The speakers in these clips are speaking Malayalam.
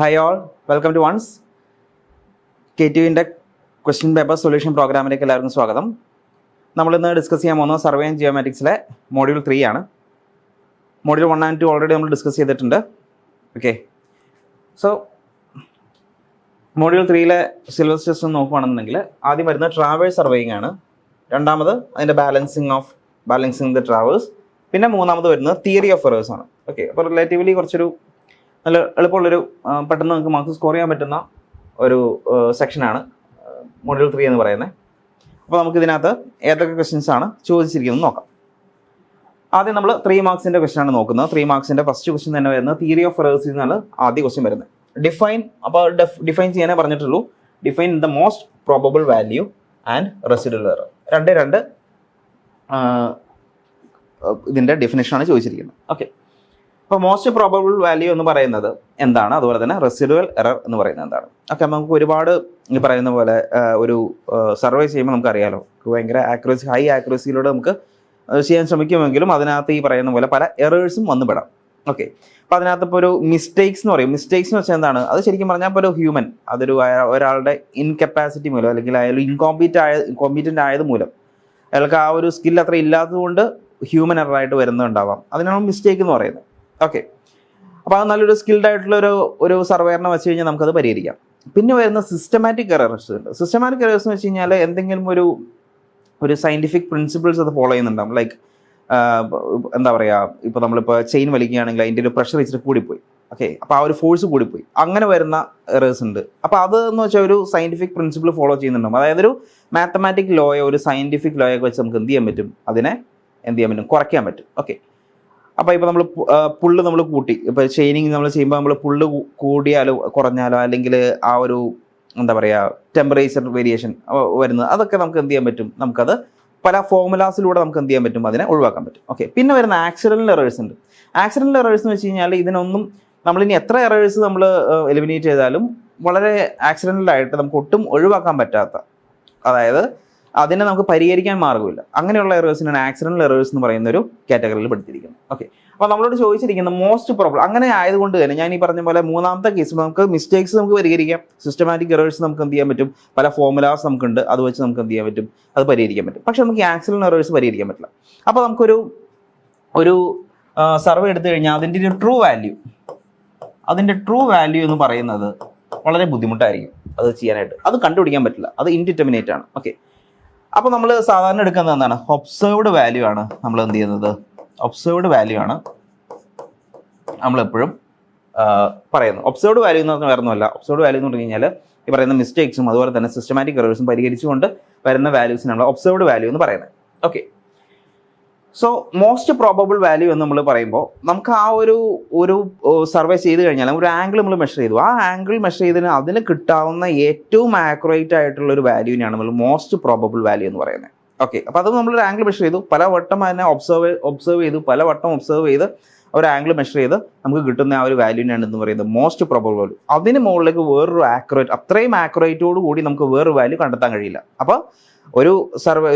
Hi all, welcome to once K2 question paper solution പ്രോഗ്രാമിലേക്ക് എല്ലാവർക്കും സ്വാഗതം. നമ്മളിന്ന് ഡിസ്കസ് ചെയ്യാൻ പോകുന്നത് സർവേ ആൻഡ് ജിയോമാറ്റിക്സിലെ മോഡ്യൂൾ 3 ആണ്. മോഡ്യൂൾ 1 and 2 ഓൾറെഡി നമ്മൾ ഡിസ്കസ് ചെയ്തിട്ടുണ്ട്. ഓക്കെ, സോ മോഡ്യൂൾ 3ലെ സിലബസ് ടെസ്റ്റ് നോക്കുകയാണെന്നുണ്ടെങ്കിൽ ആദ്യം വരുന്നത് ട്രാവേഴ്സ് സർവേയിങ് ആണ്. രണ്ടാമത് അതിൻ്റെ ബാലൻസിങ് ദ ട്രാവേഴ്സ്. പിന്നെ മൂന്നാമത് വരുന്നത് തിയറി ഓഫ് എറേഴ്സ് ആണ്. ഓക്കെ, അപ്പോൾ റിലേറ്റീവ്ലി കുറച്ചൊരു നല്ല എളുപ്പമുള്ളൊരു പെട്ടെന്ന് നമുക്ക് മാർക്ക് സ്കോർ ചെയ്യാൻ പറ്റുന്ന ഒരു സെക്ഷനാണ് മോഡ്യൂൾ 3 എന്ന് പറയുന്നത്. അപ്പോൾ നമുക്ക് ഇതിനകത്ത് ഏതൊക്കെ ക്വസ്റ്റ്യൻസ് ആണ് ചോദിച്ചിരിക്കുന്നത് നോക്കാം. ആദ്യം നമ്മൾ 3 മാർക്സിൻ്റെ ക്വസ്റ്റ്യൻ ആണ് നോക്കുന്നത്. 3 മാർക്സിൻ്റെ ഫസ്റ്റ് ക്വസ്റ്റ്യൻ തന്നെ വരുന്നത് തിയറി ഓഫ് എറേഴ്സിൽ നിന്നാണ് ആദ്യ ക്വസ്റ്റ്യൻ വരുന്നത്. ഡിഫൈൻ ചെയ്യാനേ പറഞ്ഞിട്ടുള്ളൂ. Define the most probable value and residual error. രണ്ട് ഇതിൻ്റെ ഡെഫിനേഷനാണ് ചോദിച്ചിരിക്കുന്നത്. ഓക്കെ, അപ്പോൾ മോസ്റ്റ് പ്രോബബിൾ വാല്യൂ എന്ന് പറയുന്നത് എന്താണ്, അതുപോലെ തന്നെ റെസിഡ്യൂവൽ എറർ എന്ന് പറയുന്നത് എന്താണ്. ഓക്കെ, നമുക്ക് ഒരുപാട് ഈ പറയുന്ന പോലെ ഒരു സർവേ ചെയ്യുമ്പോൾ നമുക്കറിയാലോ, ഭയങ്കര ഹൈ ആക്യുറസിയിലൂടെ നമുക്ക് ചെയ്യാൻ ശ്രമിക്കുമെങ്കിലും അതിനകത്ത് ഈ പറയുന്ന പോലെ പല എറേഴ്സും വന്നുപെടാം. ഓക്കെ, അപ്പോൾ അതിനകത്ത് ഇപ്പോൾ ഒരു മിസ്റ്റേക്സ് എന്ന് പറയും. മിസ്റ്റേക്സ് എന്ന് വെച്ചാൽ എന്താണ്, അത് ശരിക്കും പറഞ്ഞാൽ ഇപ്പോൾ ഒരു ഹ്യൂമൻ ഒരാളുടെ ഇൻകപ്പാസിറ്റി മൂലം അല്ലെങ്കിൽ അയാൾ ഇൻകോമ്പീറ്റൻ്റ് ആയത് മൂലം അയാൾക്ക് ആ ഒരു സ്കിൽ അത്ര ഇല്ലാത്തതുകൊണ്ട് ഹ്യൂമൻ എററായിട്ട് വരുന്നുണ്ടാവാം. അതിനാണ് മിസ്റ്റേക്ക് എന്ന് പറയുന്നത്. ഓക്കെ, അപ്പോൾ അത് നല്ലൊരു സ്കിൽഡ് ആയിട്ടുള്ള ഒരു സർവേറിനെ വെച്ച് കഴിഞ്ഞാൽ നമുക്കത് പരിഹരിക്കാം. പിന്നെ വരുന്ന സിസ്റ്റമാറ്റിക് എറേഴ്സ് ഉണ്ട്. സിസ്റ്റമാറ്റിക് എറേഴ്സ് എന്ന് വെച്ച് കഴിഞ്ഞാൽ എന്തെങ്കിലും ഒരു സയൻറ്റിഫിക് പ്രിൻസിപ്പിൾസ് അത് ഫോളോ ചെയ്യുന്നുണ്ടാവും. ലൈക്ക് എന്താ പറയുക, ഇപ്പോൾ നമ്മളിപ്പോൾ ചെയിൻ വലിക്കുകയാണെങ്കിൽ അതിൻ്റെ ഒരു പ്രഷർ ഇച്ചിരി കൂടിപ്പോയി. ഓക്കെ, അപ്പോൾ ആ ഒരു ഫോഴ്സ് കൂടിപ്പോയി, അങ്ങനെ വരുന്ന എറേഴ്സ് ഉണ്ട്. അപ്പോൾ അതെന്ന് വെച്ചാൽ ഒരു സയൻറ്റിഫിക് പ്രിൻസിപ്പിൾ ഫോളോ ചെയ്യുന്നുണ്ടാവും. അതായത് ഒരു മാത്തമാറ്റിക് ലോയോ ഒരു സയൻറ്റിഫിക് ലോയൊക്കെ വെച്ച് നമുക്ക് എന്ത് ചെയ്യാൻ പറ്റും, അതിനെ എന്ത് ചെയ്യാൻ പറ്റും, കുറയ്ക്കാൻ പറ്റും. ഓക്കെ, അപ്പോൾ ഇപ്പോൾ നമ്മൾ കൂട്ടി, ഇപ്പോൾ ചെയിനിങ് നമ്മൾ ചെയ്യുമ്പോൾ നമ്മൾ പുള്ള് കൂടിയാലോ കുറഞ്ഞാലോ അല്ലെങ്കിൽ ആ ഒരു എന്താ പറയുക ടെമ്പറേച്ചർ വേരിയേഷൻ വരുന്നത്, അതൊക്കെ നമുക്ക് എന്ത് ചെയ്യാൻ പറ്റും, നമുക്കത് പല ഫോർമുലാസിലൂടെ നമുക്ക് എന്ത് ചെയ്യാൻ പറ്റും, അതിനെ ഒഴിവാക്കാൻ പറ്റും. ഓക്കെ, പിന്നെ വരുന്ന ആക്സിഡൻ്റൽ എറേഴ്സ് ഉണ്ട്. ആക്സിഡൻ്റൽ എറേഴ്സ് എന്ന് വെച്ച് കഴിഞ്ഞാൽ ഇതിനൊന്നും നമ്മളിനി എത്ര എറേഴ്സ് നമ്മൾ എലിമിനേറ്റ് ചെയ്താലും വളരെ ആക്സിഡൻ്റലായിട്ട് നമുക്ക് ഒട്ടും ഒഴിവാക്കാൻ പറ്റാത്ത, അതായത് അതിനെ നമുക്ക് പരിഹരിക്കാൻ മാർഗ്ഗമില്ല, അങ്ങനെയുള്ള എറേഴ്സിനാണ് ആക്സിഡൻ്റൽ എറേഴ്സ് എന്ന് പറയുന്ന ഒരു കാറ്റഗറിയിൽ പെടുത്തിയിരിക്കുന്നത്. ഓക്കെ, അപ്പോൾ നമ്മളോട് ചോദിച്ചിരിക്കുന്ന മോസ്റ്റ് പ്രോബ്ലം അങ്ങനെ ആയതുകൊണ്ട് തന്നെ ഞാൻ ഈ പറഞ്ഞ പോലെ മൂന്നാമത്തെ കേസിൽ നമുക്ക് മിസ്റ്റേക്സ് നമുക്ക് പരിഹരിക്കാം, സിസ്റ്റമാറ്റിക് എറേഴ്സ് നമുക്ക് എന്ത് ചെയ്യാൻ പറ്റും, പല ഫോർമുലാസ് നമുക്കുണ്ട്, അത് വെച്ച് നമുക്ക് എന്ത് ചെയ്യാൻ പറ്റും, അത് പരിഹരിക്കാൻ പറ്റും. പക്ഷെ നമുക്ക് ഈ ആക്സിഡൻ്റൽ എറേഴ്സ് പരിഹരിക്കാൻ പറ്റില്ല. അപ്പോൾ നമുക്കൊരു സർവേ എടുത്തു കഴിഞ്ഞാൽ അതിൻ്റെ ട്രൂ വാല്യൂ എന്ന് പറയുന്നത് വളരെ ബുദ്ധിമുട്ടായിരിക്കും അത് ചെയ്യാനായിട്ട്. അത് കണ്ടുപിടിക്കാൻ പറ്റില്ല, അത് ഇൻഡിറ്റർമിനേറ്റ് ആണ്. ഓക്കെ, അപ്പോൾ നമ്മൾ സാധാരണ എടുക്കുന്നത് എന്താണ്, ഒബ്സർവ്ഡ് വാല്യൂ ആണ്. നമ്മൾ എന്ത് ചെയ്യുന്നത്, ഒബ്സർവ്ഡ് വാല്യൂ ആണ് നമ്മളെപ്പോഴും പറയുന്നത്. ഒബ്സർവ്ഡ് വാല്യൂ എന്ന് പറഞ്ഞാൽ വേറൊന്നുമല്ല. ഒബ്സർവ്ഡ് വാല്യൂ എന്ന് പറഞ്ഞു കഴിഞ്ഞാൽ ഈ പറയുന്ന മിസ്റ്റേക്സും അതുപോലെ തന്നെ സിസ്റ്റമാറ്റിക് എറേഴ്സും പരിഹരിച്ചുകൊണ്ട് വരുന്ന വാല്യൂസിനാണ് ഒബ്സർവ്ഡ് വാല്യൂ എന്ന് പറയുന്നത്. Okay, so most probable value എന്ന് നമ്മൾ പറയുമ്പോൾ നമുക്ക് ആ ഒരു സർവേ ചെയ്ത് കഴിഞ്ഞാൽ ഒരു ആംഗിൾ നമ്മൾ മെഷർ ചെയ്തു, ആ ആംഗിൾ മെഷർ ചെയ്തതിന് അതിന് കിട്ടാവുന്ന ഏറ്റവും ആക്യുറേറ്റ് ആയിട്ടുള്ള ഒരു വാല്യൂവിനാണ് നമ്മൾ മോസ്റ്റ് പ്രോബബിൾ വാല്യൂ എന്ന് പറയുന്നത്. ഓക്കെ, അപ്പോൾ അത് നമ്മളൊരു ആംഗിൾ മെഷർ ചെയ്തു, പല വട്ടം അതിനെ ഒബ്സർവ് ചെയ്തു, പല വട്ടം ഒബ്സർവ് ചെയ്ത് ഒരു ആംഗിൾ മെഷർ ചെയ്ത് നമുക്ക് കിട്ടുന്ന ആ ഒരു വാല്യൂവിനാണ് എന്ന് പറയുന്നത് മോസ്റ്റ് പ്രോബബിൾ വാല്യൂ. അതിന് മുകളിലേക്ക് വേറൊരു അത്രയും ആക്യുറേറ്റോട് കൂടി നമുക്ക് വേറൊരു വാല്യൂ കണ്ടെത്താൻ കഴിയില്ല. അപ്പോൾ ഒരു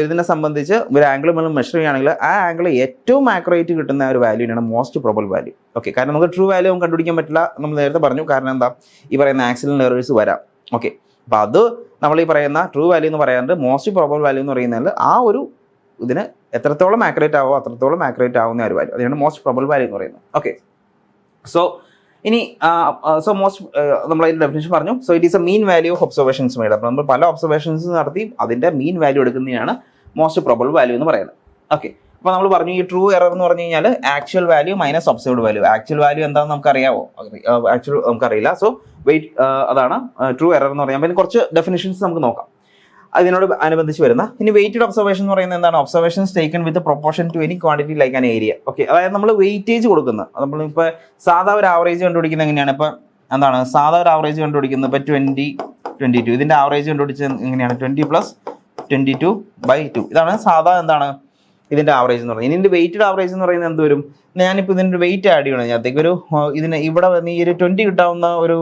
ഇതിനെ സംബന്ധിച്ച് ഒരു ആംഗിൾ നമ്മൾ മെഷർ ചെയ്യുകയാണെങ്കിൽ ആ ആംഗിൾ ഏറ്റവും ആക്യുറേറ്റ് കിട്ടുന്ന ഒരു വാല്യൂവിനാണ് മോസ്റ്റ് പ്രോബബിൾ വാല്യൂ. ഓക്കെ, കാരണം നമുക്ക് ട്രൂ വാല്യൂ കണ്ടുപിടിക്കാൻ പറ്റില്ല, നമ്മൾ നേരത്തെ പറഞ്ഞു. കാരണം എന്താ, ഈ പറയുന്ന ആക്സിഡൻ്റൽ എറേഴ്സ് വരാം. ഓക്കെ, അപ്പോൾ അത് നമ്മൾ ഈ പറയുന്ന ട്രൂ വാല്യൂ എന്ന് പറയാറുണ്ട്. മോസ്റ്റ് പ്രോബബിൾ വാല്യൂ എന്ന് പറയുന്നത് ആ ഒരു ഇതിന് എത്രത്തോളം ആക്യുറേറ്റ് ആവോ അത്രത്തോളം ആക്യുറേറ്റ് ആവുന്ന ഒരു വാല്യൂ, അതിനാണ് മോസ്റ്റ് പ്രോബബിൾ വാല്യൂ എന്ന് പറയുന്നത്. ഓക്കെ, സോ ഇനി നമ്മൾ അതിൻ്റെ ഡെഫിനിഷൻ പറഞ്ഞു. So it is a mean value of observations made. അപ്പോൾ നമ്മൾ പല ഒബ്സർവേഷൻസ് നടത്തി അതിൻ്റെ മീൻ വാല്യൂ എടുക്കുന്നതിനാണ് മോസ്റ്റ് പ്രോബബിൾ വാല്യൂ എന്ന് പറയുന്നത്. ഓക്കെ, അപ്പോൾ നമ്മൾ പറഞ്ഞു ഈ ട്രൂ എറർ എന്ന് പറഞ്ഞു കഴിഞ്ഞാൽ actual value minus observed value. Actual value എന്താണെന്ന് നമുക്കറിയാവോ, നമുക്കറിയില്ല. സോ അതാണ് ട്രൂ എറർ എന്ന് പറയാം. പിന്നെ കുറച്ച് ഡെഫിനിഷൻസ് നമുക്ക് നോക്കാം അതിനോട് അനുബന്ധിച്ച് വരുന്ന. ഇനി വെയിറ്റഡ് ഒബ്സർവേഷൻ എന്ന് പറയുന്നത് എന്താണ്, observations taken with proportion to any quantity like an area. Okay, അതായത് നമ്മൾ വെയിറ്റേജ് കൊടുക്കുന്നത്, നമ്മളിപ്പോൾ സാധാ ഒരു ആവറേജ് കണ്ടുപിടിക്കുന്നത് എങ്ങനെയാണ്, ഇപ്പോൾ എന്താണ് സാധാ ഒരു ആവറേജ് കണ്ടുപിടിക്കുന്നത്, ഇപ്പോൾ 20, 22 ഇതിൻ്റെ ആവറേജ് കണ്ടുപിടിച്ചത് എങ്ങനെയാണ്, 20 + 22/2 ഇതാണ് സാധാ എന്താണ് ഇതിൻ്റെ ആവറേജ് എന്ന് പറയുന്നത്. ഇതിൻ്റെ വെയിറ്റഡ് ആവറേജ് എന്ന് പറയുന്നത് എന്ത് വരും, ഞാനിപ്പോൾ ഇതിൻ്റെ വെയിറ്റ് ആഡ് ചെയ്യണം അതിനകത്തേക്ക് ഇതിന് ഇവിടെ വന്ന് ഈ ഒരു 20 കിട്ടാവുന്ന ഒരു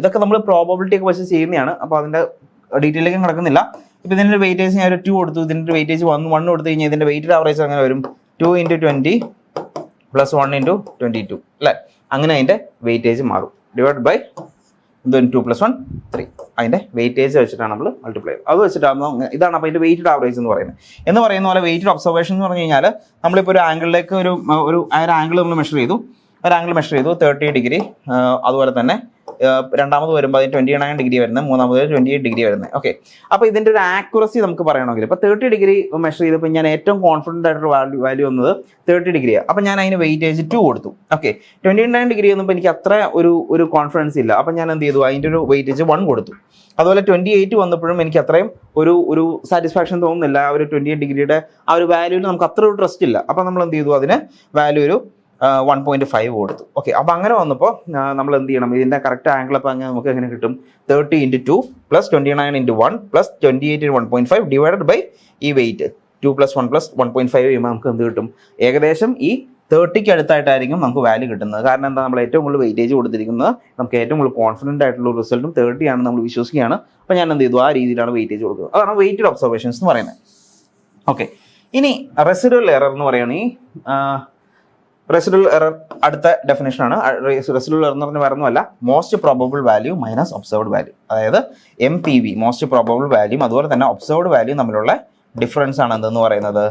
ഇതൊക്കെ നമ്മൾ പ്രോബബിലിറ്റി ഒക്കെ വെച്ച് ചെയ്യുന്നതാണ്. അപ്പോൾ അതിൻ്റെ ഡീറ്റെയിലേക്ക് കിടക്കുന്നില്ല. ഇപ്പോൾ ഇതിൻ്റെ വെയിറ്റേജ് ഞാൻ ഒരു 2 കൊടുത്തു, ഇതിൻ്റെ വെയിറ്റേജ് 1 കൊടുത്തു കഴിഞ്ഞാൽ ഇതിൻ്റെ വെയിറ്റഡ് ആവറേജ് അങ്ങനെ വരും 2 × 20 + 1 × 22 അല്ലേ, അങ്ങനെ അതിൻ്റെ വെയിറ്റേജ് മാറും. Divide by 2 + 1 3. അതിൻ്റെ വെയിറ്റേജ് വെച്ചിട്ടാണ് നമ്മൾ മൾട്ടിപ്ലൈ ചെയ്യുന്നത്. അത് വെച്ചിട്ടാണ് ഇതാണ് അപ്പോൾ ഇതിൻ്റെ വെയിറ്റഡ് ആവറേജ് എന്ന് പറയുന്ന പോലെ വെയിറ്റഡ് ഒബ്സർവേഷൻ എന്ന് പറഞ്ഞു കഴിഞ്ഞാൽ നമ്മളിപ്പോൾ ഒരു ആംഗിളിലേക്ക് ഒരു ആംഗിൾ നമ്മൾ മെഷർ ചെയ്തു, 30 ഡിഗ്രി. അതുപോലെ തന്നെ രണ്ടാമത് വരുമ്പോൾ അതിന് 29 ഡിഗ്രി വരുന്നത്, മൂന്നാമത് 28 ഡിഗ്രി വരുന്നത്. ഓക്കെ, അപ്പോൾ ഇതിൻ്റെ ഒരു ആക്യുറസി നമുക്ക് പറയണമെങ്കിൽ ഇപ്പോൾ 30 ഡിഗ്രി മെഷർ ചെയ്തപ്പോൾ ഞാൻ ഏറ്റവും കോൺഫിഡൻ്റ് ആയിട്ടുള്ള വാല്യൂ വന്നത് 30 ഡിഗ്രിയാണ്. അപ്പോൾ ഞാൻ അതിന് വെയിറ്റേജ് 2 കൊടുത്തു. ഓക്കെ, 29 ഡിഗ്രി വന്നപ്പോൾ എനിക്ക് അത്ര ഒരു കോൺഫിഡൻസ് ഇല്ല. അപ്പോൾ ഞാൻ എന്ത് ചെയ്തു, അതിൻ്റെ ഒരു വെയിറ്റേജ് 1 കൊടുത്തു. അതുപോലെ 28 വന്നപ്പോഴും എനിക്ക് അത്രയും ഒരു സാറ്റിസ്ഫാക്ഷൻ തോന്നുന്നില്ല. ആ ഒരു 28 ഡിഗ്രിയുടെ ആ ഒരു വാല്യൂവിൽ നമുക്ക് അത്ര ഒരു ട്രസ്റ്റ് ഇല്ല. അപ്പോൾ നമ്മൾ എന്ത് ചെയ്തു, അതിന് വാല്യൂ ഒരു 1.5 കൊടുത്തു. ഓക്കെ, അപ്പോൾ അങ്ങനെ വന്നപ്പോൾ നമ്മൾ എന്ത് ചെയ്യണം, ഇതിൻ്റെ കറക്റ്റ് ആംഗിൾ അപ്പോൾ അങ്ങനെ നമുക്ക് എങ്ങനെ കിട്ടും, 30 × 2 + 29 × 1 + 28 × 1.5 ഡിവൈഡഡ് ബൈ ഈ വെയിറ്റ് 2 + 1 + 1.5 ചെയ്യുമ്പോൾ നമുക്ക് എന്ത് കിട്ടും, ഏകദേശം ഈ 30ക്ക് അടുത്തായിട്ടായിരിക്കും നമുക്ക് വാല്യൂ കിട്ടുന്നത്. കാരണം എന്താ, നമ്മൾ ഏറ്റവും കൂടുതൽ വെയിറ്റേജ് കൊടുത്തിരിക്കുന്നത്, നമുക്ക് ഏറ്റവും കൂടുതൽ കോൺഫിഡൻ്റ് ആയിട്ടുള്ള റിസൾട്ടും 30 ആണ് നമ്മൾ വിശ്വസിക്കുകയാണ്. അപ്പോൾ ഞാൻ എന്ത് ചെയ്തു, ആ രീതിയിലാണ് വെയിറ്റേജ് കൊടുക്കുന്നത്. അതാണ് വെയിറ്റഡ് ഒബ്സർവേഷൻസ് എന്ന് പറയുന്നത്. ഓക്കെ, ഇനി റെസിഡ്യൂവൽ എറർ എന്ന് പറയുകയാണെങ്കിൽ റെസിഡ്യൂവൽ എറർ അടുത്ത ഡെഫിനേഷനാണ്. റെസിഡ്യൂവൽ എറർ എന്ന് പറഞ്ഞാൽ വേറൊന്നുമല്ല, most probable value minus observed value. അതായത് MPV മോസ്റ്റ് പ്രോബബിൾ വാല്യൂം അതുപോലെ തന്നെ ഒബ്സർവ്ഡ് വാല്യൂ തമ്മിലുള്ള ഡിഫറൻസ് ആണ് എന്തെന്ന് പറയുന്നത്,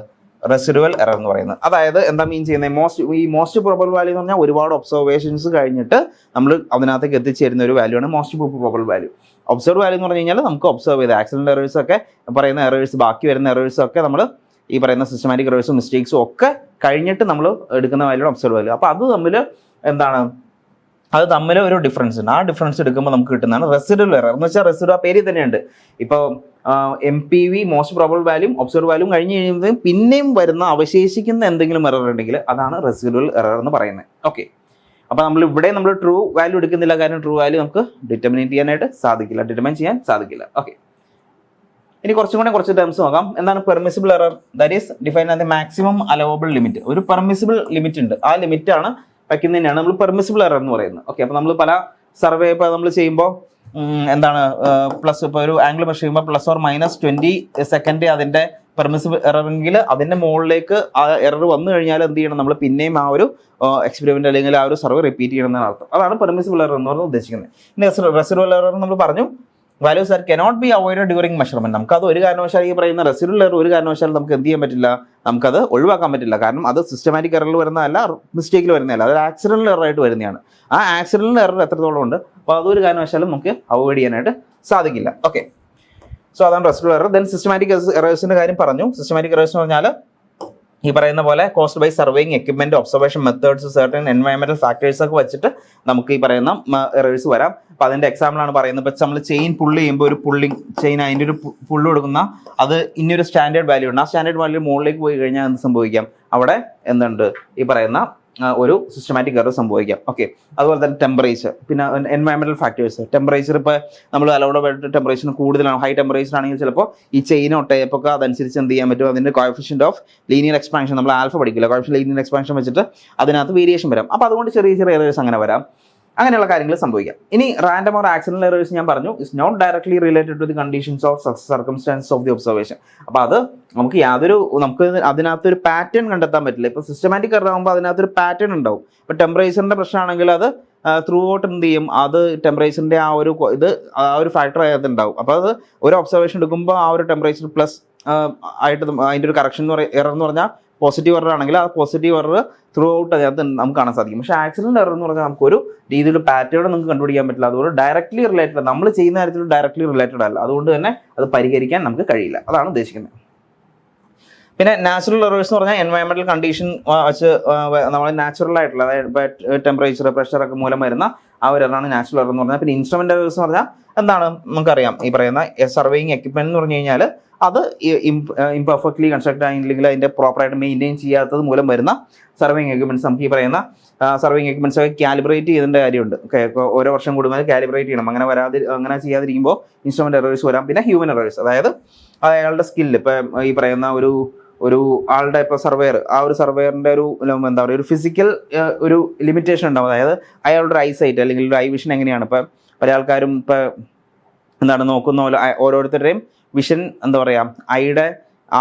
റെസിഡ്യൂവൽ എറർ എന്ന് പറയുന്നത്. അതായത് എന്താ മീൻ ചെയ്യുന്നത്, ഈ മോസ്റ്റ് പ്രോബബിൾ വാല്യൂ എന്ന് പറഞ്ഞാൽ ഒരുപാട് ഒബ്സർവേഷൻസ് കഴിഞ്ഞിട്ട് നമ്മൾ അതിനകത്തേക്ക് എത്തിച്ചേരുന്ന ഒരു വാല്യൂ ആണ് most probable value. Observed value എന്ന് പറഞ്ഞു കഴിഞ്ഞാൽ നമുക്ക് ഒബ്സർവ് ചെയ്ത് ആക്സിഡന്റ് എറേഴ്സ് ഒക്കെ പറയുന്ന എറേഴ്സ്, ബാക്കി വരുന്ന എറേഴ്സ് ഒക്കെ നമ്മൾ ഈ പറയുന്ന സിസ്റ്റമാറ്റിക് എറേഴ്സും മിസ്റ്റേക്സും ഒക്കെ കഴിഞ്ഞിട്ട് നമ്മൾ എടുക്കുന്ന വാല്യൂ ഒബ്സർവ് വാല്യൂ. അപ്പോൾ അത് തമ്മിൽ ഒരു ഡിഫറൻസ് ഉണ്ട്. ആ ഡിഫറൻസ് എടുക്കുമ്പോൾ നമുക്ക് കിട്ടുന്നതാണ് റെസിഡ്യൂവൽ എറർ എന്ന് വെച്ചാൽ റെസിഡ്യൂ ആ പേരിൽ തന്നെയുണ്ട്. ഇപ്പോൾ MPV മോസ്റ്റ് പ്രോബബിൾ വാല്യൂം ഒബ്സർവ് വാല്യൂം കഴിഞ്ഞ് കഴിയുമ്പോൾ പിന്നെയും വരുന്ന അവശേഷിക്കുന്ന എന്തെങ്കിലും എറർ ഉണ്ടെങ്കിൽ അതാണ് റെസിഡ്യൂവൽ എറർ എന്ന് പറയുന്നത്. ഓക്കെ, അപ്പോൾ നമ്മൾ ട്രൂ വാല്യൂ എടുക്കുന്നില്ല, കാരണം ട്രൂ വാല്യൂ നമുക്ക് ഡിറ്റർമിൻ ചെയ്യാൻ സാധിക്കില്ല. ഓക്കെ, ഇനി കുറച്ച് ടേംസ് നോക്കാം. എന്താണ് permissible error? That is defined as the maximum allowable limit. ഒരു പെർമിസിബിൾ ലിമിറ്റ് ഉണ്ട്, ആ ലിമിറ്റ് ആണ് വയ്ക്കുന്നതിനാണ് നമ്മൾ പെർമിസിബിൾ എറർ എന്ന് പറയുന്നത്. ഓക്കെ, അപ്പോൾ നമ്മൾ പല സർവേ ഇപ്പോൾ നമ്മൾ ചെയ്യുമ്പോൾ എന്താണ് പ്ലസ്, ഇപ്പോൾ ഒരു ആംഗിൾ മെഷർ ചെയ്യുമ്പോൾ +or-20 സെക്കൻഡ് അതിൻ്റെ പെർമിസിബിൾ എററെങ്കിൽ അതിൻ്റെ മുകളിലേക്ക് ആ എറർ വന്നു കഴിഞ്ഞാൽ എന്ത് ചെയ്യണം, നമ്മൾ പിന്നെയും ആ ഒരു എക്സ്പെരിമെന്റ് അല്ലെങ്കിൽ ആ ഒരു സർവേ റിപ്പീറ്റ് ചെയ്യണം എന്നാണ് അർത്ഥം. അതാണ് പെർമിസിബിൾ എറർ എന്ന് പറഞ്ഞാൽ ഉദ്ദേശിക്കുന്നത്. ഇനി റെസിഡ്യൂവൽ എറർ നമ്മൾ പറഞ്ഞു, values R cannot be avoided during measurement. നമുക്കത് ഒരു കാരണവശാലും ഈ പറയുന്ന റെസിഡ്യൂവൽ എറർ ഒരു കാരണവശാലും നമുക്ക് എന്ത് ചെയ്യാൻ പറ്റില്ല, നമുക്കത് ഒഴിവാക്കാൻ പറ്റില്ല. കാരണം അത് സിസ്റ്റമാറ്റിക് എററിൽ വരുന്നതല്ല, മിസ്റ്റേക്കിൽ വരുന്നതല്ല, അതൊരു ആക്സിഡന്റൽ എറർ ആയിട്ട് വരുന്നതാണ്. ആ ആക്സിഡന്റൽ എറർ എത്രത്തോളം ഉണ്ട്, അപ്പോൾ അതൊരു കാരണവശാലും നമുക്ക് അവോയ്ഡ് ചെയ്യാനായിട്ട് സാധിക്കില്ല. ഓക്കെ, സോ അതാണ് റെസിഡ്യൂവൽ എറർ. ദെൻ സിസ്റ്റമാറ്റിക് എറേഴ്സിന്റെ കാര്യം പറഞ്ഞു. സിസ്റ്റമാറ്റിക് എറേഴ്സ് എന്ന് പറഞ്ഞാൽ ഈ പറയുന്ന പോലെ caused by surveying equipment, observation methods, certain എൻവയോൺമെന്റൽ ഫാക്ടേഴ്സ് ഒക്കെ വെച്ചിട്ട് നമുക്ക് ഈ പറയുന്ന എറേഴ്സ് വരാം. അപ്പോൾ അതിന്റെ എക്സാമ്പിൾ ആണ് പറയുന്നത്. ഇപ്പോൾ നമ്മൾ ചെയിൻ പുള്ള് ചെയ്യുമ്പോൾ ഒരു പുള്ളിങ് ചെയിൻ അതിൻ്റെ ഒരു പുള്ള് കൊടുക്കുന്ന അത് ഇനിയൊരു സ്റ്റാൻഡേർഡ് വാല്യൂ ഉണ്ട്. ആ സ്റ്റാൻഡേർഡ് വാല്യൂ മുകളിലേക്ക് പോയി കഴിഞ്ഞാൽ എന്ത് സംഭവിക്കാം, അവിടെ എന്തുണ്ട്, ഈ പറയുന്ന ഒരു സിസ്റ്റമാറ്റിക് എറർ സംഭവിക്കാം. ഓക്കെ, അതുപോലെ തന്നെ ടെമ്പറേച്ചർ, പിന്നെ എൻവയോൺമെന്റൽ ഫാക്ടേഴ്സ്. ടെമ്പറേച്ചർ ഇപ്പോൾ നമ്മൾ അലൗഡ് ടെമ്പറേച്ചർ കൂടുതലാണ്, ഹൈ ടെമ്പറേച്ചർ ആണെങ്കിൽ ചിലപ്പോൾ ഈ ചെയിനോ ടേപ്പൊക്കെ അതനുസരിച്ച് എന്ത് ചെയ്യാൻ പറ്റും, അതിൻ്റെ കോഎഫിഷ്യന്റ് ഓഫ് ലീനിയർ എക്സ്പാൻഷൻ, നമ്മൾ ആൽഫ പഠിക്കില്ല, കോഎഫിഷ്യന്റ് ലീനിയർ എക്സ്പാൻഷൻ വെച്ചിട്ട് അതിനകത്ത് വേരിയേഷൻ വരാം. അപ്പോൾ അതുകൊണ്ട് ചെറിയ എറേഴ്സ് അങ്ങനെ വരാം. അങ്ങനെയുള്ള കാര്യങ്ങൾ സംഭവിക്കാം. ഇനി റാൻഡം ഓർ ആക്സിഡന്റൽ എറേഴ്സ് ഞാൻ പറഞ്ഞു, is not directly related to the conditions or circumstances of the observation. അപ്പോൾ അത് നമുക്ക് അതിനകത്തൊരു പാറ്റേൺ കണ്ടെത്താൻ പറ്റില്ല. ഇപ്പോൾ സിസ്റ്റമാറ്റിക് എറർ ആകുമ്പോൾ അതിനകത്തൊരു പാറ്റേൺ ഉണ്ടാവും. ഇപ്പോൾ ടെമ്പറേച്ചറിന്റെ പ്രശ്നമാണെങ്കിൽ അത് ത്രൂ ഔട്ട് എന്ത് ചെയ്യും, അത് ടെമ്പറേച്ചറിന്റെ ആ ഒരു ഫാക്ടർ അതിനകത്ത് ഉണ്ടാവും. അപ്പോൾ അത് ഒരു ഒബ്സർവേഷൻ എടുക്കുമ്പോൾ ആ ഒരു ടെമ്പറേച്ചർ പ്ലസ് ആയിട്ട് അതിൻ്റെ ഒരു കറക്ഷൻ എറർ എന്ന് പറഞ്ഞാൽ പോസിറ്റീവ് എറർ ആണെങ്കിൽ ആ പോസിറ്റീവ് എറർ ത്രൂ ഔട്ട് അതിനകത്ത് നമുക്ക് കാണാൻ സാധിക്കും. പക്ഷേ ആക്സിഡന്റ് എറർ എന്ന് പറഞ്ഞാൽ നമുക്കൊരു രീതിയിൽ പാറ്റേൺ നമുക്ക് കണ്ടുപിടിക്കാൻ പറ്റില്ല. അതുകൊണ്ട് ഡയറക്ട്ലി റിലേറ്റഡ്, നമ്മൾ ചെയ്യുന്ന കാര്യത്തിൽ ഡയറക്ട്ലി റിലേറ്റഡ് അല്ല, അതുകൊണ്ട് തന്നെ അത് പരിഹരിക്കാൻ നമുക്ക് കഴിയില്ല. അതാണ് ഉദ്ദേശിക്കുന്നത്. പിന്നെ നാച്ചുറൽ എറേഴ്സ് എന്ന് പറഞ്ഞാൽ എൻവയോൺമെന്റൽ കണ്ടീഷൻ വെച്ച് നമ്മൾ നാച്ചുറൽ ആയിട്ടുള്ള, അതായത് ടെമ്പറേച്ചർ, പ്രഷർ ഒക്കെ മൂലം വരുന്ന ആ ഒരു എററാണ് നാച്ചുറൽ എറർ എന്ന് പറഞ്ഞാൽ. പിന്നെ ഇൻസ്ട്രുമെന്റ് എറേഴ്സ് എന്ന് പറഞ്ഞാൽ എന്താണ് നമുക്കറിയാം, ഈ പറയുന്ന സർവേയിങ് എക്യുപ്മെന്റ് എന്ന് പറഞ്ഞു കഴിഞ്ഞാൽ അത് ഇംപെർഫെക്റ്റ്ലി കൺസ്ട്രക്ട് ആയില്ലെങ്കിൽ അതിൻ്റെ പ്രോപ്പറായിട്ട് മെയിൻറ്റെയിൻ ചെയ്യാത്തത് മൂലം വരുന്ന സർവേയിങ് എക്യുപ്മെന്റ്സ്. നമുക്ക് ഈ പറയുന്ന സർവേയിങ് എക്യുപ്മെന്റ്സ് ഒക്കെ കാലിബ്രേറ്റ് ചെയ്തേണ്ട കാര്യമുണ്ട്. ഓരോ വർഷം കൂടുമ്പോൾ കാലിബ്രേറ്റ് ചെയ്യണം. അങ്ങനെ ചെയ്യാതിരിക്കുമ്പോൾ ഇൻസ്ട്രുമെന്റ് എറേഴ്സ് വരാം. പിന്നെ ഹ്യൂമൻ എറേഴ്സ്, അതായത് അയാളുടെ സ്കില്ല്, ഇപ്പം ഈ പറയുന്ന ഒരു ആളുടെ ഇപ്പോൾ സർവേയർ, ആ ഒരു സർവേയറിൻ്റെ എന്താ പറയുക, ഒരു ഫിസിക്കൽ ഒരു ലിമിറ്റേഷൻ ഉണ്ടാവും. അതായത് അയാളുടെ ഒരു ഐസൈറ്റ് അല്ലെങ്കിൽ ഒരു ഐ വിഷൻ എങ്ങനെയാണ്. ഇപ്പം പല ആൾക്കാരും എന്താണ് നോക്കുന്ന പോലെ ഓരോരുത്തരുടെയും വിഷൻ എന്താ പറയുക, ഐയുടെ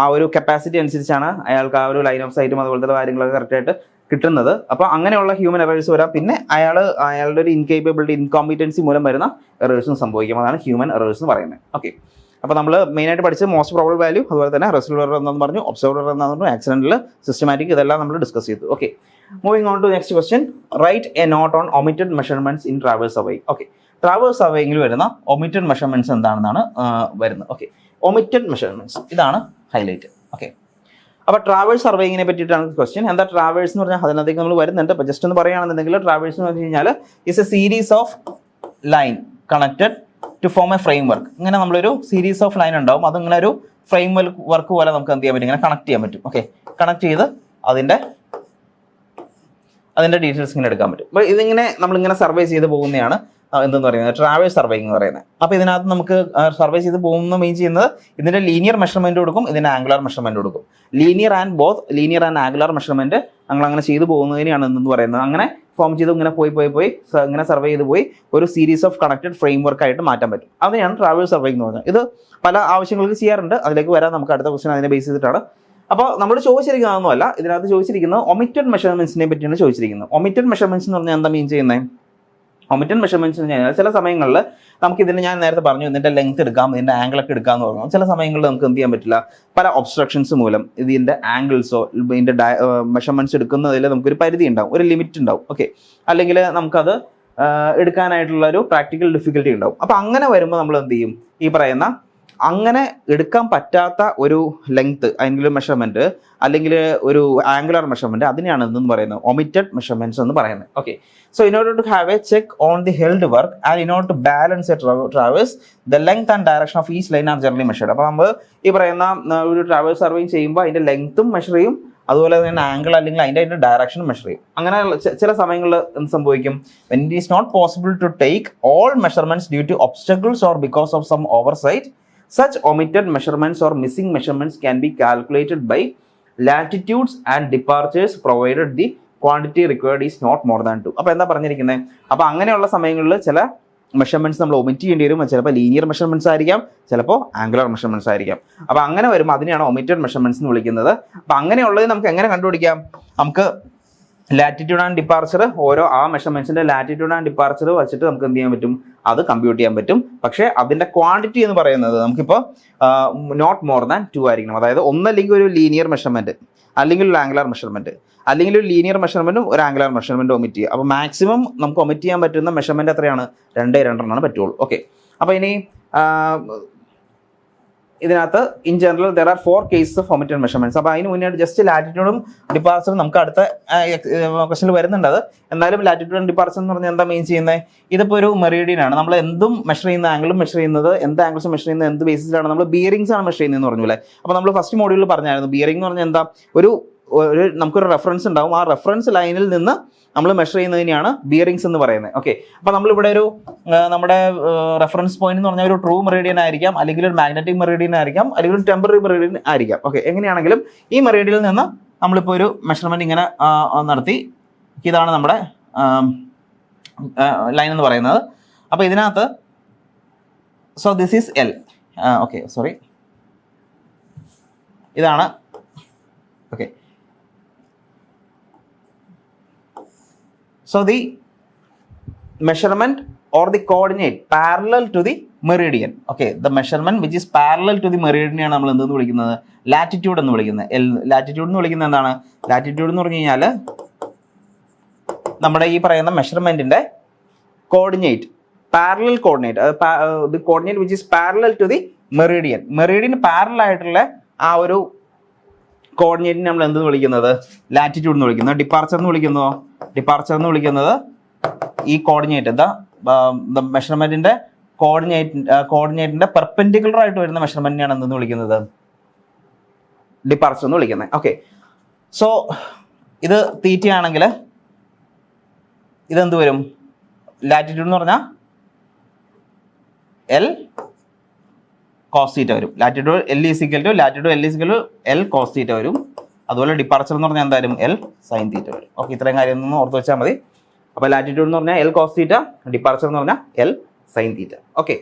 ആ ഒരു കപ്പാസിറ്റി അനുസരിച്ചാണ് അയാൾക്ക് ആ ഒരു ലൈൻ ഓഫ് സൈറ്റും അതുപോലത്തെ കാര്യങ്ങളൊക്കെ കറക്റ്റായിട്ട് കിട്ടുന്നത്. അപ്പോൾ അങ്ങനെയുള്ള ഹ്യൂമൻ എറേഴ്സ് വരാം. പിന്നെ അയാളുടെ ഒരു ഇൻകേപ്പബിലിറ്റി, ഇൻകോമ്പിറ്റൻസി മൂലം വരുന്ന എറേഴ്സും സംഭവിക്കും. അതാണ് ഹ്യൂമൻ എറേഴ്സ് എന്ന് പറയുന്നത്. ഓക്കെ, അപ്പോൾ നമ്മൾ മെയിനായിട്ട് പഠിച്ചത് മോസ്റ്റ് പ്രോബബിൾ വാല്യൂ, അതുപോലെ തന്നെ റെസിഡ്യൂവൽ എറർ എന്താണെന്ന് പറഞ്ഞു, ഒബ്സർവ്ഡ് എറർ എന്താണെന്ന് പറഞ്ഞു, ആക്സിഡന്റൽ, സിസ്റ്റമാറ്റിക്, ഇതെല്ലാം നമ്മൾ ഡിസ്കസ് ചെയ്തു. Okay, moving on to next question. Right a note on omitted measurements in traverse surveying. Okay, traverse സർവേയിങ്ങിൽ വരുന്ന ഒമിറ്റഡ് മെഷർമെന്റ്സ് എന്താണെന്നാണ് വരുന്നത്. ഓക്കെ, ഒമിറ്റഡ് മെഷർമെന്റ്സ്, ഇതാണ് ഹൈലൈറ്റ്. ഓക്കെ, അപ്പോൾ ട്രാവേഴ്സ് സർവേയിങ്ങിനെ പറ്റിയിട്ടാണ് ക്വസ്റ്റ്യൻ. എന്താ ട്രാവേഴ്സ് എന്ന് പറഞ്ഞാൽ അതിനകത്തേക്ക് നമ്മൾ വരുന്നുണ്ട്. അപ്പോൾ ജസ്റ്റ് ഒന്ന് പറയുകയാണെന്നുണ്ടെങ്കിൽ ട്രാവേഴ്സ് എന്ന് പറഞ്ഞു കഴിഞ്ഞാൽ is a series of line connected to form a framework. ഇങ്ങനെ നമ്മളൊരു സീരീസ് ഓഫ് ലൈൻ ഉണ്ടാവും, അതിങ്ങനെ ഒരു ഫ്രെയിം വർക്ക് പോലെ നമുക്ക് എന്ത് ചെയ്യാൻ പറ്റും, ഇങ്ങനെ കണക്ട് ചെയ്യാൻ പറ്റും. ഓക്കെ, കണക്ട് ചെയ്ത് അതിൻ്റെ ഡീറ്റെയിൽസ് ഇങ്ങനെ എടുക്കാൻ പറ്റും. അപ്പോൾ ഇതിങ്ങനെ നമ്മളിങ്ങനെ സർവേ ചെയ്ത് പോകുന്നതാണ് എന്തെന്ന് പറയുന്നത് ട്രാവേഴ്സ് സർവേയിങ് എന്ന് പറയുന്നത്. അപ്പോൾ ഇതിനകത്ത് നമുക്ക് സർവേ ചെയ്ത് പോകുന്ന മീൻ ചെയ്യുന്നത് ഇതിൻ്റെ ലീനിയർ മെഷർമെൻറ്റ് കൊടുക്കും, ഇതിൻ്റെ ആംഗുലർ മെഷർമെൻറ്റ് കൊടുക്കും. ലീനിയർ ആൻഡ് ആംഗുലർ മെഷർമെൻറ്റ് അങ്ങനെ ചെയ്തു പോകുന്നതിനെയാണ് എന്തെന്ന് പറയുന്നത്. അങ്ങനെ ഫോം ചെയ്ത് ഇങ്ങനെ പോയി ഇങ്ങനെ സർവേ ചെയ്ത് പോയി ഒരു series of connected frame work ആയിട്ട് മാറ്റാൻ പറ്റും. അതിനെയാണ് ട്രാവേഴ്സ് സർവേയിങ് എന്ന് പറയുന്നത്. ഇത് പല ആവശ്യങ്ങൾക്ക് ചെയ്യാറുണ്ട്, അതിലേക്ക് വരാൻ നമുക്ക് അടുത്ത ക്വസ്റ്റ്യൻ അതിനെ ബേസ് ചെയ്തിട്ടാണ്. അപ്പോൾ നമ്മൾ ചോദിച്ചിരിക്കുന്നതൊന്നുമല്ല, ഇതിനകത്ത് ചോദിച്ചിരിക്കുന്നത് ഒമിറ്റഡ് മെഷർമെന്റ്സിനെ പറ്റിയാണ് ചോദിച്ചിരിക്കുന്നത്. ഒമിറ്റഡ് മെഷർമെന്റ്സ് എന്ന് പറഞ്ഞാൽ എന്താ മീൻ ചെയ്യുന്നത്? ഒമിറ്റഡ് മെഷർമെന്റ്സ് എന്ന് പറഞ്ഞാൽ ചില സമയങ്ങളിൽ നമുക്ക് ഇതിന്, ഞാൻ നേരത്തെ പറഞ്ഞു, ഇതിൻ്റെ ലെങ്ത് എടുക്കാം, ഇതിൻ്റെ ആംഗിളൊക്കെ എടുക്കാമെന്ന് പറഞ്ഞു. ചില സമയങ്ങളിൽ നമുക്ക് എന്ത് ചെയ്യാൻ പറ്റില്ല, പല ഒബ്സ്ട്രക്ഷൻസ് മൂലം ഇതിൻ്റെ ആംഗിൾസോ ഇതിൻ്റെ മെഷർമെന്റ്സ് എടുക്കുന്നതിൽ നമുക്കൊരു പരിധി ഉണ്ടാവും, ഒരു ലിമിറ്റ് ഉണ്ടാവും. ഓക്കെ, അല്ലെങ്കിൽ നമുക്കത് എടുക്കാനായിട്ടുള്ള ഒരു പ്രാക്ടിക്കൽ ഡിഫിക്കൽറ്റി ഉണ്ടാവും. അപ്പോൾ അങ്ങനെ വരുമ്പോൾ നമ്മൾ എന്ത് ചെയ്യും, ഈ പറയുന്ന അങ്ങനെ എടുക്കാൻ പറ്റാത്ത ഒരു ലെങ്ത് അല്ലെങ്കിൽ മെഷർമെന്റ് അല്ലെങ്കിൽ ഒരു ആംഗുലർ മെഷർമെന്റ്, അതിനെയാണ് എന്തെന്ന് പറയുന്നത് ഒമിറ്റഡ് മെഷർമെന്റ്സ് എന്ന് പറയുന്നത്. Okay, so in order to have a check on the field work and in order to balance a traverse the length and direction of each line are generally measured. അപ്പോൾ നമ്മൾ ഈ പറയുന്ന ഒരു ട്രാവേഴ്സ് സർവേയിങ് ചെയ്യുമ്പോൾ അതിന്റെ ലെങ്ത്തും മെഷർ ചെയ്യും, അതുപോലെ തന്നെ ആംഗിൾ അല്ലെങ്കിൽ അതിൻ്റെ ഡയറക്ഷൻ മെഷർ ചെയ്യും. അങ്ങനെ ചില സമയങ്ങളിൽ എന്ത് സംഭവിക്കും, when it is not possible to take all measurements due to obstacles or because of some oversight, such omitted measurements or missing measurements can be calculated by latitudes and departures provided the quantity required is not more than 2. അപ്പോൾ എന്താ പറഞ്ഞിരിക്കുന്നത്, അപ്പോൾ അങ്ങനെയുള്ള സമയങ്ങളിൽ ചില മെഷർമെന്റ്സ് നമ്മൾ ഒമിറ്റ് ചെയ്യേണ്ടി വരും. ചിലപ്പോൾ ലീനിയർ മെഷർമെന്റ്സ് ആയിരിക്കാം, ചിലപ്പോൾ ആംഗുലർ മെഷർമെന്റ്സ് ആയിരിക്കാം. അപ്പോൾ അങ്ങനെ വരുമ്പോൾ അതിനെയാണ് ഒമിറ്റഡ് മെഷർമെന്റ്സ് എന്ന് വിളിക്കുന്നത്. അപ്പോൾ അങ്ങനെയുള്ളത് നമുക്ക് എങ്ങനെ കണ്ടുപിടിക്കാം, നമുക്ക് ലാറ്റിറ്റ്യൂഡ് ആൻഡ് ഡിപ്പാർച്ചർ, ഓരോ ആ മെഷർമെന്റ്സിന്റെ ലാറ്റിറ്റ്യൂഡ് ആൻഡ് ഡിപ്പാർച്ചർ വെച്ചിട്ട് നമുക്ക് എന്ത് ചെയ്യാൻ പറ്റും, അത് കമ്പ്യൂട്ട് ചെയ്യാൻ പറ്റും. പക്ഷേ അതിന്റെ ക്വാണ്ടിറ്റി എന്ന് പറയുന്നത് നമുക്കിപ്പോൾ നോട്ട് മോർ ദാൻ 2 ആയിരിക്കണം. അതായത് ഒന്നല്ലെങ്കിൽ ഒരു ലീനിയർ മെഷർമെന്റ്, അല്ലെങ്കിൽ ഒരു ആംഗുലർ മെഷർമെന്റ്, അല്ലെങ്കിൽ ഒരു ലീനിയർ മെഷർമെന്റും ഒരു ആംഗുലർ മെഷർമെന്റ് ഒമിറ്റ് ചെയ്യുക. അപ്പോൾ മാക്സിമം നമുക്ക് ഒമിറ്റ് ചെയ്യാൻ പറ്റുന്ന മെഷർമെന്റ് എത്രയാണ്, 2 പറ്റുള്ളൂ. ഓക്കെ, അപ്പോൾ ഇനി ഇതിനകത്ത് in general there are 4 cases of omitted measurements. അപ്പോൾ അതിന് മുന്നേ ജസ്റ്റ് ലാറ്റിറ്റ്യൂഡും ഡിപ്പാർച്ചറും നമുക്ക് അടുത്ത ക്വസ്റ്റനിൽ വരുന്നുണ്ട്. അത് എന്നാലും ലാറ്റിറ്റ്യൂഡ് ആൻഡ് ഡിപ്പാർച്ചർ എന്ന് പറഞ്ഞാൽ എന്താ മീൻ ചെയ്യുന്നത്, ഇതിപ്പോൾ ഒരു മെറീഡിയൻ ആണ്. നമ്മൾ എന്തും മെഷർ ചെയ്യുന്ന, ആംഗിളും മെഷർ ചെയ്യുന്നത്, എന്ത് ആംഗിൾസും മെഷർ ചെയ്യുന്നത് എന്ത് ബേസിസിലാണ്, നമ്മൾ ബിയറിംഗ്സ് ആണ് മെഷർ ചെയ്യുന്നതെന്ന് പറഞ്ഞു അല്ലേ. അപ്പോൾ നമ്മൾ ഫസ്റ്റ് മോഡ്യൂളിൽ പറഞ്ഞായിരുന്നു ബിയറിംഗ് എന്ന് പറഞ്ഞാൽ എന്താ, നമുക്കൊരു റെഫറൻസ് ഉണ്ടാവും, ആ റെഫറൻസ് ലൈനിൽ നിന്ന് നമ്മൾ മെഷർ ചെയ്യുന്നതിനെയാണ് ബിയറിംഗ്സ് എന്ന് പറയുന്നത്. ഓക്കെ, അപ്പോൾ നമ്മളിവിടെ ഒരു നമ്മുടെ റെഫറൻസ് പോയിന്റ് എന്ന് പറഞ്ഞാൽ ഒരു ട്രൂ മെറീഡിയൻ ആയിരിക്കാം, അല്ലെങ്കിൽ ഒരു മാഗ്നറ്റിക് മെറീഡിയൻ ആയിരിക്കാം, അല്ലെങ്കിൽ ഒരു ടെമ്പററി മെറീഡിയൻ ആയിരിക്കാം. ഓക്കെ, എങ്ങനെയാണെങ്കിലും ഈ മെറീഡിയനിൽ നിന്ന് നമ്മളിപ്പോൾ ഒരു മെഷർമെന്റ് ഇങ്ങനെ നടത്തി, ഇതാണ് നമ്മുടെ ലൈൻ എന്ന് പറയുന്നത്. അപ്പോൾ ഇതിനകത്ത് so this is L. Okay, sorry, ഇതാണ്. Okay, so the measurement or the coordinate parallel to the meridian. Okay, the measurement which is parallel to the meridian ആണ് നമ്മൾ എന്തെന്ന് വിളിക്കുന്നത്, ലാറ്റിറ്റ്യൂഡ് എന്ന് വിളിക്കുന്നത്. ലാറ്റിറ്റ്യൂഡ് എന്ന് വിളിക്കുന്നത് എന്താണ്, ലാറ്റിറ്റ്യൂഡ് എന്ന് പറഞ്ഞു കഴിഞ്ഞാൽ നമ്മുടെ ഈ പറയുന്ന മെഷർമെന്റിന്റെ coordinate, parallel coordinate, the coordinate which is parallel to the meridian. Meridian parallel ആയിട്ടുള്ള ആ ഒരു കോർഡിനേറ്റിന് നമ്മൾ എന്തെന്ന് വിളിക്കുന്നത്, ലാറ്റിറ്റ്യൂഡ് എന്ന് വിളിക്കുന്നത്. ഡിപ്പാർച്ചർ എന്ന് വിളിക്കുന്നത് ഈ കോർഡിനേറ്റ് എന്താ, മെഷർമെന്റിന്റെ കോർഡിനേറ്റിന്റെ പെർപെൻഡിക്കുലർ ആയിട്ട് വരുന്ന മെഷർമെന്റിനെയാണ് എന്തെന്ന് വിളിക്കുന്നത്, ഡിപ്പാർച്ചർ എന്ന് വിളിക്കുന്നത്. ഓക്കെ, സോ ഇത് തീറ്റയാണെങ്കിൽ ഇതെന്ത് വരും, ലാറ്റിറ്റ്യൂഡ് എന്ന് പറഞ്ഞാൽ എൽ കോസ് തീറ്റ വരും. ലാറ്റിറ്റ്യൂഡ് എൽ കോസ് തീറ്റ വരും. അതുപോലെ ഡിപ്പാർച്ചർ എന്ന് പറഞ്ഞാൽ എന്തായാലും എൽ സൈൻ തീറ്റ വരും. ഓക്കെ, ഇത്രയും കാര്യം ഒന്ന് ഓർത്ത് വെച്ചാൽ മതി. അപ്പോൾ ലാറ്റിറ്റ്യൂഡ് എന്ന് പറഞ്ഞാൽ എൽ കോസ് തീറ്റ, ഡിപ്പാർച്ചർ എന്ന് പറഞ്ഞാൽ L sine theta. Okay,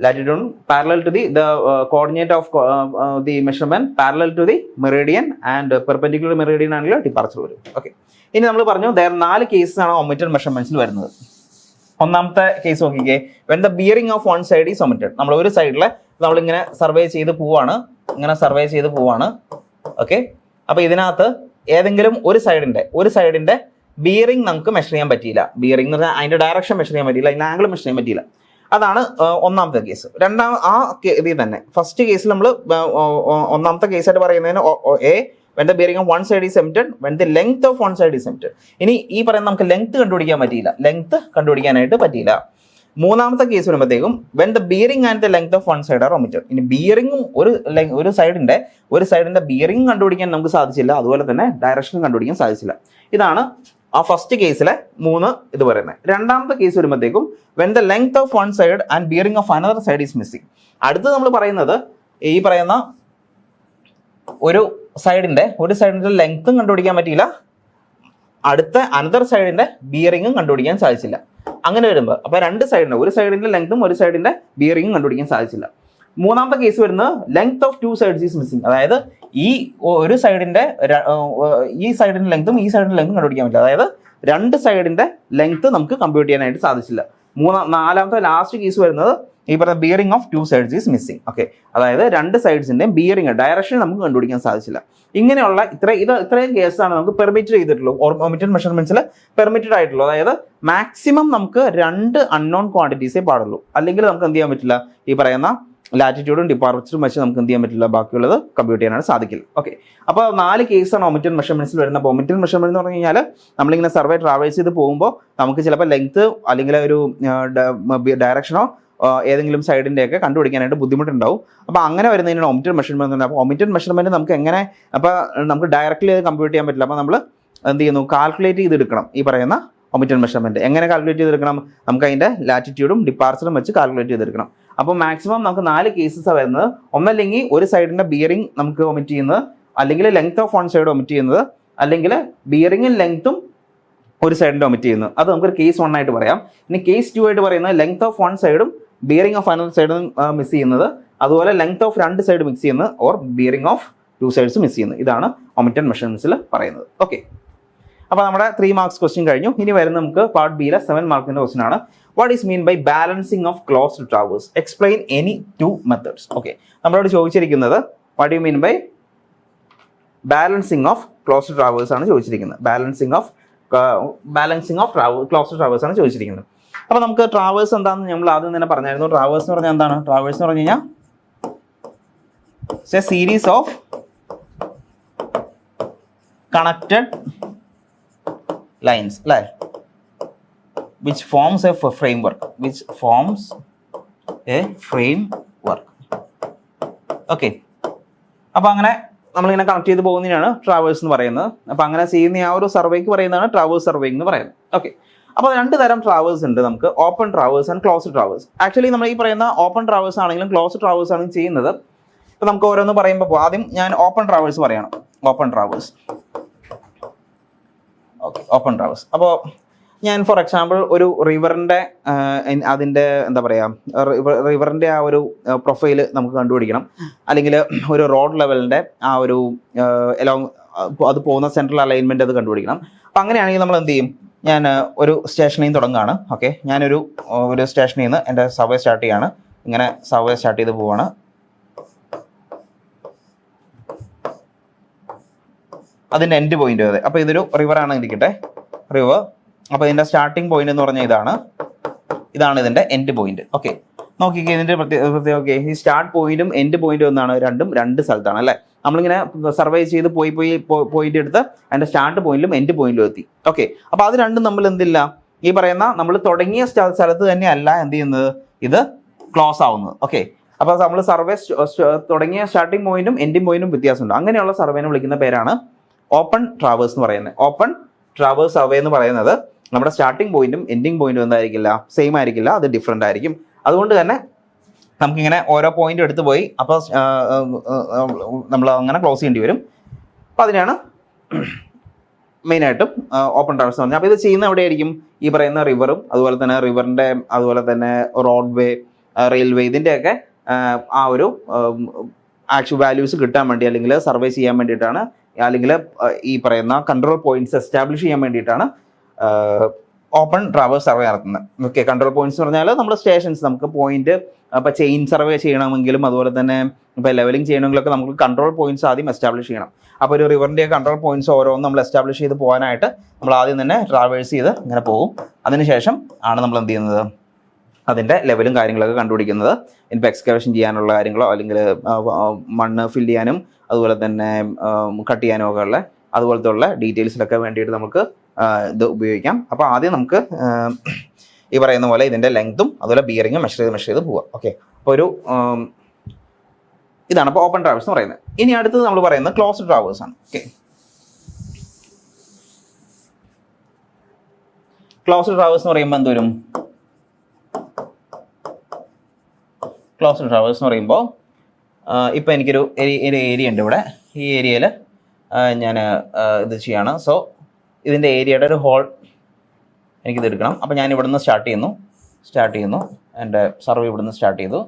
latitude parallel to the coordinate of the measurement parallel to the meridian and perpendicular meridian ആണെങ്കിൽ ഡിപ്പാർച്ചർ വരും. ഓക്കെ, ഇനി നമ്മൾ പറഞ്ഞു 4 കേസസ് ആണ് omitted മെഷർമെന്റ്സിൽ വരുന്നത്. ഒന്നാമത്തെ കേസ് നോക്കിക്കേ, when the bearing of one side is omitted. നമ്മൾ ഒരു സൈഡിലെ നമ്മളിങ്ങനെ സർവേ ചെയ്ത് പോവാണ്, ഓക്കെ. അപ്പൊ ഇതിനകത്ത് ഏതെങ്കിലും ഒരു സൈഡിന്റെ ബിയറിംഗ് നമുക്ക് മെഷർ ചെയ്യാൻ പറ്റിയില്ല. ബിയറിംഗ് എന്ന് പറഞ്ഞാൽ അതിന്റെ ഡയറക്ഷൻ മെഷർ ചെയ്യാൻ പറ്റിയില്ല, അതിന്റെ ആംഗിൾ മെഷർ ചെയ്യാൻ പറ്റിയില്ല. അതാണ് ഒന്നാമത്തെ കേസ്. ഇതിൽ തന്നെ ഫസ്റ്റ് കേസിൽ നമ്മൾ ഒന്നാമത്തെ കേസായിട്ട് പറയുന്നതിന് when the bearing of one side is omitted, when the length of one side is omitted. ഇനി ഈ പറയുന്ന നമുക്ക് ലെങ്ത് കണ്ടുപിടിക്കാനായിട്ട് പറ്റിയില്ല. മൂന്നാമത്തെ കേസ് വരുമ്പോഴത്തേക്കും when the bearing and the length of one side are omitted. ഇനി ബിയറിംഗും ഒരു സൈഡിന്റെ ബിയറിംഗ് കണ്ടുപിടിക്കാൻ നമുക്ക് സാധിച്ചില്ല, അതുപോലെ തന്നെ ഡയറക്ഷൻ കണ്ടുപിടിക്കാൻ സാധിച്ചില്ല. ഇതാണ് ആ ഫസ്റ്റ് കേസിലെ 3 ഇത് പറയുന്നത്. രണ്ടാമത്തെ കേസ് വരുമ്പോഴത്തേക്കും when the length of one side and bearing of another side is missing. അടുത്ത് നമ്മൾ പറയുന്നത് ഈ പറയുന്ന ഒരു സൈഡിന്റെ ലെങ്ത്തും കണ്ടുപിടിക്കാൻ പറ്റിയില്ല, അടുത്ത അനദർ സൈഡിന്റെ ബിയറിംഗും കണ്ടുപിടിക്കാൻ സാധിച്ചില്ല. അങ്ങനെ വരുമ്പോൾ അപ്പൊ ഒരു സൈഡിന്റെ ലെങ്ത്തും ഒരു സൈഡിന്റെ ബിയറിംഗും കണ്ടുപിടിക്കാൻ സാധിച്ചില്ല. മൂന്നാമത്തെ കേസ് വരുന്നത് length of 2 sides is missing. അതായത് ഈ സൈഡിന്റെ ലെങ്ത്തും ഈ സൈഡിന്റെ ലെങ്ത്തും കണ്ടുപിടിക്കാൻ പറ്റില്ല. അതായത് 2 സൈഡിന്റെ ലെങ്ത്ത് നമുക്ക് കമ്പ്യൂട്ട് ചെയ്യാനായിട്ട് സാധിച്ചില്ല. നാലാമത്തെ ലാസ്റ്റ് കേസ് വരുന്നത് ഈ പറഞ്ഞ bearing of 2 sides is missing. Okay, അതായത് 2 സൈഡ്സിന്റെയും ബിയറിംഗ് ഡയറക്ഷൻ നമുക്ക് കണ്ടുപിടിക്കാൻ സാധിച്ചില്ല. ഇങ്ങനെയുള്ള ഇത്രയും കേസാണ് നമുക്ക് പെർമിറ്റ് ചെയ്തിട്ടുള്ളൂ, ഒമിറ്റഡ് മെഷർമെന്റ്സിൽ പെർമിറ്റഡ് ആയിട്ടുള്ളൂ. അതായത് മാക്സിമം നമുക്ക് 2 അൺനോൺ ക്വാണ്ടിറ്റീസേ പാടുള്ളൂ, അല്ലെങ്കിൽ നമുക്ക് എന്ത് ചെയ്യാൻ പറ്റില്ല, ഈ പറയുന്ന ലാറ്റിറ്റ്യൂഡും ഡിപ്പാർച്ചറും വെച്ച് നമുക്ക് എന്ത് ചെയ്യാൻ പറ്റില്ല, ബാക്കിയുള്ളത് കമ്പ്യൂട്ട് ചെയ്യാനായിട്ട് സാധിക്കില്ല. ഓക്കെ, അപ്പോൾ 4 കേസാണ് ഒമിറ്റഡ് മെഷർമെന്റ്സിൽ വരുന്നത്. അപ്പോൾ ഒമിറ്റഡ് മെഷർമെന്റ് എന്ന് പറഞ്ഞു കഴിഞ്ഞാൽ നമ്മളിങ്ങനെ സർവേ ട്രാവൽസ് ചെയ്ത് പോകുമ്പോൾ നമുക്ക് ചിലപ്പോൾ ലെങ്ത് അല്ലെങ്കിൽ ഒരു ഡയറക്ഷനോ ഏതെങ്കിലും സൈഡിന്റെ ഒക്കെ കണ്ടുപിടിക്കാനായിട്ട് ബുദ്ധിമുട്ടുണ്ടാവും. അപ്പോൾ അങ്ങനെ വരുന്നതിനാണ് ഒമിറ്റഡ് മെഷർമെന്റ്. അപ്പോൾ ഒമിറ്റഡ് മെഷർമെന്റ് നമുക്ക് ഡയറക്റ്റ്ലി കമ്പ്യൂട്ട് ചെയ്യാൻ പറ്റില്ല. അപ്പോൾ നമ്മൾ എന്ത് ചെയ്യുന്നു, കാൽക്കുലേറ്റ് ചെയ്തെടുക്കണം. ഈ പറയുന്ന ഒമിറ്റഡ് മെഷർമെന്റ് എങ്ങനെ കാൽക്കുലേറ്റ് ചെയ്തെടുക്കണം, നമുക്ക് അതിന്റെ ലാറ്റിറ്റ്യൂഡും ഡിപ്പാർച്ചറും വെച്ച് കാൽക്കുലേറ്റ് ചെയ്തെടുക്കണം. അപ്പോൾ മാക്സിമം നമുക്ക് 4 കേസസാണ് വരുന്നത്. ഒന്നല്ലെങ്കിൽ ഒരു സൈഡിന്റെ ബിയറിംഗ് നമുക്ക് ഒമിറ്റ് ചെയ്യുന്നത്, അല്ലെങ്കിൽ length of one side omit ചെയ്യുന്നത്, അല്ലെങ്കിൽ ബിയറിംഗും ലെങ്ത്തും ഒരു സൈഡിന്റെ ഒമിറ്റ് ചെയ്യുന്നത്. അത് നമുക്കൊരു കേസ് 1 ആയിട്ട് പറയാം. ഇനി കേസ് 2 ആയിട്ട് പറയുന്നത് ലെങ്ത് ഓഫ് വൺ സൈഡും ബിയറിംഗ് ഓഫ് അനദർ സൈഡും മിസ് ചെയ്യുന്നത്, അതുപോലെ ലെങ്ത് ഓഫ് 2 സൈഡ് മിക്സ് ചെയ്യുന്നത്, or bearing of 2 sides miss ചെയ്യുന്നത്. ഇതാണ് ഒമിറ്റഡ് മെഷർമെന്റ്സിൽ പറയുന്നത്. ഓക്കെ, അപ്പോൾ നമ്മുടെ 3 മാർക്സ് ക്വസ്റ്റ്യൻ കഴിഞ്ഞു. ഇനി വരുന്ന നമുക്ക് പാർട്ട് ബിയിലെ 7 മാർക്കിന്റെ ക്വസ്റ്റ്യൻ ആണ്. What is mean by balancing of closed traverse, explain any 2 methods. Okay, നമ്മളോട് ചോദിച്ചിരിക്കുന്നത് what you mean by balancing of closed traverse ആണ് ചോദിച്ചിരിക്കുന്നത്. ബാലൻസിങ് ഓഫ് ക്ലോസ്ഡ് ട്രാവേഴ്സ് ആണ് ചോദിച്ചിരിക്കുന്നത്. അപ്പോൾ നമുക്ക് ട്രാവേഴ്സ് എന്താണെന്ന് നമ്മൾ ആദ്യം തന്നെ പറഞ്ഞായിരുന്നു. ട്രാവേഴ്സ് എന്ന് പറഞ്ഞാൽ എന്താണ്? ട്രാവേഴ്സ് എന്ന് പറഞ്ഞു കഴിഞ്ഞാൽ സീരീസ് ഓഫ് കണക്റ്റഡ് ലൈൻസ്, അല്ലേ, which forms a framework. Okay, അപ്പോൾ അങ്ങനെ നമ്മളിങ്ങനെ കണക്ട് ചെയ്ത് പോകുന്നതിനാണ് ട്രാവേഴ്സ് എന്ന് പറയുന്നത്. അപ്പോൾ അങ്ങനെ ചെയ്യുന്ന ആ ഒരു സർവേക്ക് പറയുന്നതാണ് ട്രാവേഴ്സ് സർവേയിങ് എന്ന് പറയുന്നത്. ഓക്കെ, അപ്പോൾ 2 തരം ട്രാവേഴ്സ് ഉണ്ട് നമുക്ക്, open traverse and closed traverse. Actually നമ്മൾ ഈ പറയുന്ന ഓപ്പൺ ട്രാവേഴ്സ് ആണെങ്കിലും ക്ലോസ്ഡ് ട്രാവേഴ്സ് ആണെങ്കിലും ചെയ്യുന്നത്. ഇപ്പോൾ നമുക്ക് ഓരോന്ന് പറയുമ്പോൾ ആദ്യം ഞാൻ ഓപ്പൺ ട്രാവേഴ്സ് പറയണം. Open traverse. Okay, open traverse. അപ്പോൾ ഞാൻ ഫോർ എക്സാമ്പിൾ ഒരു റിവറിൻ്റെ അതിൻ്റെ എന്താ പറയുക, റിവറിൻ്റെ ആ ഒരു പ്രൊഫൈല് നമുക്ക് കണ്ടുപിടിക്കണം, അല്ലെങ്കിൽ ഒരു റോഡ് ലെവലിൻ്റെ ആ ഒരു എലോങ് അത് പോകുന്ന സെൻട്രൽ അലൈൻമെൻറ്റ് അത് കണ്ടുപിടിക്കണം. അപ്പം അങ്ങനെയാണെങ്കിൽ നമ്മൾ എന്ത് ചെയ്യും, ഞാൻ ഒരു സ്റ്റേഷനിൽ നിന്ന് തുടങ്ങുകയാണ്. ഓക്കെ, ഞാനൊരു സ്റ്റേഷനിൽ നിന്ന് എൻ്റെ സർവേ സ്റ്റാർട്ട് ചെയ്യാണ്. ഇങ്ങനെ സർവേ സ്റ്റാർട്ട് ചെയ്ത് പോവാണ്. അതിൻ്റെ എൻഡ് പോയിന്റ് അതെ. അപ്പോൾ ഇതൊരു റിവറാണ് ഇരിക്കട്ടെ, റിവർ. അപ്പോൾ ഇതിൻ്റെ സ്റ്റാർട്ടിങ് പോയിന്റ് എന്ന് പറഞ്ഞാൽ ഇതാണ് ഇതിൻ്റെ എൻഡ് പോയിന്റ്. ഓക്കെ, നോക്കിക്കേ ഇതിൻ്റെ പ്രത്യേകത. ഓക്കെ, ഈ സ്റ്റാർട്ട് പോയിന്റും എൻഡ് പോയിന്റും ഒന്നാണ്, രണ്ടും 2 സ്ഥലത്താണ്, അല്ലേ. നമ്മളിങ്ങനെ സർവേ ചെയ്ത് പോയിന്റ് എടുത്ത് അതിൻ്റെ സ്റ്റാർട്ട് പോയിന്റിലും എൻഡ് പോയിന്റിലും എത്തി. ഓക്കെ, അപ്പോൾ അത് രണ്ടും നമ്മൾ എന്തില്ല, ഈ പറയുന്ന നമ്മൾ തുടങ്ങിയ സ്ഥലത്ത് തന്നെ അല്ല എന്ത് ചെയ്യുന്നത്, ഇത് ക്ലോസ് ആവുന്നത്. ഓക്കെ, അപ്പോൾ നമ്മൾ സർവേ തുടങ്ങിയ സ്റ്റാർട്ടിംഗ് പോയിന്റും എൻഡിങ് പോയിന്റും വ്യത്യാസമുണ്ട്. അങ്ങനെയുള്ള സർവേനെ വിളിക്കുന്ന പേരാണ് ഓപ്പൺ ട്രാവേഴ്സ് എന്ന് പറയുന്നത്. ഓപ്പൺ ട്രാവേഴ്സ് സർവേ എന്ന് പറയുന്നത് നമ്മുടെ സ്റ്റാർട്ടിംഗ് പോയിന്റും എൻഡിങ് പോയിന്റും എന്തായിരിക്കില്ല, സെയിം ആയിരിക്കില്ല, അത് ഡിഫറെൻ്റ് ആയിരിക്കും. അതുകൊണ്ട് തന്നെ നമുക്കിങ്ങനെ ഓരോ പോയിന്റ് എടുത്ത് പോയി അപ്പോൾ നമ്മൾ അങ്ങനെ ക്ലോസ് ചെയ്യേണ്ടി വരും. അപ്പോൾ അതിനാണ് മെയിനായിട്ടും ഓപ്പൺ ട്രാവേഴ്സ് എന്ന് പറഞ്ഞാൽ. അപ്പോൾ ഇത് ചെയ്യുന്ന എവിടെയായിരിക്കും, ഈ പറയുന്ന റിവറും അതുപോലെ തന്നെ റിവറിൻ്റെ അതുപോലെ തന്നെ റോഡ് വേ റെയിൽവേ ഇതിൻ്റെയൊക്കെ ആ ഒരു ആക്ച്വൽ വാല്യൂസ് കിട്ടാൻ വേണ്ടി അല്ലെങ്കിൽ സർവേ ചെയ്യാൻ വേണ്ടിയിട്ടാണ്, അല്ലെങ്കിൽ ഈ പറയുന്ന കൺട്രോൾ പോയിന്റ്സ് എസ്റ്റാബ്ലിഷ് ചെയ്യാൻ വേണ്ടിയിട്ടാണ് ഓപ്പൺ ട്രാവേഴ്സ് സർവേ നടത്തുന്നത്. ഓക്കെ, കൺട്രോൾ പോയിന്റ്സ് എന്ന് പറഞ്ഞാൽ നമ്മുടെ സ്റ്റേഷൻസ്, നമുക്ക് പോയിന്റ് ഇപ്പോൾ ചെയിൻ സർവേ ചെയ്യണമെങ്കിലും അതുപോലെ തന്നെ ഇപ്പോൾ ലെവലിംഗ് ചെയ്യണമെങ്കിലൊക്കെ നമുക്ക് കൺട്രോൾ പോയിന്റ്സ് ആദ്യം എസ്റ്റാബ്ലിഷ് ചെയ്യണം. അപ്പോൾ ഒരു റിവറിൻ്റെ കൺട്രോൾ പോയിന്റ്സ് ഓരോന്നും നമ്മൾ എസ്റ്റാബ്ലിഷ് ചെയ്ത് പോകാനായിട്ട് നമ്മൾ ആദ്യം തന്നെ ട്രാവേഴ്സ് ചെയ്ത് ഇങ്ങനെ പോകും. അതിനുശേഷം ആണ് നമ്മൾ എന്ത് ചെയ്യുന്നത്, അതിൻ്റെ ലെവലും കാര്യങ്ങളൊക്കെ കണ്ടുപിടിക്കുന്നത്. ഇപ്പോൾ എക്സ്കവേഷൻ ചെയ്യാനുള്ള കാര്യങ്ങളോ അല്ലെങ്കിൽ മണ്ണ് ഫില്ല് ചെയ്യാനും അതുപോലെ തന്നെ കട്ട് ചെയ്യാനും ഒക്കെ ഉള്ള അതുപോലത്തെ ഉള്ള ഡീറ്റെയിൽസിലൊക്കെ വേണ്ടിയിട്ട് നമുക്ക് ഇത് ഉപയോഗിക്കാം. അപ്പോൾ ആദ്യം നമുക്ക് ഈ പറയുന്ന പോലെ ഇതിൻ്റെ ലെങ്ത്തും അതുപോലെ ബിയറിങ്ങും മെഷർ ചെയ്ത് പോവാം. ഓക്കെ, അപ്പോൾ ഒരു ഇതാണ് ഇപ്പോൾ ഓപ്പൺ ട്രാവേഴ്സ് എന്ന് പറയുന്നത്. ഇനി അടുത്തത് നമ്മൾ പറയുന്നത് ക്ലോസ്ഡ് ട്രാവേഴ്സ് ആണ്. ഓക്കെ, ക്ലോസ്ഡ് ട്രാവേഴ്സ് എന്ന് പറയുമ്പോൾ എന്തോരും, ക്ലോസ്ഡ് ട്രാവേഴ്സ് എന്ന് പറയുമ്പോൾ ഇപ്പോൾ എനിക്കൊരു ഏരിയ ഉണ്ട് ഇവിടെ. ഈ ഏരിയയിൽ ഞാൻ ഇത് ചെയ്യാണ്. സോ ഇതിൻ്റെ ഏരിയയുടെ ഒരു ഹോൾ എനിക്കിത് എടുക്കണം. അപ്പോൾ ഞാൻ ഇവിടെ നിന്ന് സ്റ്റാർട്ട് ചെയ്യുന്നു. എൻ്റെ സർവേ ഇവിടെ നിന്ന് സ്റ്റാർട്ട് ചെയ്തു.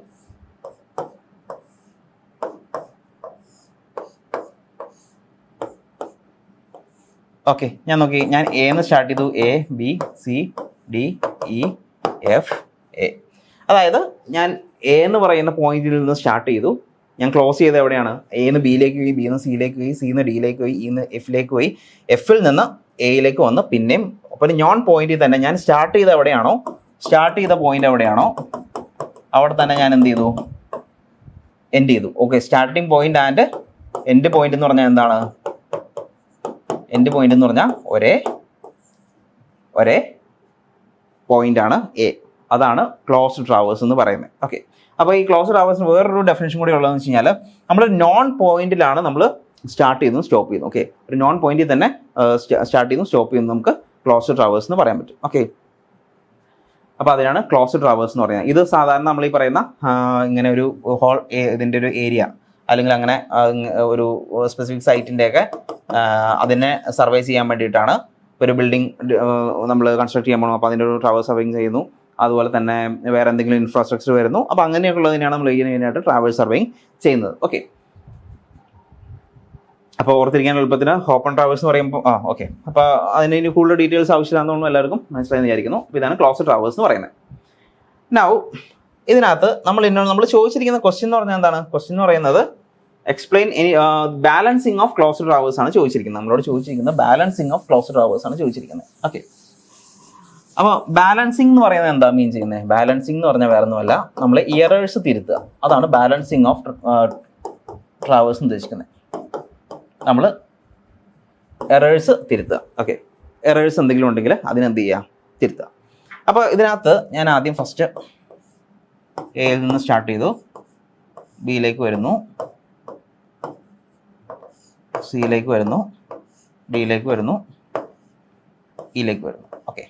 ഓക്കെ, ഞാൻ എന്ന് സ്റ്റാർട്ട് ചെയ്തു. A B C D E F A. അതായത് ഞാൻ A എന്ന് പറയുന്ന പോയിന്റിൽ നിന്ന് സ്റ്റാർട്ട് ചെയ്തു. ഞാൻ ക്ലോസ് ചെയ്ത് എവിടെയാണ്, A നിന്ന് ബിയിലേക്ക് പോയി, ബി നിന്ന് സിയിലേക്ക് പോയി, സി നിന്ന് ഡിയിലേക്ക് പോയി, ഇന്ന് എഫിലേക്ക് പോയി, എഫിൽ നിന്ന് എയിലേക്ക് വന്ന് പിന്നെയും അപ്പോൾ നോൺ പോയിന്റിൽ തന്നെ ഞാൻ സ്റ്റാർട്ട് ചെയ്ത പോയിന്റ് എവിടെയാണോ അവിടെ തന്നെ ഞാൻ എന്ത് ചെയ്തു, എൻഡ് ചെയ്തു. Okay, starting point and end point എന്ന് പറഞ്ഞാൽ എന്താണ്, എൻഡ് പോയിന്റ് എന്ന് പറഞ്ഞാൽ ഒരേ പോയിന്റ് ആണ് എ. അതാണ് ക്ലോസ്ഡ് ട്രാവേഴ്സ് എന്ന് പറയുന്നത്. ഓക്കെ, അപ്പോൾ ഈ ക്ലോസ്ഡ് ട്രാവേഴ്സിന് വേറൊരു ഡെഫിനേഷൻ കൂടി ഉള്ളതെന്ന് വെച്ച് കഴിഞ്ഞാൽ നമ്മൾ നോൺ പോയിന്റിലാണ് നമ്മൾ സ്റ്റാർട്ട് ചെയ്യുന്നു സ്റ്റോപ്പ് ചെയ്യുന്നു. ഓക്കെ, ഒരു നോൺ പോയിന്റിൽ തന്നെ സ്റ്റാർട്ട് ചെയ്യുന്നു സ്റ്റോപ്പ് ചെയ്യുന്നു നമുക്ക് ക്ലോസ്ഡ് ട്രാവേഴ്സ് എന്ന് പറയാൻ പറ്റും. ഓക്കെ, അപ്പോൾ അതിനാണ് ക്ലോസ്ഡ് ട്രാവേഴ്സ് എന്ന് പറയുന്നത്. ഇത് സാധാരണ നമ്മൾ ഈ പറയുന്ന ഇങ്ങനെ ഒരു ഹോൾ ഇതിൻ്റെ ഒരു ഏരിയ അല്ലെങ്കിൽ അങ്ങനെ ഒരു സ്പെസിഫിക് സൈറ്റിൻ്റെയൊക്കെ അതിനെ സർവേ ചെയ്യാൻ വേണ്ടിയിട്ടാണ്. ഒരു ബിൽഡിംഗ് നമ്മൾ കൺസ്ട്രക്ട് ചെയ്യാൻ പോകണം, അപ്പോൾ അതിൻ്റെ ഒരു ട്രാവേഴ്സ് സർവേയിങ് ചെയ്യുന്നു. അതുപോലെ തന്നെ വേറെ എന്തെങ്കിലും ഇൻഫ്രാസ്ട്രക്ചർ വരുന്നു, അപ്പോൾ അങ്ങനെയൊക്കെ ഉള്ളതിനാണ് നമ്മൾ ഇതിനായിട്ട് ട്രാവേഴ്സ് സർവേയിങ് ചെയ്യുന്നത്. ഓക്കെ, അപ്പോൾ ഓർത്തിരിക്കാൻ എളുപ്പത്തിന് ഓപ്പൺ ട്രാവേഴ്സ് എന്ന് പറയുമ്പോൾ ഓക്കെ, അപ്പോൾ അതിന് ഇനി കൂടുതൽ ഡീറ്റെയിൽസ് ആവശ്യമില്ലാന്ന് എല്ലാവർക്കും മനസ്സിലായെന്ന് വിചാരിക്കുന്നു. അപ്പോൾ ഇതാണ് ക്ലോസ്ഡ് ട്രാവേഴ്സ് എന്ന് പറയുന്നത്. നൗ ഇതിനകത്ത് നമ്മൾ ചോദിച്ചിരിക്കുന്ന ക്വസ്റ്റ്യൻ എന്ന് പറഞ്ഞാൽ എന്താണ്, ക്വസ്റ്റ്യൻ എന്ന് പറയുന്നത് explain any balancing of closed traverse ആണ് ചോദിച്ചിരിക്കുന്നത്. നമ്മളോട് ചോദിച്ചിരിക്കുന്നത് ബാലൻസിങ് ഓഫ് ക്ലോസ്ഡ് ട്രാവേഴ്സ് ആണ് ചോദിച്ചിരിക്കുന്നത്. ഓക്കെ, അപ്പോൾ ബാലൻസിങ് എന്ന് പറയുന്നത് എന്താ മീൻ ചെയ്യുന്നത്, ബാലൻസിങ് എന്ന് പറഞ്ഞാൽ വേറെ ഒന്നുമല്ല, നമ്മൾ എറേഴ്സ് തിരുത്തുക. അതാണ് ബാലൻസിങ് ഓഫ് ട്രാവേഴ്സ് ഉദ്ദേശിക്കുന്നത്. നമ്മൾ എറേഴ്സ് തിരുത്തുക. ഓക്കെ, എറേഴ്സ് എന്തെങ്കിലും ഉണ്ടെങ്കിൽ അതിനെന്ത് ചെയ്യുക, തിരുത്തുക. അപ്പോൾ ഇതിനകത്ത് ഞാൻ ആദ്യം ഫസ്റ്റ് എയിൽ നിന്ന് സ്റ്റാർട്ട് ചെയ്തു, ബിയിലേക്ക് വരുന്നു, സിയിലേക്ക് വരുന്നു, ഡിയിലേക്ക് വരുന്നു, ഇയിലേക്ക് വരുന്നു. ഓക്കെ,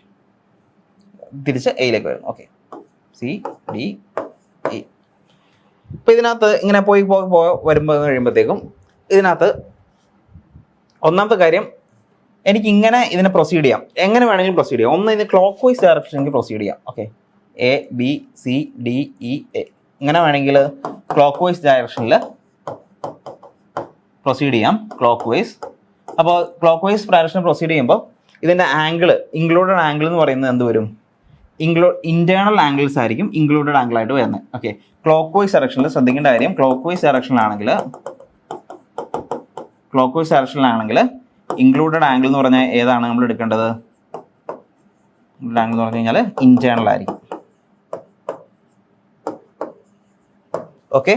തിരിച്ച് എയിലേക്ക് വരുന്നു. Okay, C D E. ഇപ്പം ഇതിനകത്ത് ഇങ്ങനെ പോയി കഴിയുമ്പോഴത്തേക്കും ഇതിനകത്ത് ഒന്നാമത്തെ കാര്യം എനിക്ക് ഇങ്ങനെ ഇതിനെ പ്രൊസീഡ് ചെയ്യാം, എങ്ങനെ വേണമെങ്കിലും പ്രൊസീഡ് ചെയ്യാം. ഒന്ന് ഇതിന് ക്ലോക്ക് വൈസ് ഡയറക്ഷനിലേക്ക് പ്രൊസീഡ് ചെയ്യാം. Okay, A B C D E A ഇങ്ങനെ വേണമെങ്കിൽ ക്ലോക്ക് വൈസ് ഡയറക്ഷനിൽ പ്രൊസീഡ് ചെയ്യാം, ക്ലോക്ക് വൈസ്. അപ്പോൾ ക്ലോക്ക് വൈസ് ഡയറക്ഷനിൽ പ്രൊസീഡ് ചെയ്യുമ്പോൾ ഇതിൻ്റെ ആംഗിൾ, ഇൻക്ലൂഡഡ് ആംഗിൾ എന്ന് പറയുന്നത് എന്ത് വരും, ഇന്റേണൽ ആംഗിൾസ് ആയിരിക്കും ഇൻക്ലൂഡഡ് ആംഗിൾ ആയിട്ട് വരുന്നത്. ഓക്കെ, ക്ലോക്ക് വൈസ് ഡയറക്ഷനിൽ ശ്രദ്ധിക്കേണ്ട കാര്യം, ക്ലോക്ക് വൈസ് ഡയറക്ഷനിലാണെങ്കിൽ ഇൻക്ലൂഡഡ് ആംഗിൾ എന്ന് പറഞ്ഞാൽ ഏതാണ് നമ്മൾ എടുക്കേണ്ടത്, ആംഗിൾ എന്ന് പറഞ്ഞു കഴിഞ്ഞാൽ ഇന്റേണൽ ആയിരിക്കും. ഓക്കെ,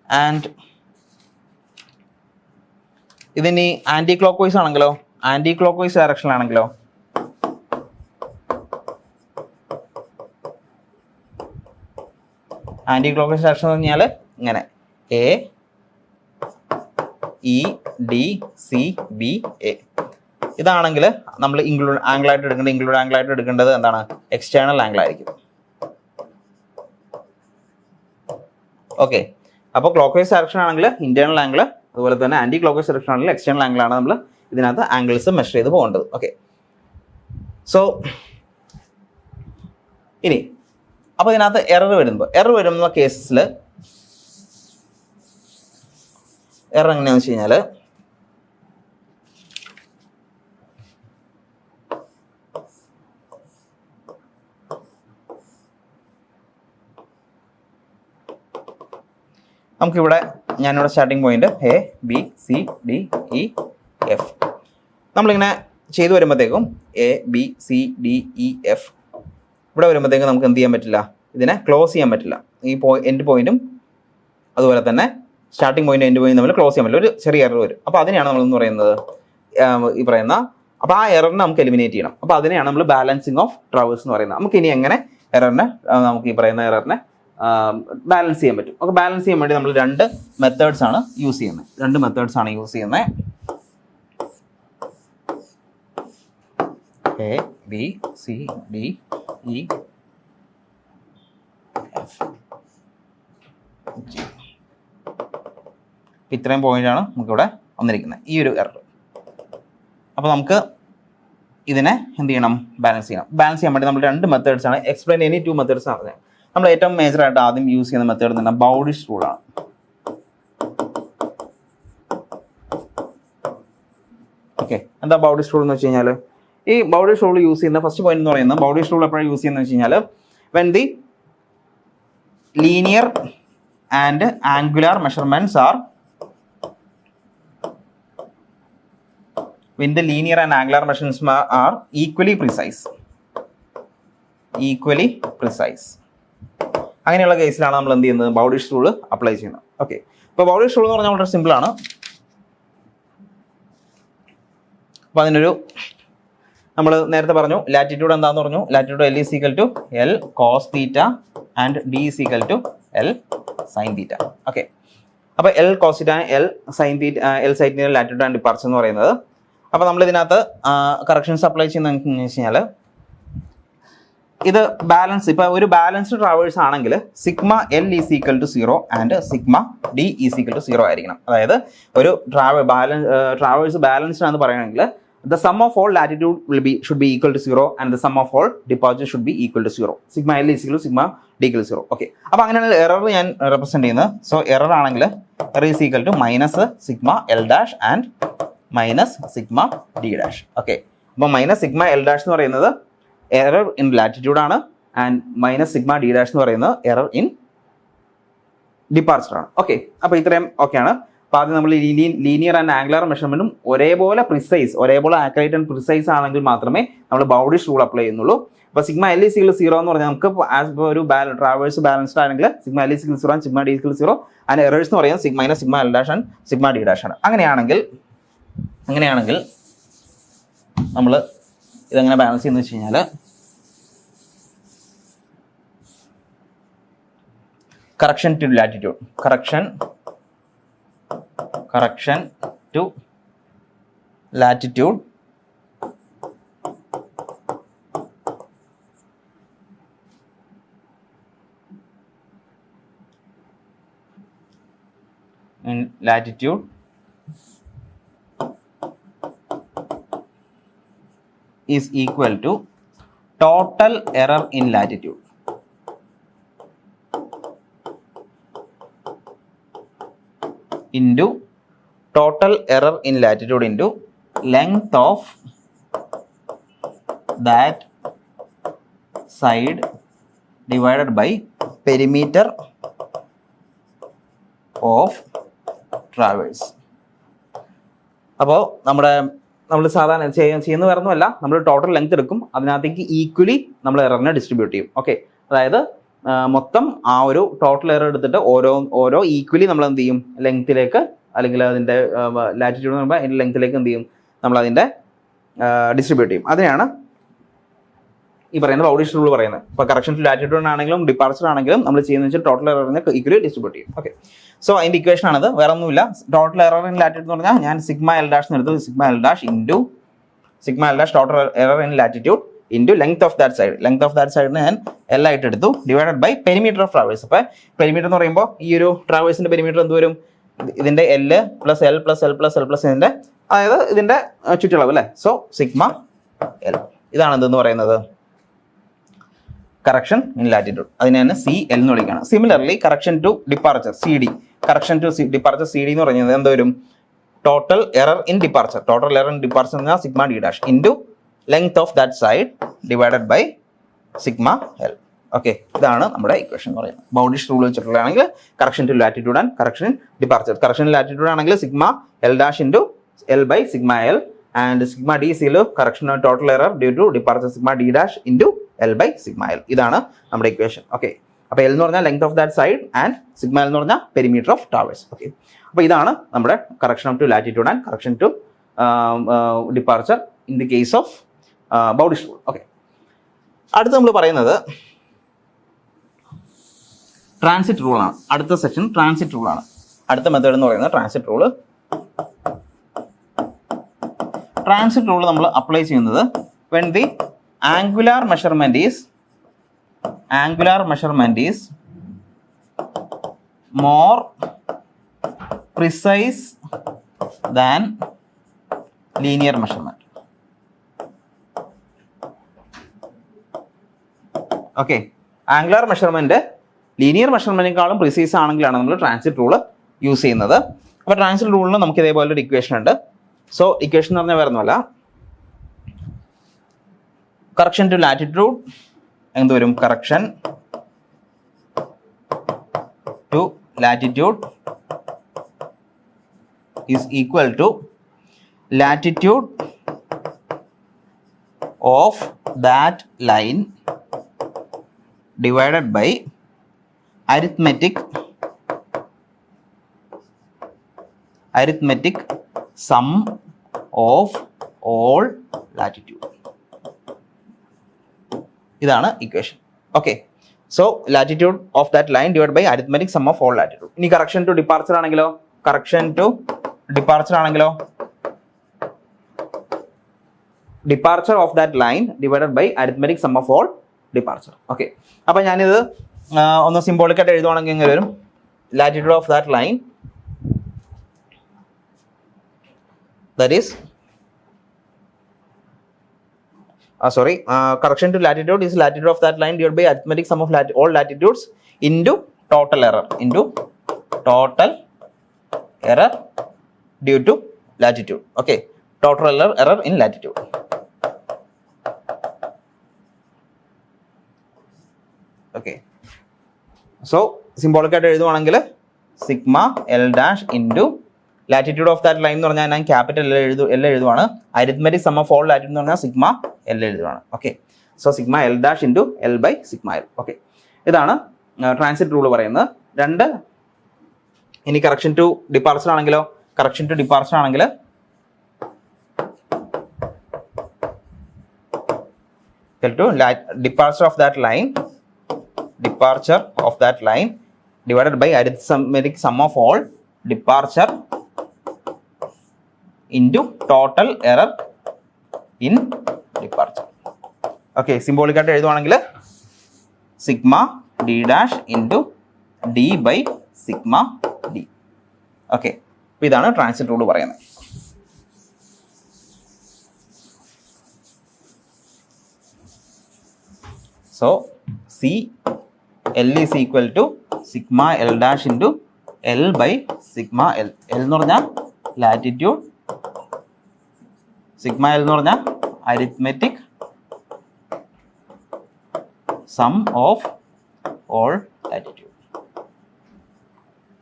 ആൻഡ് ഇതിനി ആന്റി ക്ലോക്ക് വൈസ് ആണെങ്കിലോ, ആന്റി ക്ലോക്ക് വൈസ് ഡയറക്ഷനിലാണെങ്കിലോ ആന്റി ക്ലോക്ക് വൈസ് ഡയറക്ഷൻ എന്ന് പറഞ്ഞാൽ ഇങ്ങനെ A E D C B A. ഇതാണെങ്കിൽ നമ്മൾ ഇൻക്ലൂഡ് ആംഗിളായിട്ട് എടുക്കേണ്ടത് എന്താണ്, എക്സ്റ്റേണൽ ആംഗിൾ ആയിരിക്കും. ഓക്കെ, അപ്പോൾ ക്ലോക്ക് വൈസ് ഡയറക്ഷൻ ആണെങ്കിൽ ഇന്റേണൽ ആംഗിൾ, അതുപോലെ തന്നെ ആന്റി ക്ലോക്ക് വൈസ് ഡയറക്ഷൻ ആണെങ്കിൽ എക്സ്റ്റേണൽ ആംഗിൾ ആണ് നമ്മൾ ഇതിനകത്ത് ആംഗിൾസ് മെഷർ ചെയ്ത് പോകേണ്ടത്. ഓക്കെ, സോ ഇനി അപ്പോൾ ഇതിനകത്ത് എറർ വരുന്ന കേസസിൽ എറർ എങ്ങനെയാണെന്ന് വെച്ച് കഴിഞ്ഞാൽ നമുക്കിവിടെ ഞാനിവിടെ സ്റ്റാർട്ടിംഗ് പോയിന്റ് ABCDEF നമ്മളിങ്ങനെ ചെയ്തു വരുമ്പോഴത്തേക്കും ABCDEF ഇവിടെ വരുമ്പോഴത്തേക്കും നമുക്ക് എന്ത് ചെയ്യാൻ പറ്റില്ല, ഇതിനെ ക്ലോസ് ചെയ്യാൻ പറ്റില്ല. ഈ എൻഡ് പോയിന്റും അതുപോലെ തന്നെ സ്റ്റാർട്ടിംഗ് പോയിന്റ് എൻഡ് പോയിന്റ് തമ്മിൽ ക്ലോസ് ചെയ്യാൻ പറ്റില്ല, ഒരു ചെറിയ എറർ വരും. അപ്പോൾ അതിനെയാണ് നമ്മളെന്ന് പറയുന്നത് ഈ പറയുന്ന, അപ്പോൾ ആ എററിനെ നമുക്ക് എലിമിനേറ്റ് ചെയ്യണം. അപ്പോൾ അതിനെയാണ് നമ്മൾ ബാലൻസിങ് ഓഫ് ട്രാവേഴ്സ് എന്ന് പറയുന്നത്. നമുക്ക് ഇനി എങ്ങനെ എററിനെ നമുക്ക് ഈ പറയുന്ന എററിനെ ബാലൻസ് ചെയ്യാൻ പറ്റും. അപ്പോൾ ബാലൻസ് ചെയ്യാൻ വേണ്ടി നമ്മൾ രണ്ട് മെത്തേഡ്സ് ആണ് യൂസ് ചെയ്യുന്നത്. ABCDEF. ഇത്രയും പോയിന്റാണ് നമുക്കിവിടെ വന്നിരിക്കുന്നത്, ഈ ഒരു എറർ. അപ്പോൾ നമുക്ക് ഇതിനെ എന്ത് ചെയ്യണം, ബാലൻസ് ചെയ്യണം. ബാലൻസ് ചെയ്യാൻ വേണ്ടി നമ്മൾ രണ്ട് മെത്തേഡ്സ് ആണ് എക്സ്പ്ലെയിൻ എനി ടു മെത്തേഡ്സ് ആണ്. നമ്മൾ ഏറ്റവും മേജറായിട്ട് ആദ്യം യൂസ് ചെയ്യുന്ന മെത്തേഡ് എന്ന് പറഞ്ഞാൽ ബൗഡിഷ് റൂളാണ്. ഓക്കെ, എന്താ ബൗഡിഷ് റൂൾ എന്ന് വെച്ച് കഴിഞ്ഞാൽ, ഈ ബൗഡിഷ് റൂൾ യൂസ് ചെയ്യുന്ന ഫസ്റ്റ് പോയിന്റ് എന്ന് പറയുന്നത്, ബൗഡിഷ് റൂൾ എപ്പോഴാണ് യൂസ് ചെയ്യുന്നത് വെച്ച് കഴിഞ്ഞാൽ, when the linear and angular measurements are equally precise. അങ്ങനെയുള്ള കേസിലാണ് നമ്മൾ എന്ത് ചെയ്യുന്നത്, ബൗഡിഷ് റൂൾ അപ്ലൈ ചെയ്യുന്നത്. ഓക്കെ, ഇപ്പോൾ ബൗഡിഷ് റൂൾ എന്ന് പറഞ്ഞാൽ വളരെ സിമ്പിൾ ആണ്. അപ്പോൾ അതിനൊരു നമ്മൾ നേരത്തെ പറഞ്ഞു ലാറ്റിറ്റ്യൂഡ് എന്താണെന്ന് പറഞ്ഞു. Latitude L = L cos θ and D = L sin θ. Okay, അപ്പോൾ L cos θ L sin θ latitude and departure എന്ന് പറയുന്നത്. അപ്പോൾ നമ്മൾ ഇതിനകത്ത് കറക്ഷൻസ് അപ്ലൈ ചെയ്യുന്നത് വെച്ച് കഴിഞ്ഞാൽ, ഇത് ബാലൻസ്, ഇപ്പോൾ ഒരു ബാലൻസ്ഡ് ട്രാവേഴ്സ് ആണെങ്കിൽ sigma L = 0 and sigma D = 0 ആയിരിക്കണം. അതായത് ഒരു ട്രാവേഴ്സ് ബാലൻസ്ഡ് ആണെന്ന് പറയുകയാണെങ്കിൽ the sum of all latitude should be equal to 0 and the sum of all departure should be equal to 0. Sigma L = sigma D = 0. Okay, അപ്പോൾ അങ്ങനെയുള്ള എറർ ഞാൻ റെപ്രസെന്റ് ചെയ്യുന്നത്. സോ എറർ ആണെങ്കിൽ error = -sigma L' and -sigma D'. Okay, അപ്പോൾ -sigma L' എന്ന് പറയുന്നത് എറർ ഇൻ ലാറ്റിറ്റ്യൂഡ് ആണ്, ആൻഡ് -sigma D' എന്ന് പറയുന്നത് എറർ ഇൻ ഡിപ്പാർച്ചർ ആണ്. ഓക്കെ, അപ്പോൾ ഇത്രയും ഓക്കെയാണ്. അപ്പോൾ ആദ്യം നമ്മൾ ലീനിയർ ആൻഡ് ആംഗുലാർ മെഷർമെന്റും ഒരേപോലെ ആക്യുറേറ്റ് ആൻഡ് പ്രിസൈസ് ആണെങ്കിൽ മാത്രമേ നമ്മൾ ബൗഡിഷ് റൂൾ അപ്ലൈ ചെയ്യുന്നുള്ളൂ. അപ്പോൾ സിഗ്മ L = 0 എന്ന് പറഞ്ഞാൽ നമുക്ക് ഒരു ട്രാവേഴ്സ് ബാലൻസ്ഡ് ആണെങ്കിൽ sigma L = 0 and sigma D = 0, and errors എന്ന് പറയുന്നത് -sigma L' and sigma D' ആണ്. അങ്ങനെയാണെങ്കിൽ നമ്മൾ ഇതെങ്ങനെ ബാലൻസ് ചെയ്യുന്നത് വെച്ച് കഴിഞ്ഞാൽ, correction to latitude in latitude is equal to total error in latitude into length of that side divided by perimeter of traverse. അപ്പോൾ നമ്മൾ സാധാരണ ചെയ്യുന്ന വേറൊന്നുമല്ല, നമ്മൾ ടോട്ടൽ ലെങ്ത് എടുക്കും, അതിനകത്തേക്ക് ഈക്വലി നമ്മൾ എററിനെ ഡിസ്ട്രിബ്യൂട്ട് ചെയ്യും. ഓക്കെ, അതായത് മൊത്തം ആ ഒരു ടോട്ടൽ എറർ എടുത്തിട്ട് ഓരോ ഈക്വലി നമ്മൾ എന്ത് ചെയ്യും, ലെങ്ത്തിലേക്ക്, അല്ലെങ്കിൽ അതിൻ്റെ ലാറ്റിറ്റ്യൂഡ് എന്ന് പറയുമ്പോൾ അതിൻ്റെ ലെങ്ത്തിലേക്ക് എന്ത് ചെയ്യും, നമ്മൾ അതിൻ്റെ ഡിസ്ട്രിബ്യൂട്ട് ചെയ്യും. അതിനാണ് ഈ പറയുന്ന ബൗഡിഷ് റൂൾ പറയുന്നത്. ഇപ്പോൾ കറക്ഷൻ ടു ലാറ്റിറ്റ്യൂഡ് ആണെങ്കിലും ഡിപ്പാർച്ചർ ആണെങ്കിലും നമ്മൾ ചെയ്യുന്നത് വെച്ചാൽ ടോട്ടൽ എററിനെ ഈക്വലി ഡിസ്ട്രിബ്യൂട്ട് ചെയ്യും. ഓക്കെ, സോ അതിൻ്റെ ഇക്വേഷൻ ആണത്, വേറെ ഒന്നുമില്ല. ടോട്ടൽ എറർ ഇൻ ലാറ്റിറ്റ്യൂഡ് എന്ന് പറഞ്ഞാൽ ഞാൻ സിഗ്മ L' എന്ന് എടുത്തു, sigma L' total error in latitude into length of that സൈഡിനെ ഞാൻ L ആയിട്ട് എടുത്തു, divided by perimeter of traverse. അപ്പോൾ പെരിമീറ്റർ എന്ന് പറയുമ്പോൾ ഈ ഒരു ട്രാവേഴ്സിൻ്റെ പെരിമീറ്റർ എന്ത് വരും, ഇതിൻ്റെ L + L + ഇതിൻ്റെ, അതായത് ഇതിൻ്റെ ചുറ്റളവ് അല്ലേ. സോ സിഗ്മ L, ഇതാണ് എന്തെന്ന് പറയുന്നത് കറക്ഷൻ ഇൻ ലാറ്റിറ്റ്യൂഡ്, അതിനെ തന്നെ CL എന്ന് വിളിക്കുകയാണ്. Similarly correction to departure CD, correction to departure CD എന്ന് പറയുന്നത് എന്ത് വരും? Total error in departure, total error in departure എന്ന് പറഞ്ഞാൽ sigma D dash into length of that side divided by sigma L. Okay, ഇതാണ് നമ്മുടെ ഇക്വേഷൻ എന്ന് പറയുന്നത്. ബൗണ്ടിഷ് റൂൾ വെച്ചിട്ടുള്ളതാണെങ്കിൽ correction to latitude and correction in departure. Correction latitude ആണെങ്കിൽ sigma L dash into L by sigma L and sigma D seal correction total error due to departure sigma D dash into L by sigma L. ഇതാണ് നമ്മുടെ ഇക്വേഷൻ. ഓക്കെ, അപ്പോൾ L എന്ന് പറഞ്ഞാൽ length of that side and sigma L എന്ന് പറഞ്ഞാൽ പെരിമീറ്റർ ഓഫ് ടവേഴ്സ്. ഓക്കെ, അപ്പോൾ ഇതാണ് നമ്മുടെ correction to latitude and correction to departure in the case of Bowditch rule. Okay, അടുത്ത് നമ്മൾ പറയുന്നത് ട്രാൻസിറ്റ് റൂളാണ്. അടുത്ത സെക്ഷൻ ട്രാൻസിറ്റ് റൂളാണ്. അടുത്ത മെത്തേഡ് എന്ന് പറയുന്നത് ട്രാൻസിറ്റ് റൂള്. ട്രാൻസിറ്റ് റൂൾ നമ്മൾ അപ്ലൈ ചെയ്യുന്നത് when the angular measurement is more precise than linear measurement. Okay, angular measurement linear മെഷർമെന്റിനേക്കാളും പ്രിസൈസ് ആണെങ്കിലാണ് നമ്മൾ ട്രാൻസിറ്റ് റൂൾ യൂസ് ചെയ്യുന്നത്. അപ്പോൾ ട്രാൻസിറ്റ് റൂളിന് നമുക്ക് ഇതേപോലെ ഒരു ഇക്വേഷൻ ഉണ്ട്. സോ ഇക്വേഷൻ എന്ന് പറഞ്ഞാൽ വേറെ ഒന്നുമല്ല, കറക്ഷൻ ടു ലാറ്റിറ്റ്യൂഡ് എന്ത് വരും? Correction to latitude is equal to latitude of that line divided by arithmetic sum of all latitude. ഇതാണ് equation. Okay, so latitude of that line divide by arithmetic sum of all latitude. ഇനി കറക്ഷൻ ടു ഡിപ്പാർച്ചർ ആണെങ്കിലോ? Departure of that line divided by arithmetic sum of all departure. Okay, അപ്പോൾ ഞാനിത് ഒന്ന് സിംബോളിക്കായിട്ട് എഴുതുവാണെങ്കിൽ എങ്ങനെ വരും? Latitude of that line that is correction to latitude is latitude of that line divided by arithmetic sum of all latitudes into total error due to latitude. Okay, total error in latitude. Okay, so symbolic ആയിട്ട് എഴുതുവാണെങ്കിൽ sigma L dash into latitude of that line എന്ന് പറഞ്ഞാൽ ഞാൻ ക്യാപിറ്റൽ L എഴുതുവാണ്. Arithmetic sum of all latitude എന്ന് പറഞ്ഞാൽ സിഗ്മ L എഴുതുവാണ്. Okay, so sigma L dash into L by sigma L. Okay, ഇതാണ് ട്രാൻസിറ്റ് റൂൾ പറയുന്നത്. രണ്ട്, ഇനി കറക്ഷൻ ടു ഡിപ്പാർച്ചർ ആണെങ്കിലോ? കറക്ഷൻ ടു ഡിപ്പാർച്ചർ ആണെങ്കിൽ departure of that line divided by arithmetic sum of all departure into total error in departure. Okay, symbolic ആയിട്ട് എഴുതുവാണെങ്കിൽ sigma D dash into D by sigma D. Okay, അപ്പോൾ ഇതാണ് ട്രാൻസിറ്റ് റൂൾ പറയുന്നത്. So CL is equal to sigma L dash into L by sigma L. L എന്ന് പറഞ്ഞാൽ ലാറ്റിറ്റ്യൂഡ്, സിഗ്മ L എന്ന് പറഞ്ഞാൽ arithmetic sum of all latitude.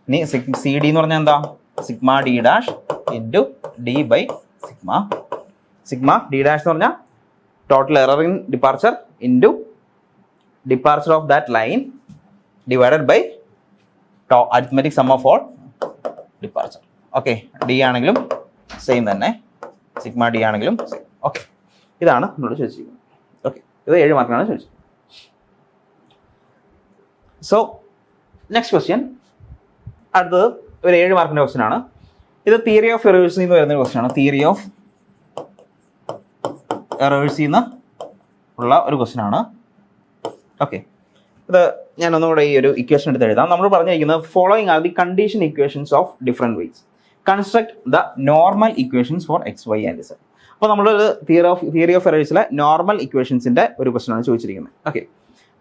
ഇനി CD എന്ന് പറഞ്ഞാൽ എന്താ? Sigma D dash into D by sigma D dash എന്ന് പറഞ്ഞാൽ total error in departure into departure of that line divided by arithmetic sum of all departure. Okay, D ആണെങ്കിലും സെയിം തന്നെ, സിഗ്മ D ആണെങ്കിലും സെയിം. ഓക്കെ, ഇതാണ് നമ്മളോട് ചോദിച്ചിരിക്കുന്നത്. ഓക്കെ, ഇത് 7 മാർക്കാണ് ചോദിച്ചത്. സോ നെക്സ്റ്റ് ക്വസ്റ്റ്യൻ, അടുത്തത് ഒരു 7 മാർക്കിൻ്റെ ക്വസ്റ്റ്യൻ ആണ്. ഇത് തിയറി ഓഫ് എറേഴ്സിൽ നിന്ന് വരുന്ന ക്വസ്റ്റ്യൻ ആണ്. തിയറി ഓഫ് എറേഴ്സിൽ നിന്ന് ഉള്ള ഒരു ക്വസ്റ്റ്യൻ ആണ്. ഓക്കെ, ഇത് ഞാൻ ഒന്നുകൂടെ ഈ ഒരു ഇക്വേഷൻ എടുത്ത് എഴുതാം. നമ്മൾ പറഞ്ഞിരിക്കുന്നത് following are the condition equations of different ways. Construct the normal equations for x y and z. അപ്പോൾ നമ്മൾ തിയറി ഓഫ് എറേഴ്സിലെ നോർമൽ ഇക്വേഷൻസിൻ്റെ ഒരു ക്വസ്റ്റൻ ആണ് ചോദിച്ചിരിക്കുന്നത്. ഓക്കെ,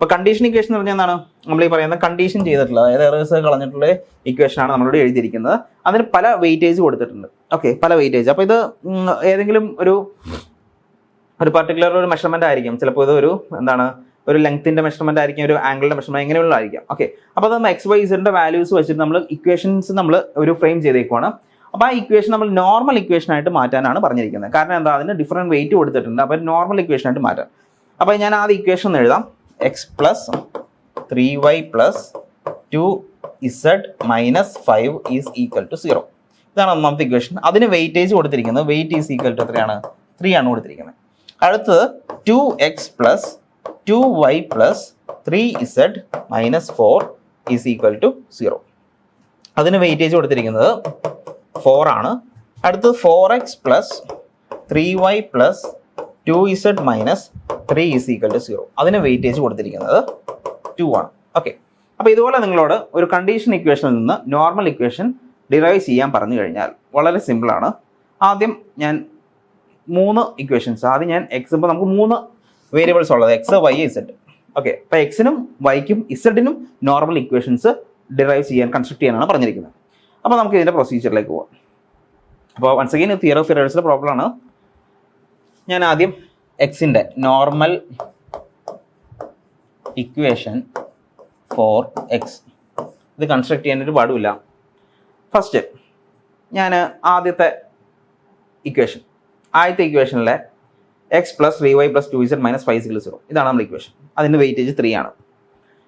അപ്പോൾ കണ്ടീഷൻ ഇക്വേഷൻ എന്ന് പറഞ്ഞാൽ എന്താണ്? നമ്മൾ ഈ പറയുന്ന കണ്ടീഷൻ ചെയ്തിട്ടുള്ള, അതായത് എറേഴ്സ് കളഞ്ഞിട്ടുള്ള ഇക്വേഷനാണ് നമ്മളോട് എഴുതിയിരിക്കുന്നത്. അതിന് പല വെയിറ്റേജ് കൊടുത്തിട്ടുണ്ട്. ഓക്കെ, പല വെയിറ്റേജ്. അപ്പോൾ ഇത് ഏതെങ്കിലും ഒരു പർട്ടിക്കുലർ ഒരു മെഷർമെന്റ് ആയിരിക്കും. ചിലപ്പോൾ ഇത് ഒരു ലെങ്ത്തിന്റെ മെഷർമെന്റ് ആയിരിക്കും, ഒരു ആംഗിളിന്റെ മെഷർമെന്റ്, എങ്ങനെയുള്ള ആയിരിക്കാം. ഓക്കെ, അപ്പോൾ അത് എക്സ് വൈ സെഡിന്റെ വാല്യൂസ് വെച്ചിട്ട് നമ്മൾ ഇക്വേഷൻസ് നമ്മൾ ഒരു ഫ്രെയിം ചെയ്തേക്കുവാണ്. അപ്പോൾ ആ ഇക്വേഷൻ നമ്മൾ നോർമൽ ഇക്വേഷൻ ആയിട്ട് മാറ്റാനാണ് പറഞ്ഞിരിക്കുന്നത്. കാരണം എന്താ? അതിന് ഡിഫറെന്റ് വെയിറ്റ് കൊടുത്തിട്ടുണ്ട്. അപ്പോൾ നോർമൽ ഇക്വേഷൻ ആയിട്ട് മാറ്റാം. അപ്പോൾ ഞാൻ ആദ്യം ഇക്വേഷൻ ഒന്ന് എഴുതാം. X plus 3y plus 2z minus 5 is equal to 0. ഇതാണ് ഒന്നാമത്തെ ഇക്വേഷൻ. അതിന് വെയിറ്റേജ് കൊടുത്തിരിക്കുന്നത് വെയിറ്റ് ഈസ് ഈക്വൽ ടു എത്രയാണ്? 3 ആണ് കൊടുത്തിരിക്കുന്നത്. അടുത്തത് 2x plus 2y plus 3z minus 4 is equal to 0. അതിന് വെയിറ്റേജ് കൊടുത്തിരിക്കുന്നത് 4 ആണ്. അടുത്തത് 4x plus 3y plus 2z minus 3 is equal to 0. അതിന് വെയിറ്റേജ് കൊടുത്തിരിക്കുന്നത് 2 ആണ്. ഓക്കെ, അപ്പോൾ ഇതുപോലെ നിങ്ങളോട് ഒരു കണ്ടീഷൻ ഇക്വേഷനിൽ നിന്ന് നോർമൽ ഇക്വേഷൻ ഡിറൈവ് ചെയ്യാൻ പറഞ്ഞു കഴിഞ്ഞാൽ വളരെ സിമ്പിളാണ്. ആദ്യം ഞാൻ 3 ഇക്വേഷൻസ്, ആദ്യം ഞാൻ എക്സ്, ഇപ്പോൾ നമുക്ക് 3 വേരിയബിൾസ് ഉള്ളത് എക്സ്, വൈ, ഇസഡ്. ഓക്കെ, അപ്പോൾ എക്സിനും വൈക്കും ഇസഡിനും നോർമൽ ഇക്വേഷൻസ് ഡിറൈവ് ചെയ്യാൻ, കൺസ്ട്രക്ട് ചെയ്യാനാണ് പറഞ്ഞിരിക്കുന്നത്. അപ്പോൾ നമുക്ക് ഇതിൻ്റെ പ്രൊസീജിയറിലേക്ക് പോവാം. അപ്പോൾ വൺസ് അഗൈൻ തിയറി ഓഫ് എറേഴ്സിലെ പ്രോബ്ലമാണ്. ഞാൻ ആദ്യം എക്സിൻ്റെ നോർമൽ ഇക്വേഷൻ ഫോർ എക്സ് ഇത് കൺസ്ട്രക്ട് ചെയ്യാനൊരു പാടുമില്ല. ഫസ്റ്റ് ഞാൻ ആദ്യത്തെ ഇക്വേഷനിലെ X plus 3y plus 2z minus 5 = 0 ഇതാണ് നമ്മുടെ ഇക്വേഷൻ. അതിൻ്റെ വെയിറ്റേജ് 3 ആണ്.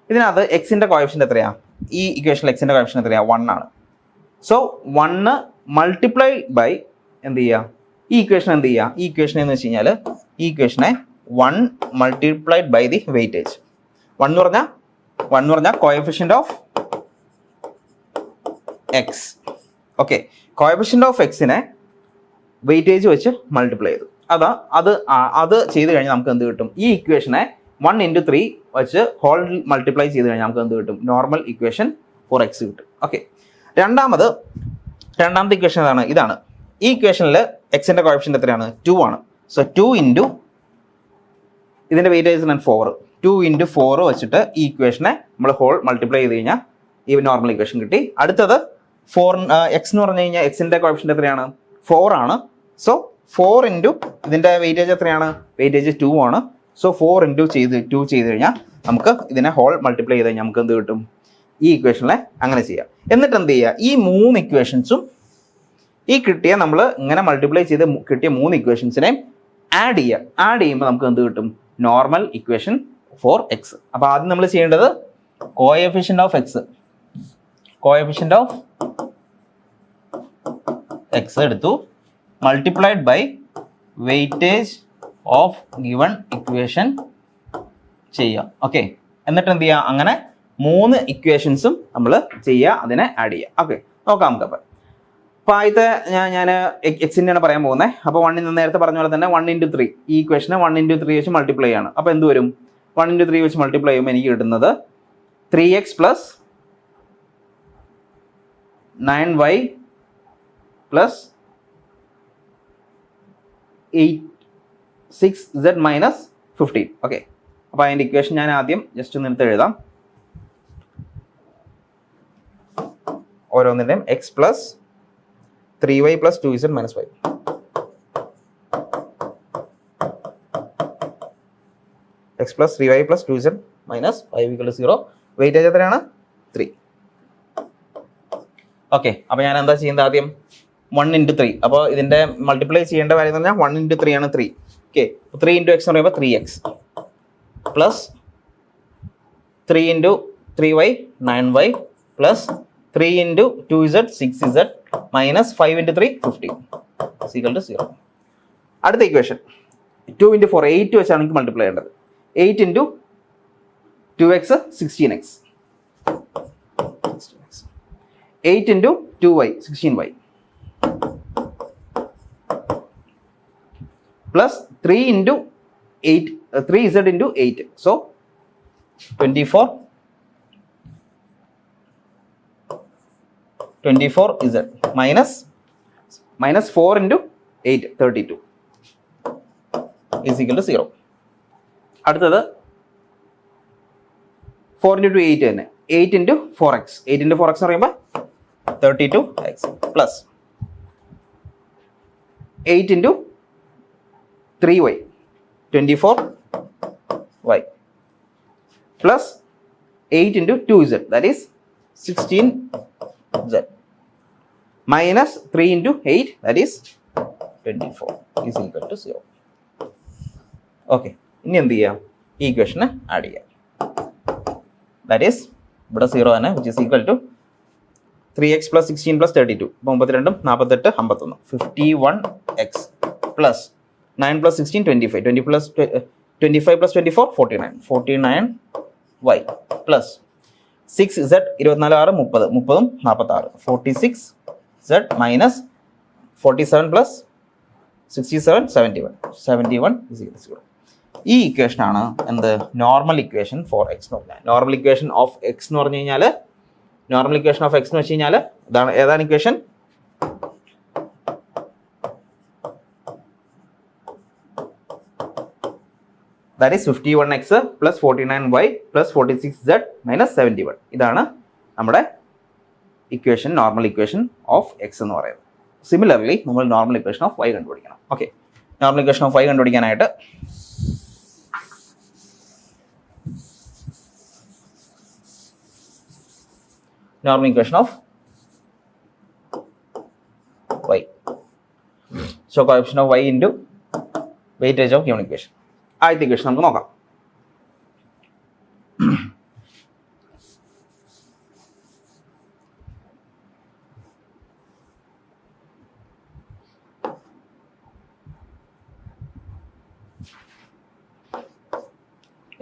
ഇതിനകത്ത് എക്സിൻ്റെ കോഎഫിഷ്യൻ്റ് എത്രയാണ്? ഈ ഇക്വേഷനിൽ എക്സിൻ്റെ കോഎഫിഷ്യൻ്റ് എത്രയാണ്? 1 ആണ്. സോ 1 മൾട്ടിപ്ലൈ ബൈ എന്ത് ചെയ്യുക? ഈ ഇക്വേഷൻ എന്ത് ചെയ്യുക? ഈ ഇക്വേഷൻ എന്ന് വെച്ച് കഴിഞ്ഞാൽ ഈ ഇക്വേഷനെ 1 മൾട്ടിപ്ലൈഡ് ബൈ ദി വെയിറ്റേജ്. 1 എന്ന് പറഞ്ഞാൽ coefficient of X. Okay, coefficient of എക്സിനെ വെയിറ്റേജ് വെച്ച് മൾട്ടിപ്ലൈ ചെയ്തു. അത് ചെയ്ത് കഴിഞ്ഞാൽ നമുക്ക് എന്ത് കിട്ടും? ഈ ഇക്വേഷനെ 1 × 3 വെച്ച് ഹോൾ മൾട്ടിപ്ലൈ ചെയ്ത് കഴിഞ്ഞാൽ നമുക്ക് എന്ത് കിട്ടും? നോർമൽ ഇക്വേഷൻ ഫോർ എക്സ് കിട്ടും. ഓക്കെ, രണ്ടാമത്തെ ഇക്വേഷൻ ഇതാണ്. ഈ ഇക്വേഷനിൽ എക്സിൻ്റെ കോഎഫിഷ്യൻ്റ് എത്രയാണ്? 2 ആണ്. സോ 2 × ഇതിൻ്റെ വെയിറ്റേജ് ഞാൻ 4. 2 × 4 വെച്ചിട്ട് ഈ ഇക്വേഷനെ നമ്മൾ ഹോൾ മൾട്ടിപ്ലൈ ചെയ്ത് കഴിഞ്ഞാൽ ഈ നോർമൽ ഇക്വേഷൻ കിട്ടി. അടുത്തത് 4 എക്സ് എന്ന് പറഞ്ഞു കഴിഞ്ഞാൽ എക്സിൻ്റെ കോഎഫിഷ്യൻ്റ് എത്രയാണ്? 4 ആണ്. സോ 4 × ഇതിൻ്റെ വെയിറ്റേജ് എത്രയാണ്? വെയിറ്റേജ് 2 ആണ്. സോ 4 × 2 ചെയ്ത് കഴിഞ്ഞാൽ നമുക്ക് ഇതിനെ ഹോൾ മൾട്ടിപ്ലൈ ചെയ്ത് കഴിഞ്ഞാൽ നമുക്ക് എന്ത് കിട്ടും? ഈ ഇക്വേഷനെ അങ്ങനെ ചെയ്യാം. എന്നിട്ട് എന്ത് ചെയ്യുക? ഈ 3 ഇക്വേഷൻസും ഈ കിട്ടിയ നമ്മൾ ഇങ്ങനെ മൾട്ടിപ്ലൈ ചെയ്ത് കിട്ടിയ 3 ഇക്വേഷൻസിനെ ആഡ് ചെയ്യുമ്പോൾ നമുക്ക് എന്ത് കിട്ടും? Normal equation for x. അപ്പോൾ ആദ്യം നമ്മൾ ചെയ്യേണ്ടത് കോഎഫിഷ്യൻ്റ് ഓഫ് എക്സ് എടുത്തു, multiplied by weightage of given equation ചെയ്യാം. ഓക്കെ, എന്നിട്ട് എന്ത് ചെയ്യുക? അങ്ങനെ 3 ഇക്വേഷൻസും നമ്മൾ ചെയ്യുക, അതിനെ ആഡ് ചെയ്യുക. ഓക്കെ, നോക്കാം നമുക്ക്. അപ്പോൾ ആദ്യത്തെ ഞാൻ എക്സിൻ്റെയാണ് പറയാൻ പോകുന്നത്. അപ്പോൾ 1 നേരത്തെ പറഞ്ഞ പോലെ തന്നെ 1 × 3 ഈ ഇക്വേഷനെ 1 × 3 വെച്ച് മൾട്ടിപ്ലൈ ആണ്. അപ്പോൾ എന്ത് വരും? 1 × 3 വെച്ച് മൾട്ടിപ്ലൈ ചെയ്യുമ്പോൾ എനിക്ക് കിട്ടുന്നത് 3x plus 9y plus 6z minus 15. Okay, അപ്പോൾ അതിൻ്റെ ഇക്വേഷൻ ഞാൻ ആദ്യം ജസ്റ്റ് ഒന്ന് എടുത്ത് എഴുതാം. ഓരോന്നിൻ്റെയും X plus 3y plus 2z minus 5. X plus 3y plus 2z minus 5 = 0. Weightage എത്രയാണ്? 3. ഓക്കെ, അപ്പോൾ ഞാൻ എന്താ ചെയ്യുന്നത്? ആദ്യം 1 × 3. അപ്പോൾ ഇതിൻ്റെ മൾട്ടിപ്ലൈ ചെയ്യേണ്ട കാര്യം എന്ന് പറഞ്ഞാൽ 1 × 3 ആണ് 3. ഓക്കെ, 3 × x എന്ന് പറയുമ്പോൾ 3x plus 3 × 3y 9y plus 3 × 2z 6z minus 5 × 3 15 = 0. അടുത്ത ഇക്വേഷൻ 2 × 4 8 വെച്ചാണ് എനിക്ക് മൾട്ടിപ്ലൈ ചെയ്യേണ്ടത്. 8 × 2x 16x 8 × 2y 16y plus 3 × 8 3z × 8. So 24z minus 4 × 8 32 = 0. അടുത്തത് 4 into 2 8 തന്നെ. 8 into 4x. 8 into 4x എന്ന് പറയുമ്പോൾ 32x plus 8 into 3y 24y plus 8 into 2z, that is 16z, minus 3 into 8, that is 24, is equal to 0. Okay, ഇനി എന്ത് ചെയ്യാം? ഈ ഇക്വേഷന് ആഡ് ചെയ്യാം. ദാറ്റ് ഈസ് ഇവിടെ 0 തന്നെ, which is equal to 3x plus 16 plus 32. 32 48 51. 51x plus 9 plus 16 25. 25 plus 24 49. 49y plus 6z 24 30. 30 46. 46z minus 47 plus 67 71. 71 is equal to 0. ഈ ഇക്വേഷൻ ആണ് എന്ത്? നോർമൽ ഇക്വേഷൻ ഫോർ എക്സ് എന്ന് പറഞ്ഞാൽ. നോർമൽ ഇക്വേഷൻ ഓഫ് എക്സ് എന്ന് പറഞ്ഞു കഴിഞ്ഞാൽ, നോർമൽ ഇക്വേഷൻ ഓഫ് എക്സ് എന്ന് വെച്ച് കഴിഞ്ഞാൽ ഇതാണ്. ഏതാണ് equation? That is 51x plus 49y plus 46z minus 71. ഇതാണ് നമ്മുടെ equation, normal equation of X എന്ന് പറയുന്നത്. സിമിലർലി നമ്മൾ നോർമൽ ഇക്വേഷൻ ഓഫ് y കണ്ടുപിടിക്കണം. Okay, normal equation of y കണ്ടുപിടിക്കാനായിട്ട് normal equation of y. So coefficient of y into weightage of given equation. ആദ്യത്തെ ഇക്വേഷൻ നമുക്ക് നോക്കാം.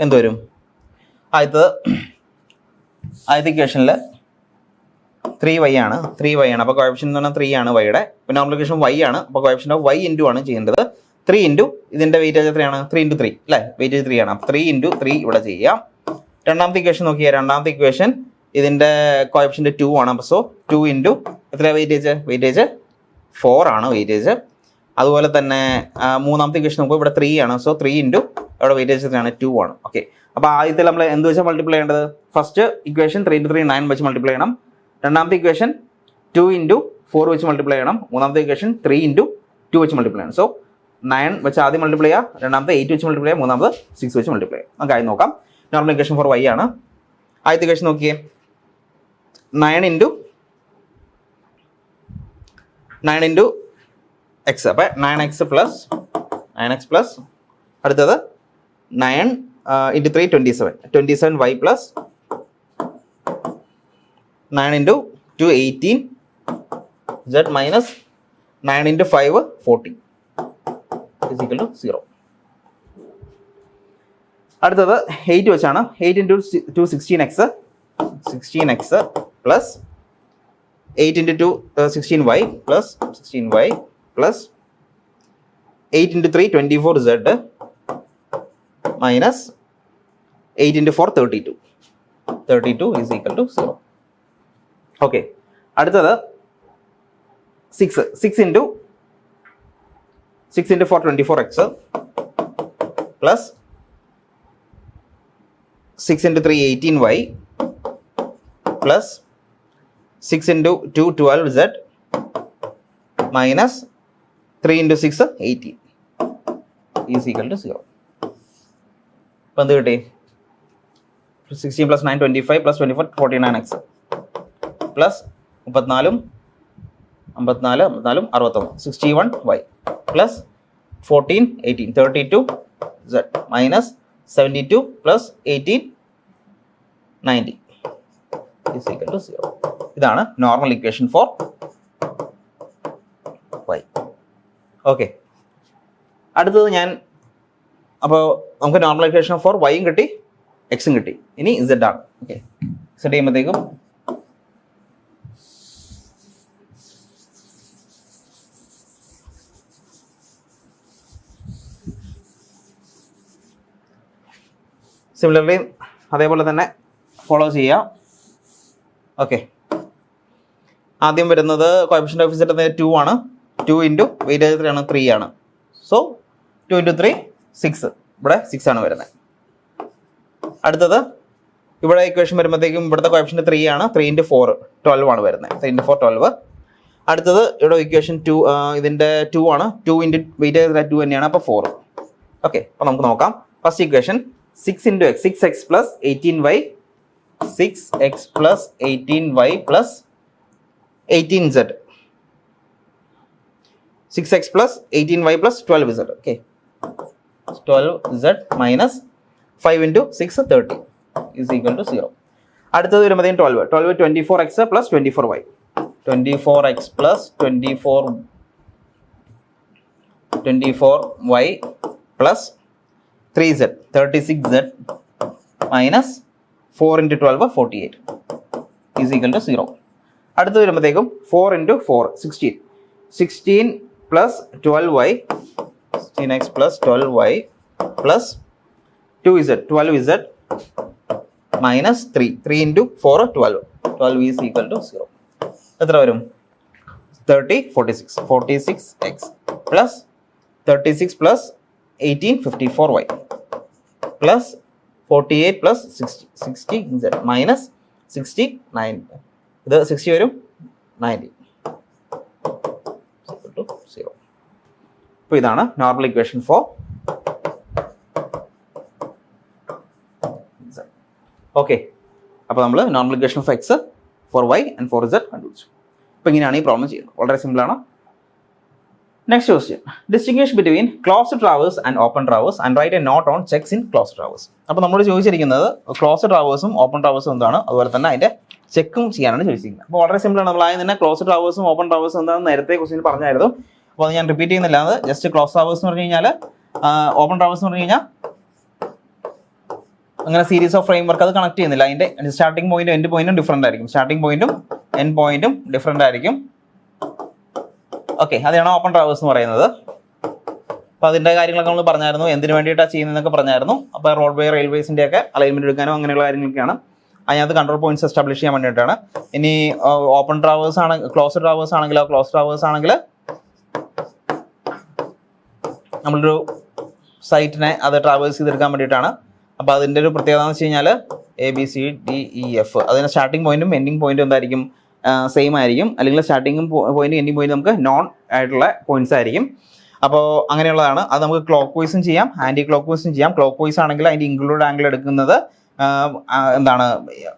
എന്ത് വരും? ആദ്യത്തെ ഇക്വേഷനിൽ 3y ആണ്. 3y ആണ്. അപ്പോൾ കോഎഫിഷ്യന്റ് എന്ന് പറഞ്ഞാൽ 3 ആണ് വൈയുടെ. ഇപ്പോൾ നോർമൽ ഇക്വേഷൻ y ആണ്. അപ്പോൾ കോഎഫിഷ്യന്റ് ഓഫ് y ഇൻറ്റു ആണ് ചെയ്യേണ്ടത്. 3 ഇൻറ്റു ഇതിൻ്റെ വെയിറ്റേജ് എത്രയാണ്? 3 into 3 അല്ലേ? വെയിറ്റേജ് 3 ആണ്. അപ്പോൾ 3 into 3 ഇവിടെ ചെയ്യാം. രണ്ടാമത്തെ ഇക്വേഷൻ നോക്കിയാൽ, രണ്ടാമത്തെ ഇക്വേഷൻ ഇതിൻ്റെ കോഎഫിഷ്യന്റ് 2 ആണ്. അപ്പോൾ സോ 2 into എത്രയാണ് വെയിറ്റേജ്? വെയിറ്റേജ് 4 ആണ് വെയിറ്റേജ്. അതുപോലെ തന്നെ മൂന്നാമത്തെ ഇക്വേഷൻ നോക്കുമ്പോൾ ഇവിടെ 3 ആണ്. സോ 3 into ഇവിടെ വെയിറ്റേജ് എത്രയാണ്? 2 ആണ്. ഓക്കെ, അപ്പോൾ ആദ്യത്തിൽ നമ്മൾ എന്ത് വെച്ചാൽ മൾട്ടിപ്ലൈ ചെയ്യേണ്ടത്? ഫസ്റ്റ് ഇക്വേഷൻ 3 into 3 9 വെച്ച് മൾട്ടിപ്ലൈ ചെയ്യണം. രണ്ടാമത്തെ ഇക്വേഷൻ 2 into 4 വെച്ച് മൾട്ടിപ്ലൈ ചെയ്യണം. മൂന്നാമത്തെ ഇക്വേഷൻ 3 into 2 വെച്ച് മൾട്ടിപ്ലൈ ചെയ്യണം. സോ 9 വെച്ച് ആദ്യം മൾട്ടിപ്ലൈ ചെയ്യുക, രണ്ടാമത്തെ 8 വെച്ച് മൾട്ടിപ്ലൈ ചെയ്യുക, മൂന്നാമത് 6 വെച്ച് മൾട്ടിപ്ലൈ ചെയ്യുക. നമുക്ക് ആദ്യം നോക്കാം. നോർമൽ ഇക്വേഷൻ ഫോർ y ആണ്. ആദ്യത്തെ ഇക്വേഷൻ നോക്കിയേ, 9 into x. അപ്പോൾ 9x പ്ലസ് അടുത്തത് 9 into 3 27. 27y plus 9 into 2 18z minus 9 into 5 40 is equal to 0. അടുത്തത് 8 വെച്ചാണ്. 8 into 2 16x plus 8 into 2 16y plus 16y plus 8 into 3 24z minus 8 into 4 32. 32 is equal to 0. Okay, അടുത്തത് 6 into 4 24x plus 6 into 3 18y plus 6 into 2 12z minus 3 into 6 18 is equal to 0. ഇപ്പം എന്ത് കിട്ടി? 16 plus 9 25 plus 24 49x plus 34 61y plus 14 18 32z minus 72 plus 18 90 is equal to 0. ഇതാണ് normal equation for y. Okay, അടുത്തത് അപ്പോൾ നമുക്ക് നോർമൽ ഇക്വേഷൻ ഫോർ വൈയും കിട്ടി, എക്സും കിട്ടി. ഇനി z ആണ്. ഓക്കെ, z ചെയ്യുമ്പോഴത്തേക്കും സിമിലർലി അതേപോലെ തന്നെ ഫോളോ ചെയ്യാം. ഓക്കെ, ആദ്യം വരുന്നത് കോഎഫിഷ്യന്റ് ഓഫ് z 2 ആണ്. 2 ഇൻറ്റു വെയിറ്റേജ് എത്രയാണ്? 3 ആണ്. So 2 into 3 6. ഇവിടെ 6 ആണ് വരുന്നത്. അടുത്തത് ഇവിടെ ഇക്വേഷൻ വരുമ്പോഴത്തേക്കും ഇവിടുത്തെ കോഎഫിഷ്യന്റ് 3 ആണ്. 3 × 4 12 ആണ് വരുന്നത്. 3 × 4 12. അടുത്തത് ഇവിടെ ഇക്വേഷൻ 2 ഇതിന്റെ 2 ആണ്. 2 × വെയിറ്റ് 2 തന്നെയാണ്. അപ്പോൾ 4. ഓക്കെ, അപ്പോൾ നമുക്ക് നോക്കാം. First equation 6 × x 6x plus 18y 6x plus 18y plus 18z 6x plus 18y plus 12z. Okay, 12z minus 5 × 6 30 is equal to 0. അടുത്തത് വരുമ്പോഴത്തേക്കും 12 24x plus 24y 24x plus 24y plus 3z 36z minus 4 × 12 48 is equal to 0. അടുത്തത് വരുമ്പോഴത്തേക്കും 4 × 4 16 plus 12y 16x plus 12y plus 2z 12z minus 3 × 4 12 is equal to 0. എത്ര വരും? 30 46x plus 36 plus 18 54y plus 48 plus 60z minus 69. ഇത് 60 വരും 90 0. അപ്പോൾ ഇതാണ് normal equation for z. Okay, അപ്പോൾ നമ്മൾ normal equation for x for y and for z കണ്ടുപിടിച്ചു. അപ്പോൾ ഇങ്ങനെയാണ് ഈ പ്രോബ്ലം ചെയ്യുന്നത്. വളരെ സിമ്പിളാണ്. Next question. Distinguish between closed traverse and open traverse and write a note on checks in closed traverse. അപ്പോൾ നമ്മൾ ചോദിച്ചിരിക്കുന്നത് ക്ലോസ്ഡ് ട്രാവേഴ്സും ഓപ്പൺ ട്രാവേഴ്സും എന്താണ്, അതുപോലെ തന്നെ അതിന്റെ ചെക്കും ചെയ്യാനാണ് ചോദിച്ചിരിക്കുന്നത്. അപ്പോൾ വളരെ സിമ്പിളാണ്. നമ്മൾ ആദ്യം തന്നെ ക്ലോസ്ഡ് ട്രാവേഴ്സും ഓപ്പൺ ട്രാവേഴ്സും എന്താണെന്ന് നേരത്തെ ക്വസ്റ്റ്യൻ പറഞ്ഞായിരുന്നു. അപ്പോൾ അത് ഞാൻ റിപ്പീറ്റ് ചെയ്യുന്നില്ല. അത് ജസ്റ്റ് ക്ലോസ്ഡ് ട്രാവേഴ്സ് എന്ന് പറഞ്ഞു കഴിഞ്ഞാൽ, ഓപ്പൺ ട്രാവേഴ്സ് എന്ന് പറഞ്ഞു കഴിഞ്ഞാൽ അങ്ങനെ സീരീസ് ഓഫ് ഫ്രെയിം വർക്ക് അത് കണക്ട് ചെയ്യുന്നില്ല. അതിന്റെ സ്റ്റാർട്ടിംഗ് പോയിന്റും എൻഡ് പോയിന്റും ഡിഫറെന്റ് ആയിരിക്കും. സ്റ്റാർട്ടിംഗ് പോയിന്റും എൻഡ് പോയിന്റും ഡിഫറെന്റ് ആയിരിക്കും. ഓക്കെ, അതാണ് ഓപ്പൺ ട്രാവേഴ്സ് എന്ന് പറയുന്നത്. അപ്പോൾ അതിന്റെ കാര്യങ്ങളൊക്കെ നമ്മൾ പറഞ്ഞായിരുന്നു, എന്തിനു വേണ്ടിയിട്ടാണ് ചെയ്യുന്നതെന്നൊക്കെ പറഞ്ഞായിരുന്നു. അപ്പോൾ റോഡ് വേ റെയിൽവേസിന്റെ ഒക്കെ അലൈൻമെന്റ് എടുക്കാനോ അങ്ങനെയുള്ള കാര്യങ്ങളൊക്കെയാണ്. അതിനകത്ത് കൺട്രോൾ പോയിന്റ്സ് എസ്റ്റാബ്ലിഷ് ചെയ്യാൻ വേണ്ടിയിട്ടാണ്. ഇനി ഓപ്പൺ ട്രാവേഴ്സ് ആണ്, ക്ലോസ്ഡ് ട്രാവേഴ്സ് ആണെങ്കിലോ, ക്ലോസ്ഡ് ട്രാവേഴ്സ് ആണെങ്കിൽ നമ്മളൊരു സൈറ്റിനെ അത് ട്രാവേഴ്സ് ചെയ്തെടുക്കാൻ വേണ്ടിയിട്ടാണ്. അപ്പോൾ അതിൻ്റെ ഒരു പ്രത്യേകത എന്ന് വെച്ച് കഴിഞ്ഞാൽ ABCDEF അതിന് സ്റ്റാർട്ടിംഗ് പോയിന്റും എൻഡിങ് പോയിന്റും എന്തായിരിക്കും, സെയിം ആയിരിക്കും. അല്ലെങ്കിൽ സ്റ്റാർട്ടിങ്ങും പോയിന്റും എൻഡിങ് പോയിന്റും നമുക്ക് നോൺ ആയിട്ടുള്ള പോയിന്റ്സ് ആയിരിക്കും. അപ്പോൾ അങ്ങനെയുള്ളതാണ്. അത് നമുക്ക് ക്ലോക്ക് വൈസും ചെയ്യാം, ആൻറ്റി ക്ലോക്ക് വൈസും ചെയ്യാം. ക്ലോക്ക് വൈസ് ആണെങ്കിൽ അതിൻ്റെ ഇൻക്ലൂഡ് ആംഗിൾ എടുക്കുന്നത് എന്താണ്,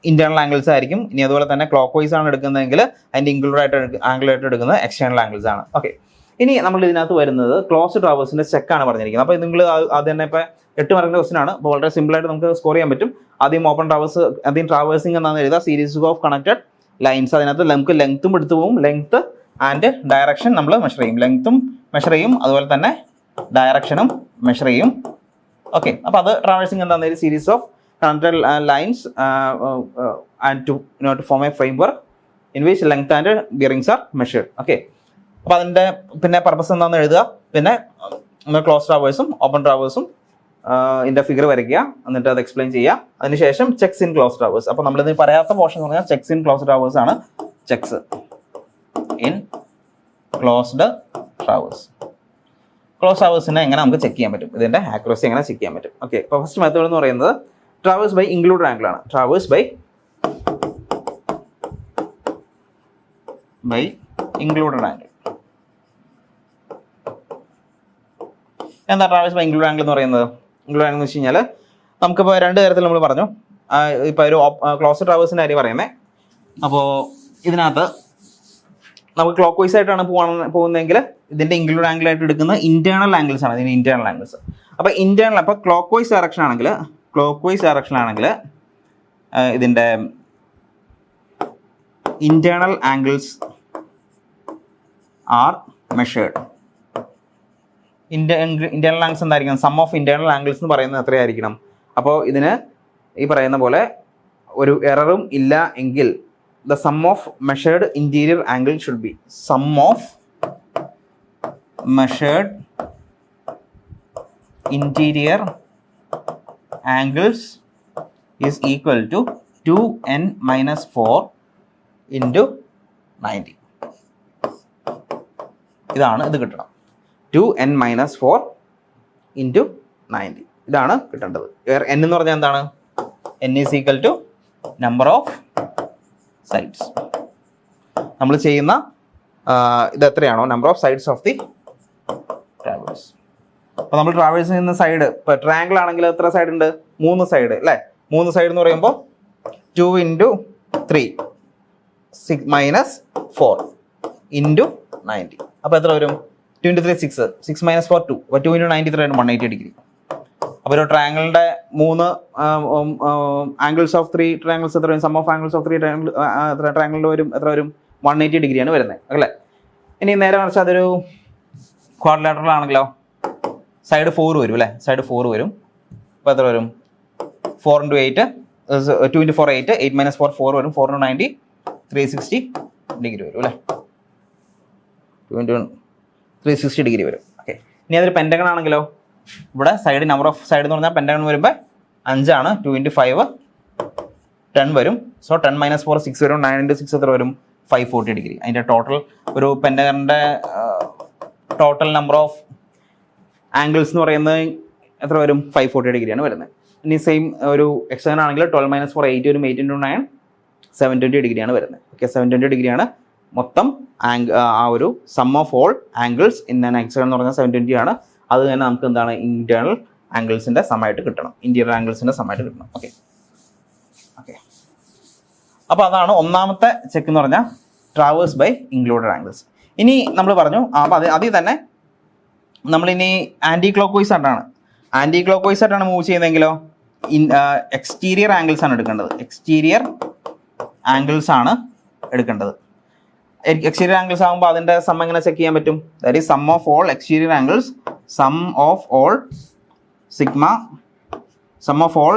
ഇന്റേണൽ ആംഗിൾസ് ആയിരിക്കും. ഇനി അതുപോലെ തന്നെ ക്ലോക്ക് വൈസ് ആണ് എടുക്കുന്നതെങ്കിൽ അതിൻ്റെ ഇൻക്ലൂഡ് ആയിട്ട് ആംഗിൾ ആയിട്ട് എടുക്കുന്നത് എക്സ്റ്റേണൽ ആംഗിൾസ് ആണ്. ഓക്കെ, ഇനി നമ്മൾ ഇതിനകത്ത് വരുന്നത് ക്ലോസ്ഡ് ട്രാവേഴ്സിന്റെ ചെക്കാണ് പറഞ്ഞിരിക്കുന്നത്. അപ്പോൾ നിങ്ങൾ അത് തന്നെ ഇപ്പോൾ 8 മാർക്കിന്റെ ക്വസ്റ്റൻ ആണ്. അപ്പോൾ വളരെ സിമ്പിൾ ആയിട്ട് നമുക്ക് സ്കോർ ചെയ്യാൻ പറ്റും. ആദ്യം ഓപ്പൺ ട്രാവേഴ്സ്, ആദ്യം ട്രാവേഴ്സിംഗ് എന്നാണ് എഴുതുക. Series of connected lines. അതിനകത്ത് നമുക്ക് ലെങ്ത്തും എടുത്തു പോകും. ലെങ്ത്ത് ആൻഡ് ഡയറക്ഷൻ നമ്മൾ മെഷർ ചെയ്യും. ലെങ്ത്തും മെഷർ ചെയ്യും, അതുപോലെ തന്നെ ഡയറക്ഷനും മെഷർ ചെയ്യും. ഓക്കെ, അപ്പോൾ അത് ട്രാവേഴ്സിംഗ് എന്താണെന്ന് series of connected lines and to form a framework in which length and bearings are measured. Okay, അപ്പോൾ അതിൻ്റെ പിന്നെ പർപ്പസ് എന്താണെന്ന് എഴുതുക. പിന്നെ നമ്മൾ ക്ലോസ് ട്രാവേഴ്സും ഓപ്പൺ ട്രാവേഴ്സും ഇതിൻ്റെ ഫിഗർ വരയ്ക്കുക, എന്നിട്ട് അത് എക്സ്പ്ലെയിൻ ചെയ്യുക. അതിനുശേഷം ചെക്സ് ഇൻ ക്ലോസ് ട്രാവേഴ്സ്. അപ്പോൾ നമ്മളിത് പറയാത്ത പോർഷൻ എന്ന് പറഞ്ഞാൽ ചെക്സ് ഇൻ ക്ലോസ് ട്രാവേഴ്സ് ആണ്. Checks in closed traverse. Close ട്രാവേഴ്സിനെ എങ്ങനെ നമുക്ക് ചെക്ക് ചെയ്യാൻ പറ്റും, ഇതിൻ്റെ ആക്യുറസി എങ്ങനെ ചെക്ക് ചെയ്യാൻ പറ്റും. ഓക്കെ, അപ്പോൾ ഫസ്റ്റ് മെത്തേഡ് എന്ന് പറയുന്നത് ട്രാവേഴ്സ് ബൈ ഇൻക്ലൂഡ് ആംഗിൾ ആണ്. Traverse by included angle. എന്താ ട്രാവേഴ്സ് ബൈ ഇൻക്ലൂഡ് ആംഗിൾ എന്ന് പറയുന്നത്? ഇൻക്ലൂഡ് ആംഗിൾ എന്ന് വെച്ച് കഴിഞ്ഞാൽ നമുക്കിപ്പോൾ 2 തരത്തിൽ നമ്മൾ പറഞ്ഞു. ഇപ്പോൾ ഒരു ക്ലോസ്ഡ് ട്രാവേഴ്സിൻ്റെ കാര്യം പറയുന്നത്. അപ്പോൾ ഇതിനകത്ത് നമുക്ക് ക്ലോക്ക് വൈസ് ആയിട്ടാണ് പോകുന്നതെങ്കിൽ ഇതിൻ്റെ ഇൻക്ലൂഡ് ആംഗിൾ ആയിട്ട് എടുക്കുന്ന ഇന്റേണൽ ആംഗിൾസ് ആണ്. ഇതിൻ്റെ ഇന്റേണൽ ആംഗിൾസ്. അപ്പോൾ ഇന്റേണൽ, അപ്പോൾ ക്ലോക്ക് വൈസ് ഡയറക്ഷൻ ആണെങ്കിൽ ഇതിൻ്റെ internal angles are measured. Internal angles എന്തായിരിക്കണം? സം ഓഫ് ഇന്റേണൽ ആംഗിൾസ് എന്ന് പറയുന്നത് എത്രയായിരിക്കണം? അപ്പോൾ ഇതിന് ഈ പറയുന്ന പോലെ ഒരു എററും ഇല്ല എങ്കിൽ the sum of measured interior angle should be sum of measured interior angles is equal to 2n minus 4 into 90. ഇതാണ് ഇത് കിട്ടണം. 2n minus 4 into 90 ഇതാണ് കിട്ടേണ്ടത്. n എന്ന് പറഞ്ഞാൽ എന്താണ്? n is equal to number of sides. നമ്മൾ ചെയ്യുന്ന ഇത് എത്രയാണോ number of sides of the traverse. അപ്പോൾ നമ്മൾ ട്രാവേഴ്സ് ചെയ്യുന്ന സൈഡ്, ഇപ്പോൾ ട്രയാങ്കിൾ ആണെങ്കിൽ എത്ര സൈഡ് ഉണ്ട്? 3 സൈഡ് അല്ലേ? 3 സൈഡ് എന്ന് പറയുമ്പോൾ 2 × 3 6 - 4 × 90. അപ്പോൾ എത്ര വരും? 2 × 3 6, 6 - 4 2. അപ്പോൾ 2 × 90 എത്ര വരും? 180 ഡിഗ്രി. അപ്പോൾ ഒരു ട്രയാങ്കിളിൻ്റെ 3 ആംഗിൾസ് ഓഫ് 3 ട്രയാങ്കിൾസ് എത്ര വരും? സം ഓഫ് ആംഗിൾസ് ഓഫ് 3 ട്രയാങ്കിളിൽ വരും എത്ര വരും? 180 ഡിഗ്രിയാണ് വരുന്നത് അല്ലേ? ഇനി നേരെ മറിച്ച് അതൊരു ക്വാഡ്രിലാറ്ററൽ ആണെങ്കിലോ സൈഡ് 4 വരും അല്ലേ? സൈഡ് 4 വരും. അപ്പോൾ എത്ര വരും? 4 × 8 2 × 4 8, 8 - 4 4 വരും. 4 × 90 360 ഡിഗ്രി വരും അല്ലേ? 2 × 360 ഡിഗ്രി വരും. ഓക്കെ. ഇനി അതൊരു പെൻറ്റഗൺ ആണെങ്കിലോ ഇവിടെ സൈഡ് നമ്പർ ഓഫ് സൈഡ് എന്ന് പറഞ്ഞാൽ പെൻറ്റഗൺ വരുമ്പോൾ 5 ആണ്. 2 × 5 10 വരും. സോ 10 - 4 6 വരും. 9 × 6 എത്ര വരും? 540 ഡിഗ്രി. അതിൻ്റെ ടോട്ടൽ ഒരു പെൻറ്റഗണിൻ്റെ ടോട്ടൽ നമ്പർ ഓഫ് ആംഗിൾസ് എന്ന് പറയുന്നത് എത്ര വരും? 540 ഡിഗ്രിയാണ് വരുന്നത്. ഇനി സെയിം ഒരു എക്സഗൺ ആണെങ്കിൽ 12 - 4 8 വരും. 8 × 9 720 ഡിഗ്രിയാണ് വരുന്നത്. ഓക്കെ, 720 ഡിഗ്രിയാണ് മൊത്തം ആ ഒരു sum of all angles in an hexagon എന്ന് പറഞ്ഞാൽ 720 ആണ്. അത് തന്നെ നമുക്ക് എന്താണ്? ഇന്റേണൽ ആംഗിൾസിൻ്റെ സമായിട്ട് കിട്ടണം, ഇന്റീരിയർ ആംഗിൾസിൻ്റെ സമായിട്ട് കിട്ടണം. ഓക്കെ ഓക്കെ അപ്പോൾ അതാണ് ഒന്നാമത്തെ ചെക്ക് എന്ന് പറഞ്ഞാൽ ട്രാവേഴ്സ് ബൈ ഇൻക്ലൂഡഡ് ആംഗിൾസ്. ഇനി നമ്മൾ പറഞ്ഞു അപ്പോൾ അതിൽ തന്നെ നമ്മളിനി ആൻറ്റി ക്ലോക്ക് വൈസ് ആയിട്ടാണ് മൂവ് ചെയ്യുന്നതെങ്കിലോ എക്സ്റ്റീരിയർ ആംഗിൾസ് ആണ് എടുക്കേണ്ടത്. എക്സ്റ്റീരിയർ ആംഗിൾസ് ആണ് എടുക്കേണ്ടത്. എക്സ്റ്റീരിയർ ആംഗിൾസ് ആകുമ്പോൾ അതിൻ്റെ സം എങ്ങനെ ചെക്ക് ചെയ്യാൻ പറ്റും? That is sum of all exterior angles, sum of all sigma, sum of all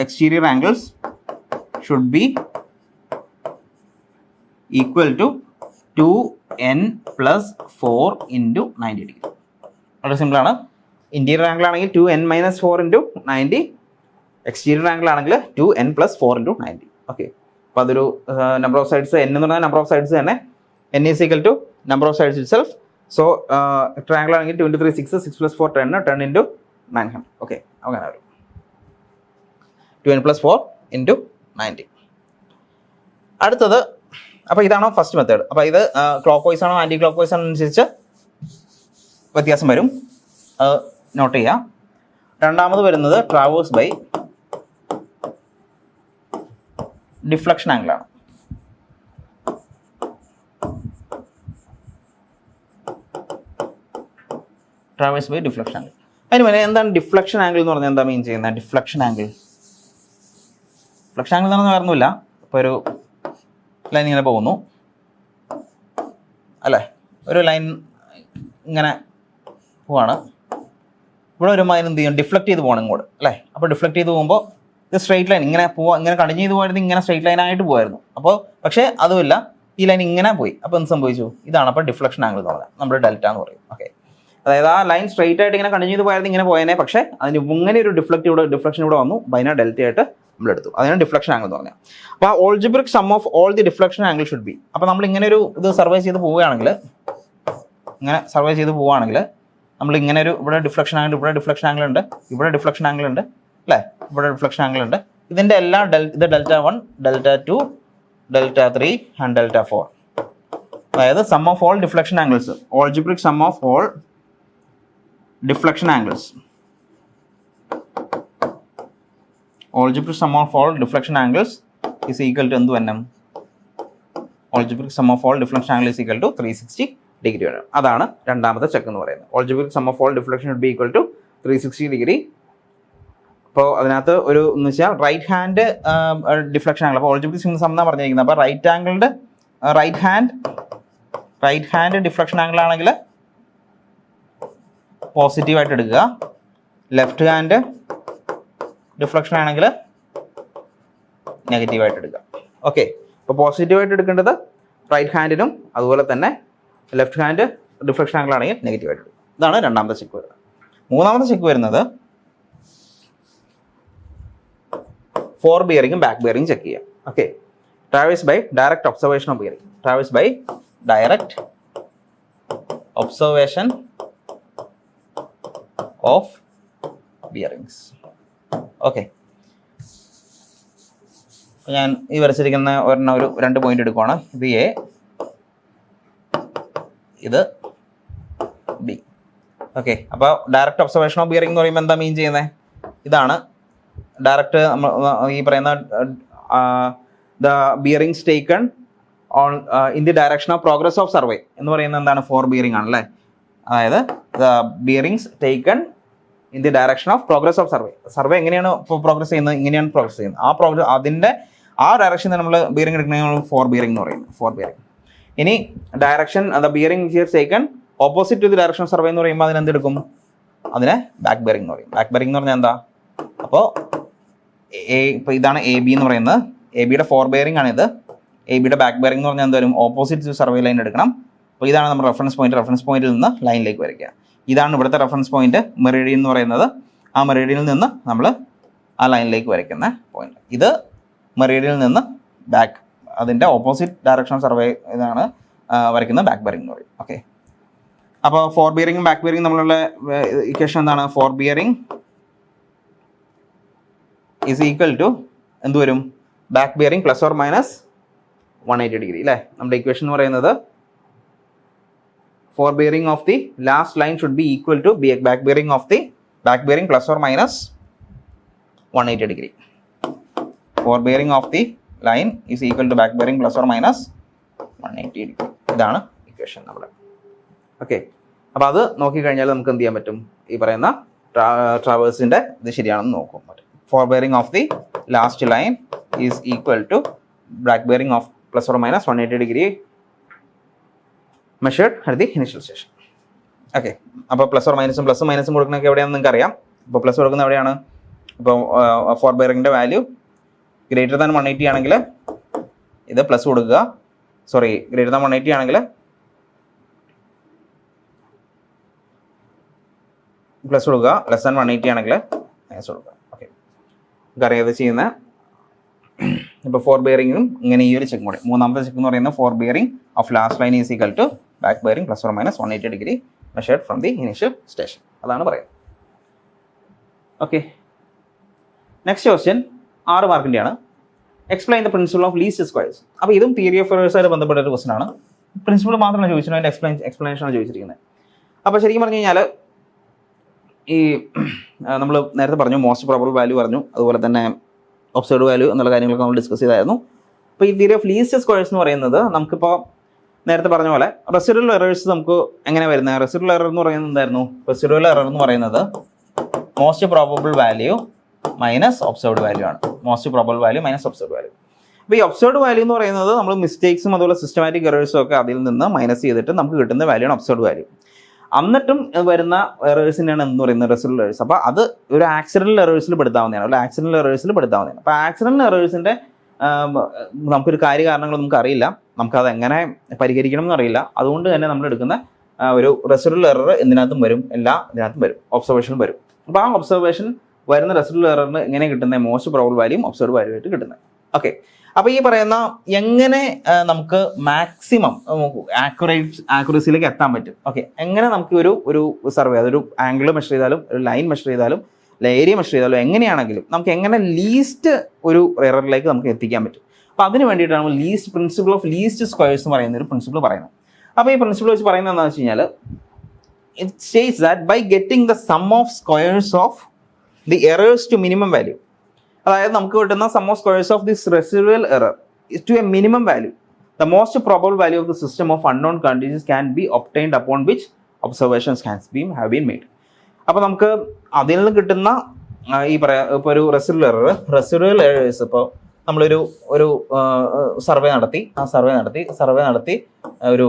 exterior angles should be equal to 2n + 4 × 90 degree. വളരെ സിമ്പിളാണ്. ഇന്റീരിയർ ആംഗിൾ ആണെങ്കിൽ 2n - 4 × 90, എക്സ്റ്റീരിയർ ആംഗിൾ ആണെങ്കിൽ 2n + 4 × 90. ഓക്കെ, അപ്പോൾ അതൊരു നമ്പർ ഓഫ് സൈഡ്സ് n എന്ന് പറഞ്ഞാൽ നമ്പർ ഓഫ് സൈഡ്സ് തന്നെ. n is equal to number of sides itself. So triangle ആണെങ്കിൽ 2 × 3 6, 6 + 4 10, 10 × 900. ഓക്കെ, അങ്ങനെ വരും 2n + 4 × 90. അടുത്തത്, അപ്പോൾ ഇതാണോ ഫസ്റ്റ് മെത്തേഡ്. അപ്പോൾ ഇത് ക്ലോക്ക് വൈസ് ആണോ ആൻറ്റി ക്ലോക്ക് വൈസ് ആണോ അനുസരിച്ച് വ്യത്യാസം വരും, നോട്ട് ചെയ്യാം. രണ്ടാമത് വരുന്നത് ട്രാവേഴ്സ് ബൈ ഡിഫ്ലക്ഷൻ ആംഗിൾ ആണ്. Traverse by deflection angle. അതിന് മുന്നേ എന്താണ് ഡിഫ്ലക്ഷൻ ആംഗിൾ എന്ന് പറഞ്ഞാൽ എന്താ മീൻ ചെയ്യുന്നത്? ഡിഫ്ലക്ഷൻ ആംഗിൾ എന്ന് പറഞ്ഞാൽ വേറൊന്നുമില്ല. ഇപ്പോൾ ഒരു ലൈൻ ഇങ്ങനെ പോകുന്നു അല്ലേ? ഒരു ലൈൻ ഇങ്ങനെ പോവാണ്. ഇവിടെ വരുമ്പോൾ അതിന് എന്ത് ചെയ്യും? ഡിഫ്ലക്ട് ചെയ്ത് പോകണം ഇങ്ങോട്ട് അല്ലേ? അപ്പോൾ ഡിഫ്ലക്ട് ചെയ്ത് പോകുമ്പോൾ ഇത് സ്ട്രെയിറ്റ് ലൈൻ ഇങ്ങനെ ഇങ്ങനെ കണ്ടിന്യൂ ചെയ്ത് പോയത് ഇങ്ങനെ സ്ട്രെയിറ്റ് ലൈനായിട്ട് പോകുമായിരുന്നു. അപ്പോൾ പക്ഷേ അതുമില്ല, ഈ ലൈൻ ഇങ്ങനെ പോയി. അപ്പോൾ എന്ത് സംഭവിച്ചു? ഇതാണ് അപ്പോൾ ഡിഫ്ലക്ഷൻ ആംഗിൾ എന്ന് പറഞ്ഞാൽ നമ്മൾ ഡെൽറ്റ എന്ന് പറയും. ഓക്കെ, അതായത് ആ ലൈൻ സ്ട്രെയിറ്റ് ആയിട്ട് ഇങ്ങനെ കണ്ടിന്യൂ ചെയ്ത് പോയായിരുന്നു ഇങ്ങനെ പോയതിനെ, പക്ഷേ അതിന് ഇങ്ങനെ ഒരു ഡിഫ്ലക്ഷൻ ഇവിടെ വന്നു, അതിനെ ഡെൽറ്റ ആയിട്ട് നമ്മൾ എടുത്തു. അതിനാണ് ഡിഫ്ലക്ഷൻ ആംഗിൾ എന്ന് പറഞ്ഞാൽ. അപ്പോൾ algebraic sum of all the deflection angle should be. അപ്പോൾ നമ്മൾ ഇങ്ങനെ ഒരു ഇത് സർവേ ചെയ്ത് പോവുകയാണെങ്കിൽ, നമ്മൾ ഇങ്ങനെ ഒരു ഇവിടെ ഡിഫ്ലക്ഷൻ ആംഗിൾ, ഇവിടെ ഡിഫ്ലക്ഷൻ ആംഗിൾ ഉണ്ട്, ഇവിടെ ഡിഫ്ലക്ഷൻ ആംഗിൾ ഉണ്ട് അല്ലേ? ഇവിടെ ഡിഫ്ലക്ഷൻ ആംഗിൾ ഉണ്ട്. ഇതിൻ്റെ എല്ലാം ഇത് delta 1, delta 2, delta 3 and delta 4. അതായത് sum of all deflection angles, algebraic sum of all deflection angles, algebraic sum of all deflection angles is equal to എന്ത് വരണം? algebraic sum of all deflection angle is equal to 360 degree വരണം. അതാണ് രണ്ടാമത്തെ ചെക്ക് എന്ന് പറയുന്നത്. algebraic sum of all deflection should be equal to 360 degree. അപ്പോൾ അതിനകത്ത് ഒരു എന്ന് വെച്ചാൽ റൈറ്റ് ഹാൻഡ് ഡിഫ്ലക്ഷൻ ആംഗിൾ. അപ്പോൾ algebraic sum എന്നാണ് പറഞ്ഞിരിക്കുന്നത്. അപ്പോൾ റൈറ്റ് ഹാൻഡ് ഡിഫ്ലക്ഷൻ ആംഗിൾ ആണെങ്കിൽ പോസിറ്റീവായിട്ട് എടുക്കുക, ലെഫ്റ്റ് ഹാൻഡ് ഡിഫ്ലക്ഷൻ ആണെങ്കിൽ നെഗറ്റീവായിട്ട് എടുക്കുക. ഓക്കെ, അപ്പോൾ പോസിറ്റീവായിട്ട് എടുക്കേണ്ടത് റൈറ്റ് ഹാൻഡിനും അതുപോലെ തന്നെ ലെഫ്റ്റ് ഹാൻഡ് ഡിഫ്ലക്ഷൻ ആംഗിൾ ആണെങ്കിൽ നെഗറ്റീവായിട്ട് എടുക്കുക. ഇതാണ് രണ്ടാമത്തെ ചെക്ക് വരുന്നത്. മൂന്നാമത്തെ ചെക്ക് വരുന്നത് ഫോർ ബിയറിംഗും ബാക്ക് ബിയറിംഗും ചെക്ക് ചെയ്യാം. Okay, traverse by direct observation of bearing. Traverse by direct observation of bearings. Okay, ഞാൻ ഈ വരച്ചിരിക്കുന്ന ഒരെണ്ണം ഒരു 2 പോയിന്റ് എടുക്കുവാണ്. ഇത് എ, ഇത് ബി. ഓക്കെ, അപ്പോൾ ഡയറക്റ്റ് ഒബ്സർവേഷൻ ഓഫ് ബിയറിംഗ് എന്ന് പറയുമ്പോൾ എന്താ മീൻ ചെയ്യുന്നത്? ഇതാണ് ഡയറക്റ്റ് ഈ പറയുന്ന the bearings taken on in the direction of progress of survey എന്ന് പറയുന്നത് എന്താണ്? ഫോർ ബിയറിംഗ് ആണല്ലേ. അതായത് the bearings taken in the direction of progress of survey. Survey എങ്ങനെയാണ് പ്രോഗ്രസ് ചെയ്യുന്നത്? ഇങ്ങനെയാണ് പ്രോഗ്രസ് ചെയ്യുന്നത്. അതിൻ്റെ ആ ഡയറക്ഷനിൽ നമ്മൾ ബിയറിംഗ് എടുക്കുന്നത് ഫോർ ബിയറിംഗ് എന്ന് പറയുന്നത്. Fore bearing. ഇനി direction the bearing here taken opposite to the direction of survey എന്ന് പറയുമ്പോൾ അതിനെന്തെടുക്കും? അതിനെ ബാക്ക് ബെയറിംഗ് എന്ന് പറയും. ബാക്ക് ബെയറിംഗ് എന്ന് പറഞ്ഞാൽ എന്താ? അപ്പോൾ ഇപ്പോൾ ഇതാണ് എ ബി എന്ന് പറയുന്നത്. എ ബിയുടെ ഫോർ ബെയറിംഗ് ആണ് ഇത്. എ ബിയുടെ ബാക്ക് ബെയറിംഗ് എന്ന് പറഞ്ഞാൽ എന്തായാലും ഓപ്പോസിറ്റ് സർവേ ലൈൻ എടുക്കണം. അപ്പോൾ ഇതാണ് നമ്മുടെ റെഫറൻസ് പോയിന്റ്. റെഫറൻസ് പോയിന്റിൽ നിന്ന് ലൈനിലേക്ക് വരയ്ക്കുക. ഇതാണ് ഇവിടുത്തെ റെഫറൻസ് പോയിന്റ്, മെറിഡിയൻ എന്ന് പറയുന്നത്. ആ മെറിഡിയനിൽ നിന്ന് നമ്മൾ ആ ലൈനിലേക്ക് വരയ്ക്കുന്ന പോയിന്റ്. ഇത് മെറിഡിയനിൽ നിന്ന് ബാക്ക്, അതിൻ്റെ ഓപ്പോസിറ്റ് ഡയറക്ഷൻ ഓഫ് സർവേ ഇതാണ് വരയ്ക്കുന്ന ബാക്ക് ബെയറിംഗ് എന്ന് പറയും. ഓക്കെ, അപ്പോൾ ഫോർ ബിയറിംഗും ബാക്ക് ബിയറിംഗ് തമ്മിലുള്ള ഇക്വേഷൻ എന്താണ്? Fore bearing is equal to എന്ത് വരും? Back bearing plus or minus 180 degree അല്ലേ? നമ്മുടെ ഇക്വേഷൻ എന്ന് പറയുന്നത് fore bearing of the last line should be equal to back bearing of the back bearing plus or minus 180 degree. Fore bearing of the line is equal to back bearing plus or minus 180 degree. ഇതാണ് ഇക്വേഷൻ നമ്മുടെ. ഓക്കെ, അപ്പോൾ അത് നോക്കിക്കഴിഞ്ഞാൽ നമുക്ക് എന്ത് ചെയ്യാൻ പറ്റും? ഈ പറയുന്ന ട്രാവേഴ്സിൻ്റെ ഇത് ശരിയാണെന്ന് നോക്കും. Fore bearing of the last line is equal to back bearing of plus or minus 180 degree measured at the initial station. Okay, അപ്പോൾ പ്ലസും മൈനസും കൊടുക്കുന്നതൊക്കെ എവിടെയാണെന്ന് നിങ്ങൾക്ക് അറിയാം. ഇപ്പോൾ പ്ലസ് കൊടുക്കുന്നത് എവിടെയാണ്? ഇപ്പോൾ ഫോർ ബെയറിംഗിൻ്റെ വാല്യൂ ഗ്രേറ്റർ ദാൻ 180 ആണെങ്കിൽ ഇത് പ്ലസ് കൊടുക്കുക. ഗ്രേറ്റർ ദാൻ 180 ആണെങ്കിൽ പ്ലസ് കൊടുക്കുക. ലെസ് ദാൻ 180 ആണെങ്കിൽ മൈനസ് കൊടുക്കുക. ഓക്കെ, നമുക്കറിയാതെ ചെയ്യുന്ന ഇപ്പോൾ ഫോർ ബെയറിംഗും ഇങ്ങനെ ഈ ഒരു ചെക്ക് കൂടെ. മൂന്നാമത്തെ ചെക്ക് എന്ന് പറയുന്നത് fore bearing of last line is equal to back bearing plus or minus 180 degree measured from the initial station. അതാണ് പറയുന്നത്. ഓക്കെ, നെക്സ്റ്റ് ക്വസ്റ്റ്യൻ 6 മാർക്കിൻ്റെയാണ്. Explain the principle of least squares. അപ്പോൾ ഇതും തിയറി ഓഫ് എറേഴ്സായിട്ട് ബന്ധപ്പെട്ട ഒരു ക്വസ്റ്റൻ ആണ്. പ്രിൻസിപ്പിൾ മാത്രമാണ് ചോദിച്ചത്, അതിൻ്റെ എക്സ്പ്ലനേഷനാണ് ചോദിച്ചിരിക്കുന്നത്. അപ്പോൾ ശരിക്കും പറഞ്ഞു കഴിഞ്ഞാൽ ഈ നമ്മൾ നേരത്തെ പറഞ്ഞു മോസ്റ്റ് പ്രോബബിൾ വാല്യൂ പറഞ്ഞു, അതുപോലെ തന്നെ ഒബ്സർവ്ഡ് വാല്യൂ എന്നുള്ള കാര്യങ്ങളൊക്കെ നമ്മൾ ഡിസ്കസ് ചെയ്തായിരുന്നു. അപ്പോൾ ഈ തിയറി ഓഫ് ലീസ്റ്റ് സ്ക്വയർസ് എന്ന് പറയുന്നത് നമുക്കിപ്പോൾ നേരത്തെ പറഞ്ഞ പോലെ റെസിഡ്യൂവൽ എറേഴ്സ് നമുക്ക് എങ്ങനെ വരുന്നത്? റെസിഡ്യൂവൽ എറർ എന്ന് പറയുന്നത് എന്തായിരുന്നു? റെസിഡ്യൂവൽ എറർ എന്ന് പറയുന്നത് most probable value minus observed value ആണ്. Most probable value minus observed value. അപ്പോൾ ഈ ഒബ്സർവ്ഡ് വാല്യൂ എന്ന് പറയുന്നത് നമ്മൾ മിസ്റ്റേക്സും അതുപോലെ സിസ്റ്റമാറ്റിക് എറേഴ്സും ഒക്കെ അതിൽ നിന്ന് മൈനസ് ചെയ്തിട്ട് നമുക്ക് കിട്ടുന്ന വാല്യൂ ആണ് ഒബ്സർവ്ഡ് വാല്യൂ. എന്നിട്ടും വരുന്ന എറേഴ്സിനാണ് എന്ന് പറയുന്നത് റെസിഡ്യൂവൽ എറേഴ്സ്. അപ്പോൾ അത് ഒരു ആക്സിഡന്റൽ എറേഴ്സിൽ പെടുത്താവുന്നതാണ്. അപ്പോൾ ആക്സിഡന്റൽ എറേഴ്സിൻ്റെ നമുക്കൊരു കാര്യകാരണങ്ങൾ നമുക്ക് അറിയില്ല, നമുക്കത് എങ്ങനെ പരിഹരിക്കണം എന്നറിയില്ല. അതുകൊണ്ട് തന്നെ നമ്മൾ എടുക്കുന്ന ഒരു റെസിഡ്യൂവൽ എറർ ഇതിനകത്തും വരും, ഇതിനകത്തും വരും, ഒബ്സർവേഷനും വരും. അപ്പോൾ ആ ഒബ്സർവേഷൻ വരുന്ന റെസിഡ്യൂവൽ എററിന് എങ്ങനെ കിട്ടുന്നത്? മോസ്റ്റ് പ്രോബബിൾ വാല്യൂയും ഒബ്സർവ്ഡ് വാല്യൂ ആയിട്ട് കിട്ടുന്നത്. ഓക്കെ, അപ്പോൾ ഈ പറയുന്ന എങ്ങനെ നമുക്ക് മാക്സിമം ആക്യുറസിയിലേക്ക് എത്താൻ പറ്റും? ഓക്കെ, എങ്ങനെ നമുക്ക് ഒരു സർവേ, അതൊരു ആംഗിൾ മെഷർ ചെയ്താലും ഒരു ലൈൻ മെഷർ ചെയ്താലും ഏരിയ മെഷർ ചെയ്താലും എങ്ങനെയാണെങ്കിലും നമുക്ക് എങ്ങനെ ലീസ്റ്റ് ഒരു എററിലേക്ക് നമുക്ക് എത്തിക്കാൻ പറ്റും? അപ്പോൾ അതിന് വേണ്ടിയിട്ടാണ് പ്രിൻസിപ്പിൾ ഓഫ് ലീസ്റ്റ് സ്ക്വയേഴ്സ് എന്ന് പറയുന്ന ഒരു പ്രിൻസിപ്പിൾ പറയുന്നത്. അപ്പോൾ ഈ പ്രിൻസിപ്പിൾ വെച്ച് പറയുന്നത് എന്താണെന്ന് വെച്ച് കഴിഞ്ഞാൽ it states that by getting the sum of squares of the errors to minimum value, അതായത് നമുക്ക് കിട്ടുന്ന sum of squares of this residual error to a minimum value, the most probable value of the system of unknown quantities can be obtained upon which observations have been made. അപ്പോൾ നമുക്ക് അതിൽ നിന്ന് കിട്ടുന്ന ഈ ഇപ്പോൾ ഒരു റെസിഡ്യൂവൽ എറേഴ്സ്, ഇപ്പോൾ നമ്മളൊരു സർവേ നടത്തി ഈ ഒരു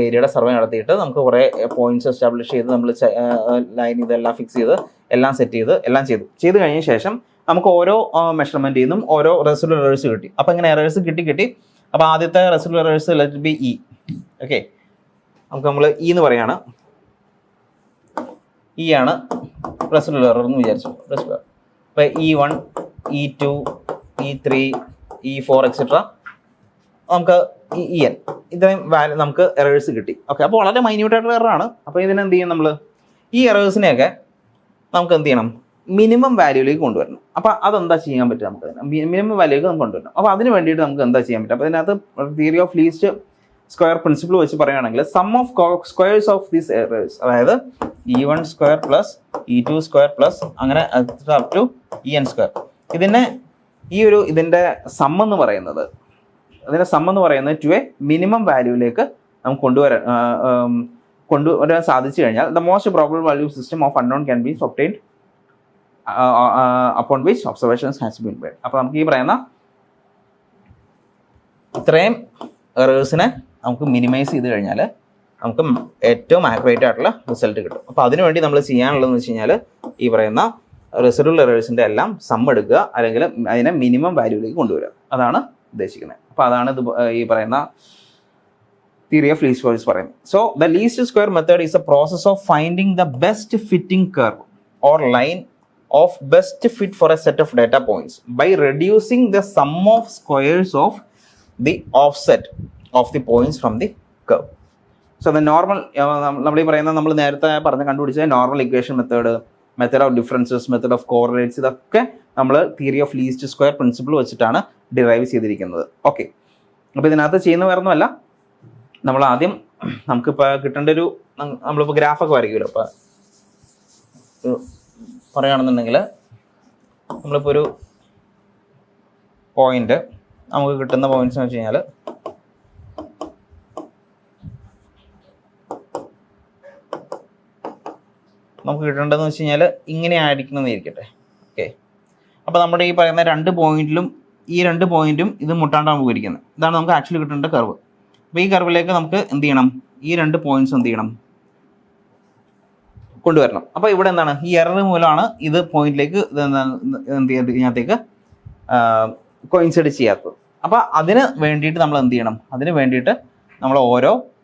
ഏരിയയുടെ സർവേ നടത്തിയിട്ട് നമുക്ക് കുറേ പോയിന്റ്സ് എസ്റ്റാബ്ലിഷ് ചെയ്ത് നമ്മൾ ലൈൻ ഇതെല്ലാം ഫിക്സ് ചെയ്ത് എല്ലാം സെറ്റ് ചെയ്ത് കഴിഞ്ഞ ശേഷം നമുക്ക് ഓരോ മെഷർമെൻറ്റിൽ നിന്നും ഓരോ റെസിഡ്യൂവൽ എറേഴ്സ് കിട്ടി. അപ്പോൾ ഇങ്ങനെ എറേഴ്സ് കിട്ടി. അപ്പോൾ ആദ്യത്തെ residual errors let be E. Okay, നമുക്ക് നമ്മൾ ഇ എന്ന് പറയാണ്. ഇ ആണ് റെസിഡ്യൂവൽ എറർ എന്ന് വിചാരിച്ചു. ഇപ്പോൾ E1, E2, E3, E4 etcetera നമുക്ക് EN ഇത്രയും വാല്യൂ നമുക്ക് എറേഴ്സ് കിട്ടി. ഓക്കെ, അപ്പോൾ വളരെ മൈന്യൂട്ടായിട്ടുള്ള എററാണ്. അപ്പോൾ ഇതിനെന്ത് ചെയ്യും? നമ്മൾ ഈ എറേഴ്സിനെയൊക്കെ നമുക്ക് എന്ത് ചെയ്യണം? മിനിമം വാല്യൂയിലേക്ക് കൊണ്ടുവരണം. അപ്പോൾ അതെന്താ ചെയ്യാൻ പറ്റുക നമുക്ക്? മിനിമം വാല്യൂക്ക് നമുക്ക് കൊണ്ടുവരണം. അപ്പോൾ അതിന് വേണ്ടിയിട്ട് നമുക്ക് എന്താ ചെയ്യാൻ പറ്റും? അപ്പോൾ ഇതിനകത്ത് theory of least square principle വെച്ച് പറയുകയാണെങ്കിൽ sum of squares of these errors, അതായത് E1 square plus E2 square plus അങ്ങനെ അപ് ടു En സ്ക്വയർ, ഇതിൻ്റെ സം എന്ന് പറയുന്നത് ടു എ മിനിമം വാല്യൂയിലേക്ക് നമുക്ക് കൊണ്ടുവരാൻ സാധിച്ചു കഴിഞ്ഞാൽ the most probable value system of unknown can be obtained upon which observations has been made. അപ്പോൾ നമുക്ക് ഈ പറയുന്ന ഇത്രയും എറേഴ്സിനെ നമുക്ക് മിനിമൈസ് ചെയ്ത് കഴിഞ്ഞാൽ നമുക്ക് ഏറ്റവും ആക്യുറേറ്റ് ആയിട്ടുള്ള റിസൾട്ട് കിട്ടും. അപ്പോൾ അതിനുവേണ്ടി നമ്മൾ ചെയ്യാനുള്ളതെന്ന് വെച്ച് കഴിഞ്ഞാൽ ഈ പറയുന്ന റെസിഡ്യൂവൽ എറേഴ്സിൻ്റെ എല്ലാം സം എടുക്കുക, അല്ലെങ്കിൽ അതിനെ മിനിമം വാല്യൂയിലേക്ക് കൊണ്ടുവരിക. അതാണ് ഉദ്ദേശിക്കുന്നത്. അപ്പോൾ അതാണ് ഇത് ഈ പറയുന്ന തിയറി ഓഫ് ലീസ്റ്റ് സ്ക്വയർസ് പറയുന്നത്. So the least square method is A process of finding the best fitting curve or line of best fit for a set of data points by reducing the sum of squares of the offset of the points from the curve. So the normal നമ്മൾ ഈ പറയുന്ന നമ്മൾ നേരത്തെ കണ്ടുപിടിച്ച normal equation method of differences, method of correlates, ഇതൊക്കെ നമ്മൾ theory of least square principle വെച്ചിട്ടാണ് ഡിറൈവ് ചെയ്തിരിക്കുന്നത്. ഓക്കെ, അപ്പോൾ ഇതിനകത്ത് ചെയ്യുന്ന വേറൊന്നുമല്ല, നമ്മൾ ആദ്യം നമുക്കിപ്പോൾ കിട്ടേണ്ട നമ്മളിപ്പോൾ ഗ്രാഫൊക്കെ വരയ്ക്കുമല്ലോ. അപ്പോൾ പറയുകയാണെന്നുണ്ടെങ്കിൽ നമ്മളിപ്പോൾ ഒരു പോയിന്റ്, നമുക്ക് കിട്ടുന്ന പോയിന്റ്സ് എന്ന് വെച്ച് കഴിഞ്ഞാൽ നമുക്ക് കിട്ടേണ്ടതെന്ന് വെച്ച് കഴിഞ്ഞാൽ ഇങ്ങനെ ആയിരിക്കണമെന്ന് ഇരിക്കട്ടെ. ഓക്കെ, അപ്പോൾ നമ്മുടെ ഈ പറയുന്ന രണ്ട് പോയിന്റിലും ഇത് മുട്ടാണ്ട് നമുക്ക് ഇരിക്കുന്നത്, ഇതാണ് നമുക്ക് ആക്ച്വലി കിട്ടേണ്ട കർവ്. അപ്പോൾ ഈ കർവിലേക്ക് നമുക്ക് എന്ത് ചെയ്യണം? ഈ രണ്ട് പോയിന്റ്സ് എന്ത് ചെയ്യണം? കൊണ്ടുവരണം. അപ്പോൾ ഇവിടെ എന്താണ്, ഈ എറർ മൂലമാണ് ഇത് പോയിന്റിലേക്ക് ഇതിനകത്തേക്ക് കോയിൻസൈഡ് ചെയ്യാത്തത്. അപ്പോൾ അതിന് വേണ്ടിയിട്ട് നമ്മൾ എന്ത് ചെയ്യണം? അതിന് വേണ്ടിയിട്ട് നമ്മൾ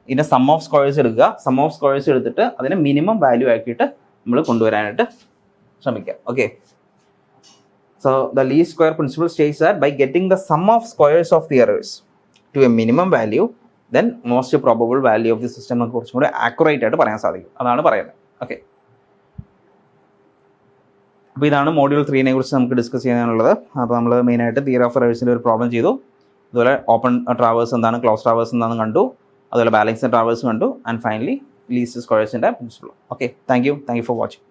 ഇതിൻ്റെ സം ഓഫ് സ്ക്വയേഴ്സ് എടുക്കുക. സം ഓഫ് സ്ക്വയേഴ്സ് എടുത്തിട്ട് അതിനെ മിനിമം വാല്യൂ ആക്കിയിട്ട് നമ്മൾ കൊണ്ടുവരാനായിട്ട് ശ്രമിക്കുക. Okay, so the least square principle states that by getting the sum of squares of the errors to a minimum value then most probable value of the system നമുക്ക് കുറച്ചും കൂടി ആക്യുറേറ്റ് ആയിട്ട് പറയാൻ സാധിക്കും. അതാണ് പറയുന്നത്. ഓക്കെ, അപ്പോൾ ഇതാണ് മോഡ്യൂൾ 3 കുറിച്ച് നമുക്ക് ഡിസ്കസ് ചെയ്യാനുള്ളത്. അപ്പോൾ നമ്മൾ മെയിനായിട്ട് തിയറി ഓഫ് എറേഴ്സിൻ്റെ ഒരു പ്രോബ്ലം ചെയ്തു, അതുപോലെ ഓപ്പൺ ട്രാവേഴ്സ് എന്താണ്, ക്ലോസ് ട്രാവേഴ്സ് എന്താണെന്ന് കണ്ടു, അതുപോലെ ബാലൻസ്ഡ് ട്രാവേഴ്സ് കണ്ടു, ആൻഡ് ഫൈനലി ലീസ്റ്റ് സ്ക്വയേഴ്സിൻ്റെ principle. Okay, thank you for watching.